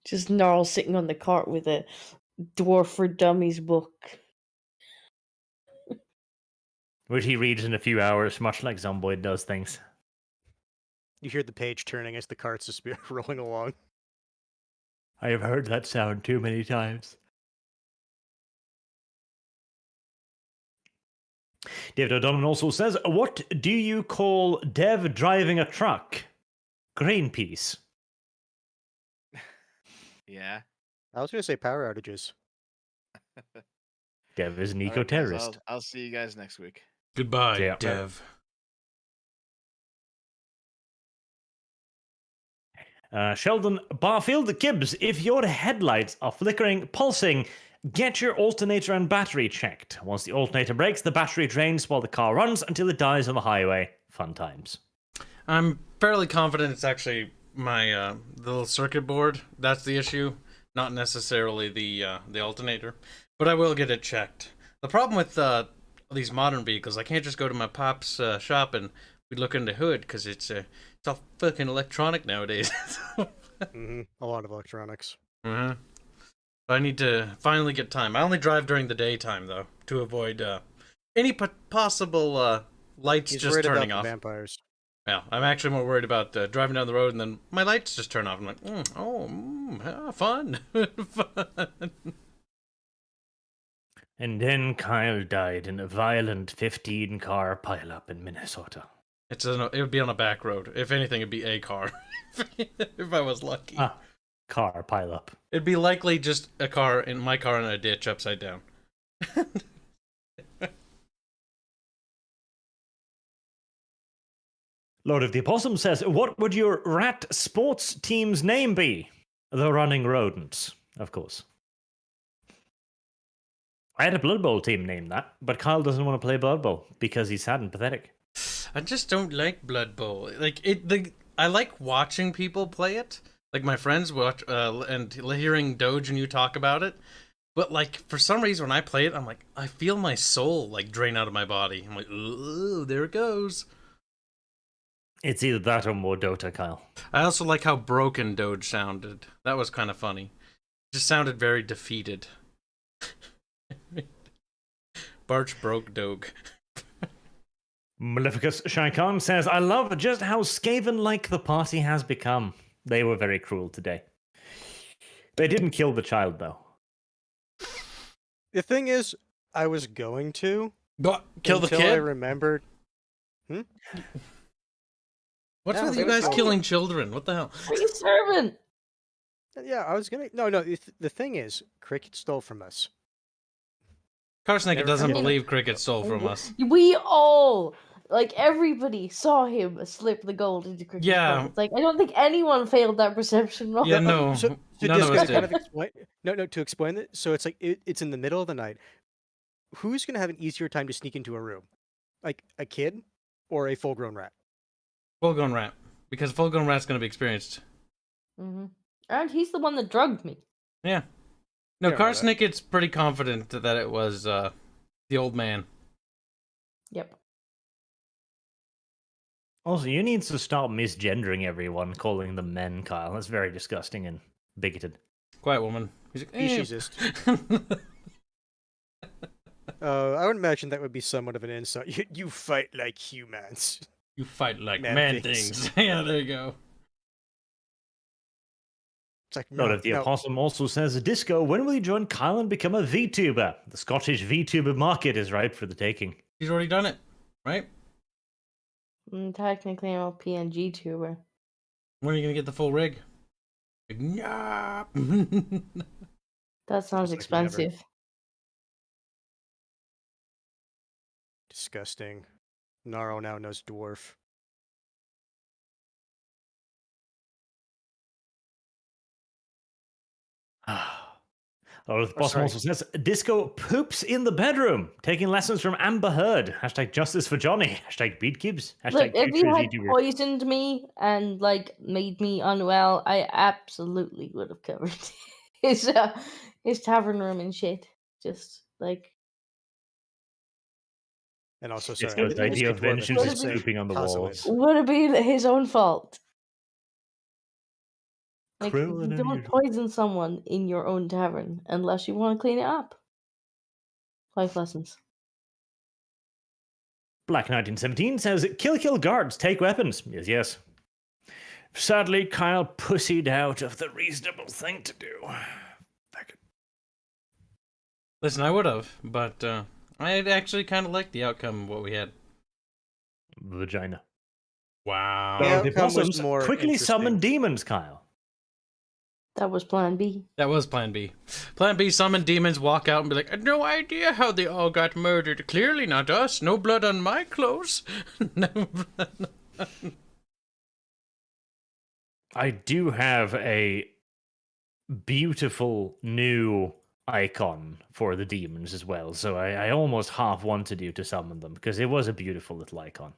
Just Gnarl sitting on the cart with a Dwarf for Dummies book. Which he reads in a few hours, much like Zomboid does things. You hear the page turning as the cart's just rolling along. I have heard that sound too many times. David O'Donovan also says, what do you call Dev driving a truck? Greenpeace. Yeah. I was going to say power outages. Dev is an All right, guys, eco-terrorist. I'll see you guys next week. Goodbye, Yeah. Dev. Sheldon Barfield Gibbs, if your headlights are flickering, pulsing, get your alternator and battery checked. Once the alternator breaks, the battery drains while the car runs until it dies on the highway. Fun times. I'm fairly confident it's actually my the little circuit board. That's the issue, not necessarily the alternator. But I will get it checked. The problem with these modern vehicles, I can't just go to my pop's shop and we look in the hood because it's all fucking electronic nowadays. A lot of electronics. Mm-hmm. I need to finally get time. I only drive during the daytime though to avoid any possible lights He's just worried turning about off. the vampires. Yeah, I'm actually more worried about driving down the road and then my lights just turn off. I'm like, fun. Fun. And then Kyle died in a violent 15-car pileup in Minnesota. It would be on a back road. If anything, it'd be a car. If I was lucky. Car pileup. It'd be likely just a car in my car in a ditch upside down. Lord of the Opossum says, what would your rat sports team's name be? The Running Rodents, of course. I had a Blood Bowl team named that, but Kyle doesn't want to play Blood Bowl because he's sad and pathetic. I just don't like Blood Bowl. I like watching people play it. Like my friends watch and hearing Doge and you talk about it. But like for some reason when I play it, I'm like I feel my soul like drain out of my body. I'm like, ooh, there it goes. It's either that or more Dota, Kyle. I also like how broken Doge sounded. That was kind of funny. It just sounded very defeated. Barch broke Doge. Maleficus Shaikan says, I love just how Skaven-like the party has become. They were very cruel today. They didn't kill the child, though. The thing is, I was going to Kill the until kid? I remembered. What's Yeah, with they you were guys killing- killing children? What the hell? Free servant. Yeah, I was gonna. No. The thing is, Cricket stole from us. Karsnick Never doesn't forget. believe Cricket stole from us. We all, like everybody, saw him slip the gold into Cricket's Yeah. pockets. Like I don't think anyone failed that perception roll. Yeah, no. So None of just us to kind did. of explain. No. To explain it, so it's like it's in the middle of the night. Who's gonna have an easier time to sneak into a room, like a kid or a full-grown rat? Full-grown rat. Because full-grown rat's going to be experienced. Hmm. And he's the one that drugged me. Yeah. No, Yeah, I know that. Karsnick is pretty confident that it was the old man. Yep. Also, you need to stop misgendering everyone, calling them men, Kyle. That's very disgusting and bigoted. Quiet woman. He's like, eh. Speciesist. I would imagine that would be somewhat of an insult. You fight like humans. You fight like Man man things. things. Yeah, there you go. It's like Lord of the Opossum also says, Disco, when will you join Kyle and become a VTuber? The Scottish VTuber market is ripe for the taking. He's already done it, right? Technically, I'm a PNG tuber. When are you going to get the full rig? Like, nah. That sounds Just like never. expensive. Disgusting. Naro now knows dwarf. Lord of the Opossum sorry. also says, Disco poops in the bedroom, taking lessons from Amber Heard. Hashtag justice for Johnny. Hashtag beat Gibbs. Look, Hashtag if future you had VTuber. poisoned me and like made me unwell, I absolutely would have covered his tavern room and shit. Just like And also, sorry. Disco's I didn't idea speak of for him, vengeance I is said pooping on the Coswin. walls. would have been his own fault. Like Cruel and you don't unusual. poison someone in your own tavern unless you want to clean it up. Life lessons. Black 1917 says, Kill guards, take weapons. Yes, yes. Sadly, Kyle pussied out of the reasonable thing to do. Listen, I would have, but I actually kind of liked the outcome of what we had. Vagina. Wow. Yeah. The outcome was Opossums more quickly interesting. summon demons, Kyle. That was Plan B. That was Plan B. Plan B, summon demons, walk out and be like, I had no idea how they all got murdered. Clearly not us. No blood on my clothes. No blood. I do have a beautiful new icon for the demons as well, so I almost half wanted you to summon them, because it was a beautiful little icon.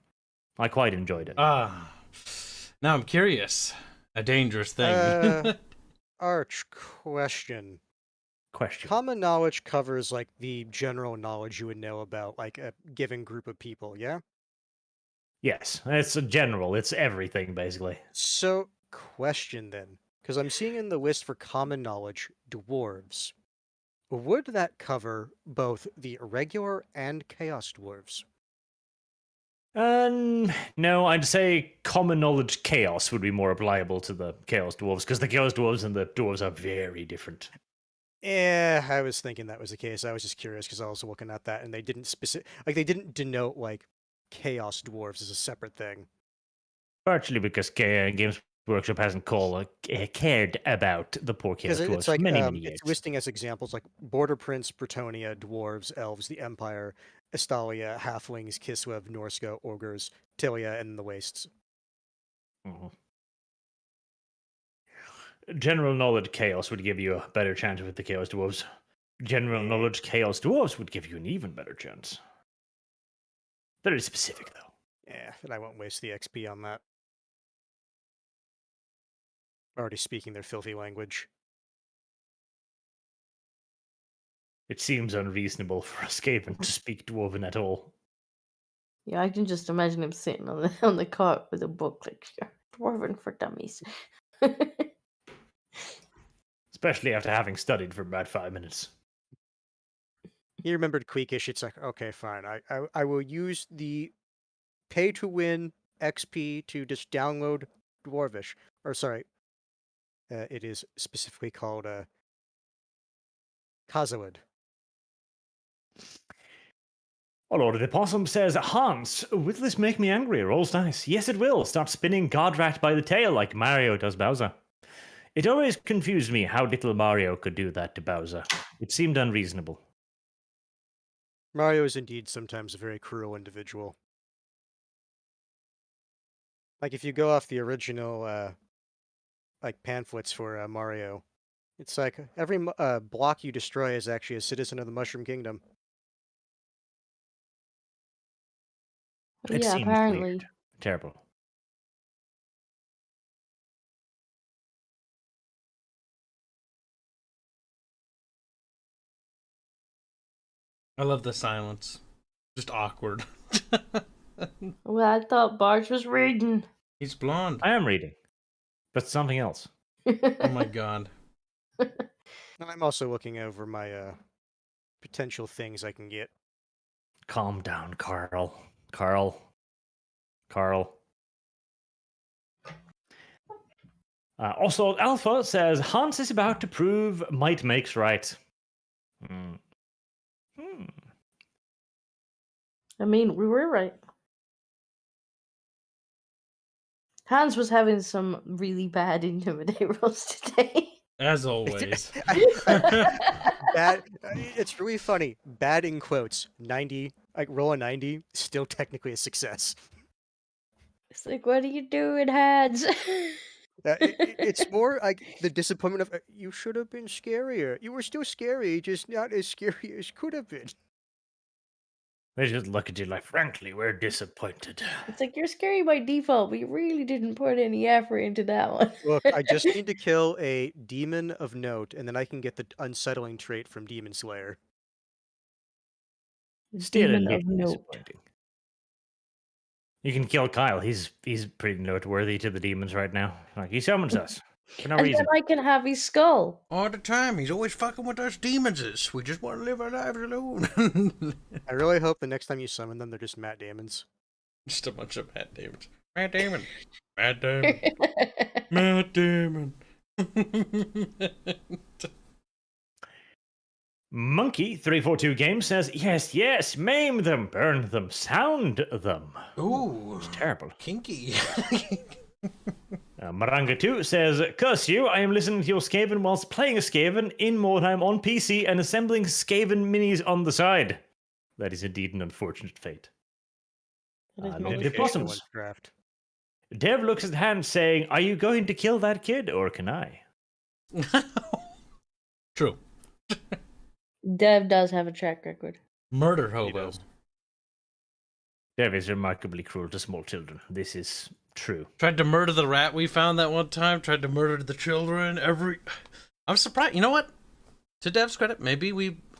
I quite enjoyed it. Ah. Now I'm curious. A dangerous thing. Arch, question. Question. Common knowledge covers like the general knowledge you would know about like a given group of people, yeah? Yes, it's a general. It's everything, basically. So, question then, because I'm seeing in the list for common knowledge, dwarves. Would that cover both the regular and chaos dwarves? No, I'd say common knowledge chaos would be more applicable to the chaos dwarves, because the chaos dwarves and the dwarves are very different. Yeah, I was thinking that was the case. I was just curious because I was looking at that and they didn't they didn't denote like chaos dwarves as a separate thing. Partially because Games Workshop hasn't cared about the poor chaos Because dwarves it's like for many years. it's listing as examples like Border Prince, Bretonnia, dwarves, elves, the Empire, Estalia, halflings, Kislev, Norska, ogres, Tilia, and the wastes. Mhm. General knowledge chaos would give you a better chance with the chaos dwarves. General knowledge chaos dwarves would give you an even better chance. Very specific, though. Yeah, and I won't waste the XP on that. Already speaking their filthy language. It seems unreasonable for a Skaven to speak Dwarven at all. Yeah, I can just imagine him sitting on the cart with a book like Dwarven for Dummies. Especially after having studied for about 5 minutes. He remembered Queekish. It's like, okay, fine. I will use the pay to win XP to just download Dwarvish. Or sorry, it is specifically called Kazawid. Oh, Lord of the Possum says, Hans, will this make me angry? Rolls dice. Yes, it will. Start spinning Godrat by the tail like Mario does Bowser. It always confused me how little Mario could do that to Bowser. It seemed unreasonable. Mario is indeed sometimes a very cruel individual. Like, if you go off the original, like, pamphlets for Mario, it's like every block you destroy is actually a citizen of the Mushroom Kingdom. It Yeah, seems apparently. weird. Terrible. I love the silence. Just awkward. Well, I thought Barge was reading. He's blonde. I am reading. But something else. Oh my god. And I'm also looking over my potential things I can get. Calm down, Carl. Carl. Also, Alpha says Hans is about to prove might makes right. I mean, we were right. Hans was having some really bad intimidate rolls today. As always. Bad. It's really funny. Bad in quotes. 90. Like, roll a 90. Still technically a success. It's like, what are you doing, Hans? It's more like the disappointment of you should have been scarier. You were still scary, just not as scary as could have been. They just look at you like, frankly, we're disappointed. It's like, you're scary by default, but you really didn't put any effort into that one. Look, I just need to kill a demon of note, and then I can get the unsettling trait from Demon Slayer. Still a Demon of little note. disappointing. You can kill Kyle. He's pretty noteworthy to the demons right now. Like, he summons us for no And reason. then I can have his skull. All the time. He's always fucking with us demons. We just want to live our lives alone. I really hope the next time you summon them, they're just Matt Damons. Just a bunch of Matt Damons. Matt Damon. Matt Damon. Matt Damon. Monkey342 Games says, yes, maim them, burn them, sound them. Ooh. It's terrible. Kinky. Maranga2 says, curse you, I am listening to your Skaven whilst playing a Skaven in Mordheim on PC and assembling Skaven minis on the side. That is indeed an unfortunate fate. That is Lord really of the fair. Possums. Draft. Dev looks at Hans saying, are you going to kill that kid or can I? True. Dev does have a track record. Murder hobo. does. Dev is remarkably cruel to small children. This is true. Tried to murder the rat we found that one time. Tried to murder the children. I'm surprised. You know what? To Dev's credit, maybe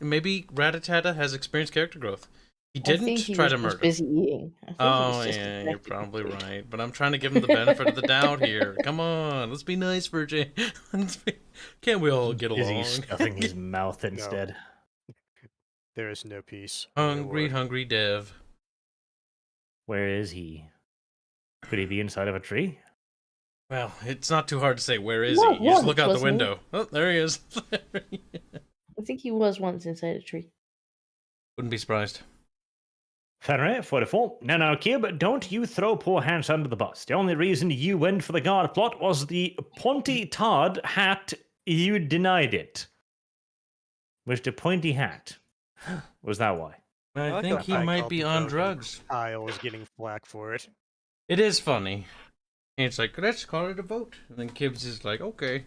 Rattata has experienced character growth. He didn't try to murder. Busy eating. I think he Oh was just yeah, you're distracted. probably right. But I'm trying to give him the benefit of the doubt here. Come on, let's be nice for Jay. Can't we all get Is along? he stuffing his mouth instead? There is no peace. Hungry Dev. Where is he? Could he be inside of a tree? Well, it's not too hard to say where is Well, he. You just look once, out the wasn't he? window. Oh, there he is. I think he was once inside a tree. Wouldn't be surprised. Fenrir, 44. No, Kib, don't you throw poor Hans under the bus. The only reason you went for the guard plot was the pointy Todd hat. You denied it. Was the pointy hat. Was that why? I like think that he I might called be the on token. drugs. Kyle was getting flack for it. It is funny. And it's like, let's call it a vote. And then Kibbs is like, okay.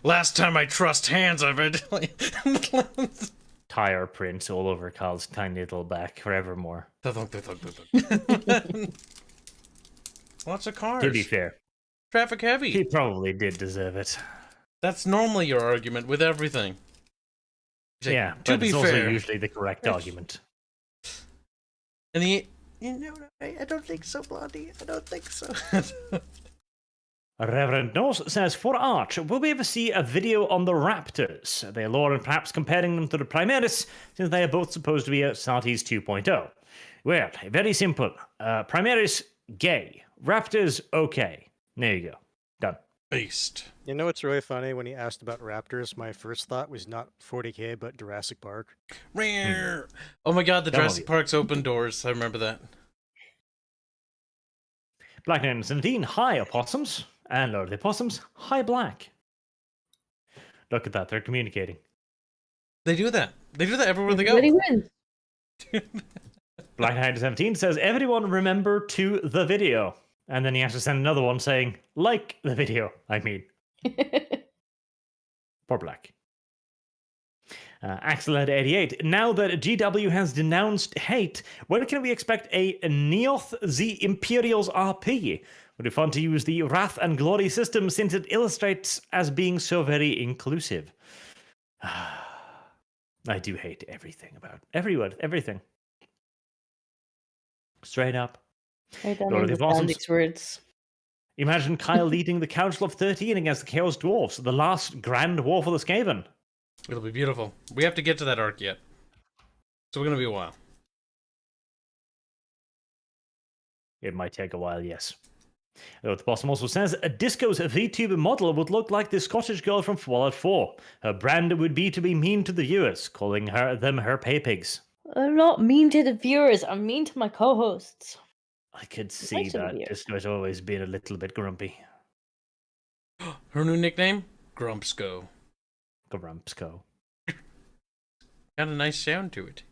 Last time I trust hands, I've been. Tire prints all over Kyle's tiny little back forevermore. Lots of cars. To be fair, Traffic he heavy. probably did deserve it. That's normally your argument with everything. He's like, Yeah, to but be it's also fair, usually the correct argument. and I don't think so, Blondie. I don't think so. Reverend Norse says, for Arch, will we ever see a video on the Raptors, their lore, and perhaps comparing them to the Primaris, since they are both supposed to be Astartes 2.0? Well, very simple. Primaris, gay. Raptors, okay. There you go. Done. Beast. You know what's really funny? When he asked about raptors, my first thought was not 40K, but Jurassic Park. Rare. Oh my god, the Come on, Jurassic Park's open doors. I remember that. Black 917, hi opossums. And Lord of the Opossums, hi Black. Look at that, they're communicating. They do that. They do that everywhere they go. Everybody wins. Black 917 says, everyone remember to the video. And then he has to send another one saying, like the video, I mean. Poor Black. Axelhead88, now that GW has denounced hate, when can we expect a Neoth the Imperials RP? Would be fun to use the Wrath and Glory system since it illustrates as being so very inclusive. I do hate everything about everything. Straight up. I don't Lord of the understand Opossums. these words. Imagine Kyle leading the Council of 13 against the Chaos Dwarfs, the last grand war for the Skaven. It'll be beautiful. We have to get to that arc yet. So we're going to be a while. It might take a while, yes. The Possum also says, a Disco's VTuber model would look like the Scottish girl from Fallout 4. Her brand would be to be mean to the viewers, calling them her pay pigs. I'm not mean to the viewers. I'm mean to my co-hosts. I could see Nice of that you. Disco's always been a little bit grumpy. Her new nickname? Grumpsco. Grumpsco. Got a nice sound to it.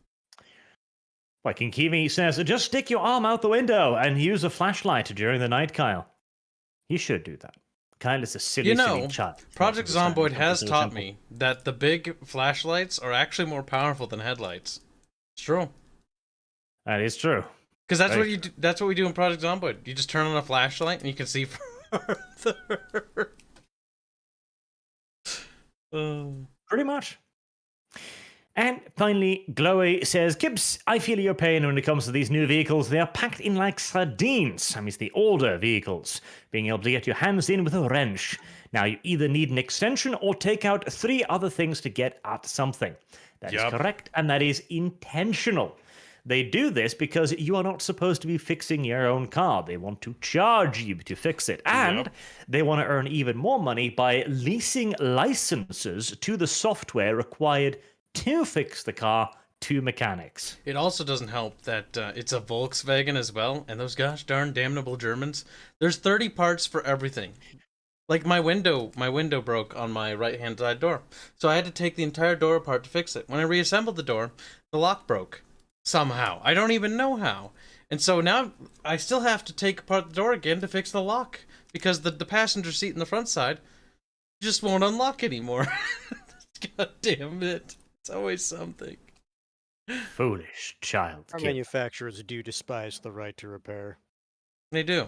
Viking Kiwi says, just stick your arm out the window and use a flashlight during the night, Kyle. You should do that. Kyle is a silly, silly child. Project Zomboid has Something so taught simple. me that the big flashlights are actually more powerful than headlights. It's true. That is true. Because that's Very what you do, that's what we do in Project Zomboid. You just turn on a flashlight and you can see further. Pretty much. And finally, Glowy says, Kibbs, I feel your pain when it comes to these new vehicles. They are packed in like sardines. I mean, it's the older vehicles. Being able to get your hands in with a wrench. Now, you either need an extension or take out 3 other things to get at something. That is correct, and that is intentional. They do this because you are not supposed to be fixing your own car. They want to charge you to fix it. And they want to earn even more money by leasing licenses to the software required to fix the car to mechanics. It also doesn't help that it's a Volkswagen as well, and those gosh darn damnable Germans. There's 30 parts for everything. Like my window broke on my right-hand side door, so I had to take the entire door apart to fix it. When I reassembled the door, the lock broke somehow. I don't even know how, and so now I still have to take apart the door again to fix the lock because the passenger seat in the front side just won't unlock anymore. God damn it! It's always something. Foolish child. Our kid. manufacturers do despise the right to repair. They do.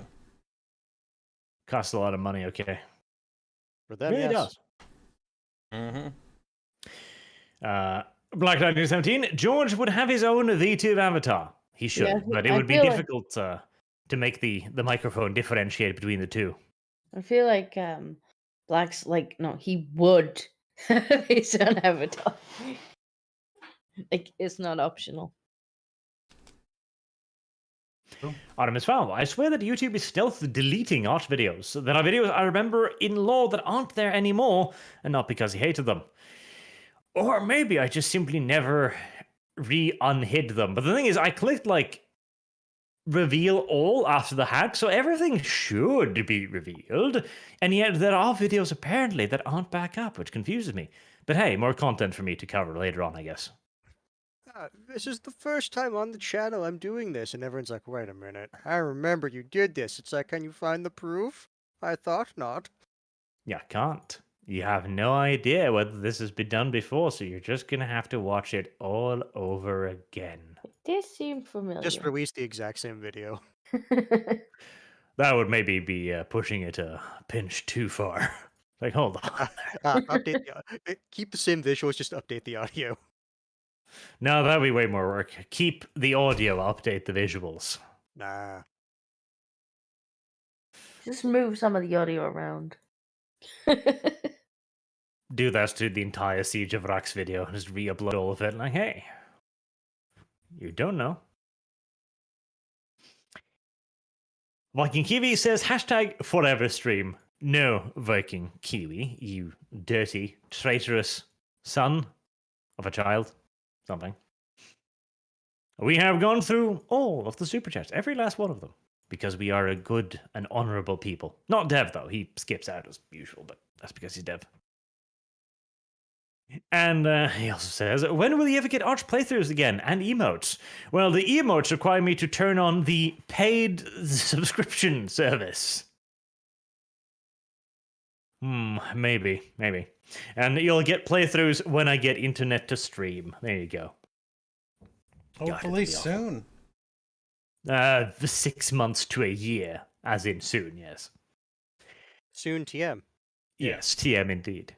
Costs a lot of money, okay? For them, Really yes. does. Black Knight 17, George would have his own VTube avatar. He should, Yeah, but it I would be feel like- difficult to make the microphone differentiate between the two. I feel like Black's like, no, he would have his own avatar. Like, it's not optional. Artemis Fowl, I swear that YouTube is stealth deleting Arch videos. There are videos I remember in lore that aren't there anymore, and not because he hated them. Or maybe I just simply never re-unhid them. But the thing is, I clicked, like, reveal all after the hack, so everything should be revealed. And yet there are videos, apparently, that aren't back up, which confuses me. But hey, more content for me to cover later on, I guess. This is the first time on the channel I'm doing this, and everyone's like, wait a minute, I remember you did this. It's like, can you find the proof? I thought not. You can't. You have no idea whether this has been done before, so you're just going to have to watch it all over again. This seemed familiar. Just release the exact same video. That would maybe be pushing it a pinch too far. Like, hold on. Update keep the same visuals, just update the audio. No, that'd be way more work. Keep the audio, update the visuals. Nah. Just move some of the audio around. Do that to the entire Siege of Rax video and just re-upload all of it. Like, hey, you don't know. Viking Kiwi says, hashtag forever stream. No, Viking Kiwi, you dirty, traitorous son of a child. Something. We have gone through all of the super chats, every last one of them, because we are a good and honorable people. Not Dev, though. He skips out as usual, but that's because he's Dev. And he also says, when will you ever get Arch playthroughs again and emotes? Well, the emotes require me to turn on the paid subscription service. Maybe. And you'll get playthroughs when I get internet to stream. There you go. Hopefully soon. 6 months to a year, as in soon, yes. Soon TM. Yes, TM indeed.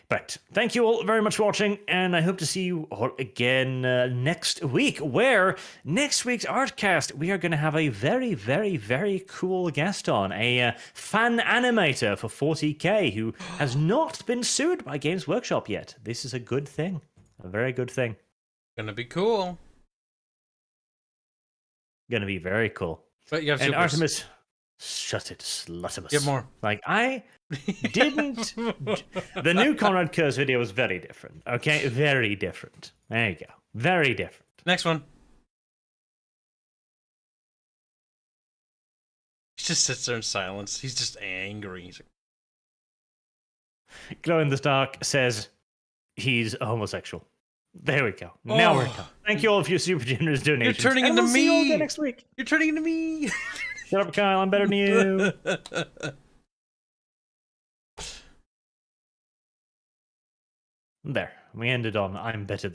But thank you all very much for watching, and I hope to see you all again next week, where next week's Artcast, we are going to have a very, very, very cool guest on, a fan animator for 40k who has not been sued by Games Workshop yet. This is a good thing. A very good thing. Gonna be cool. Gonna be very cool. But you have And supers. Artemis, shut it, Slutimus. Get more. Like, I didn't. The new Conrad Kurz video was very different. Okay, very different. There you go. Very different. Next one. He just sits there in silence. He's just angry. He's like, Glow in the Dark says he's a homosexual. There we go. Now we're done. Thank you all for your super generous donations. You're turning And into we'll see you all me. again next week. You're turning into me. Shut up, Kyle. I'm better than you. There. We ended on I'm better than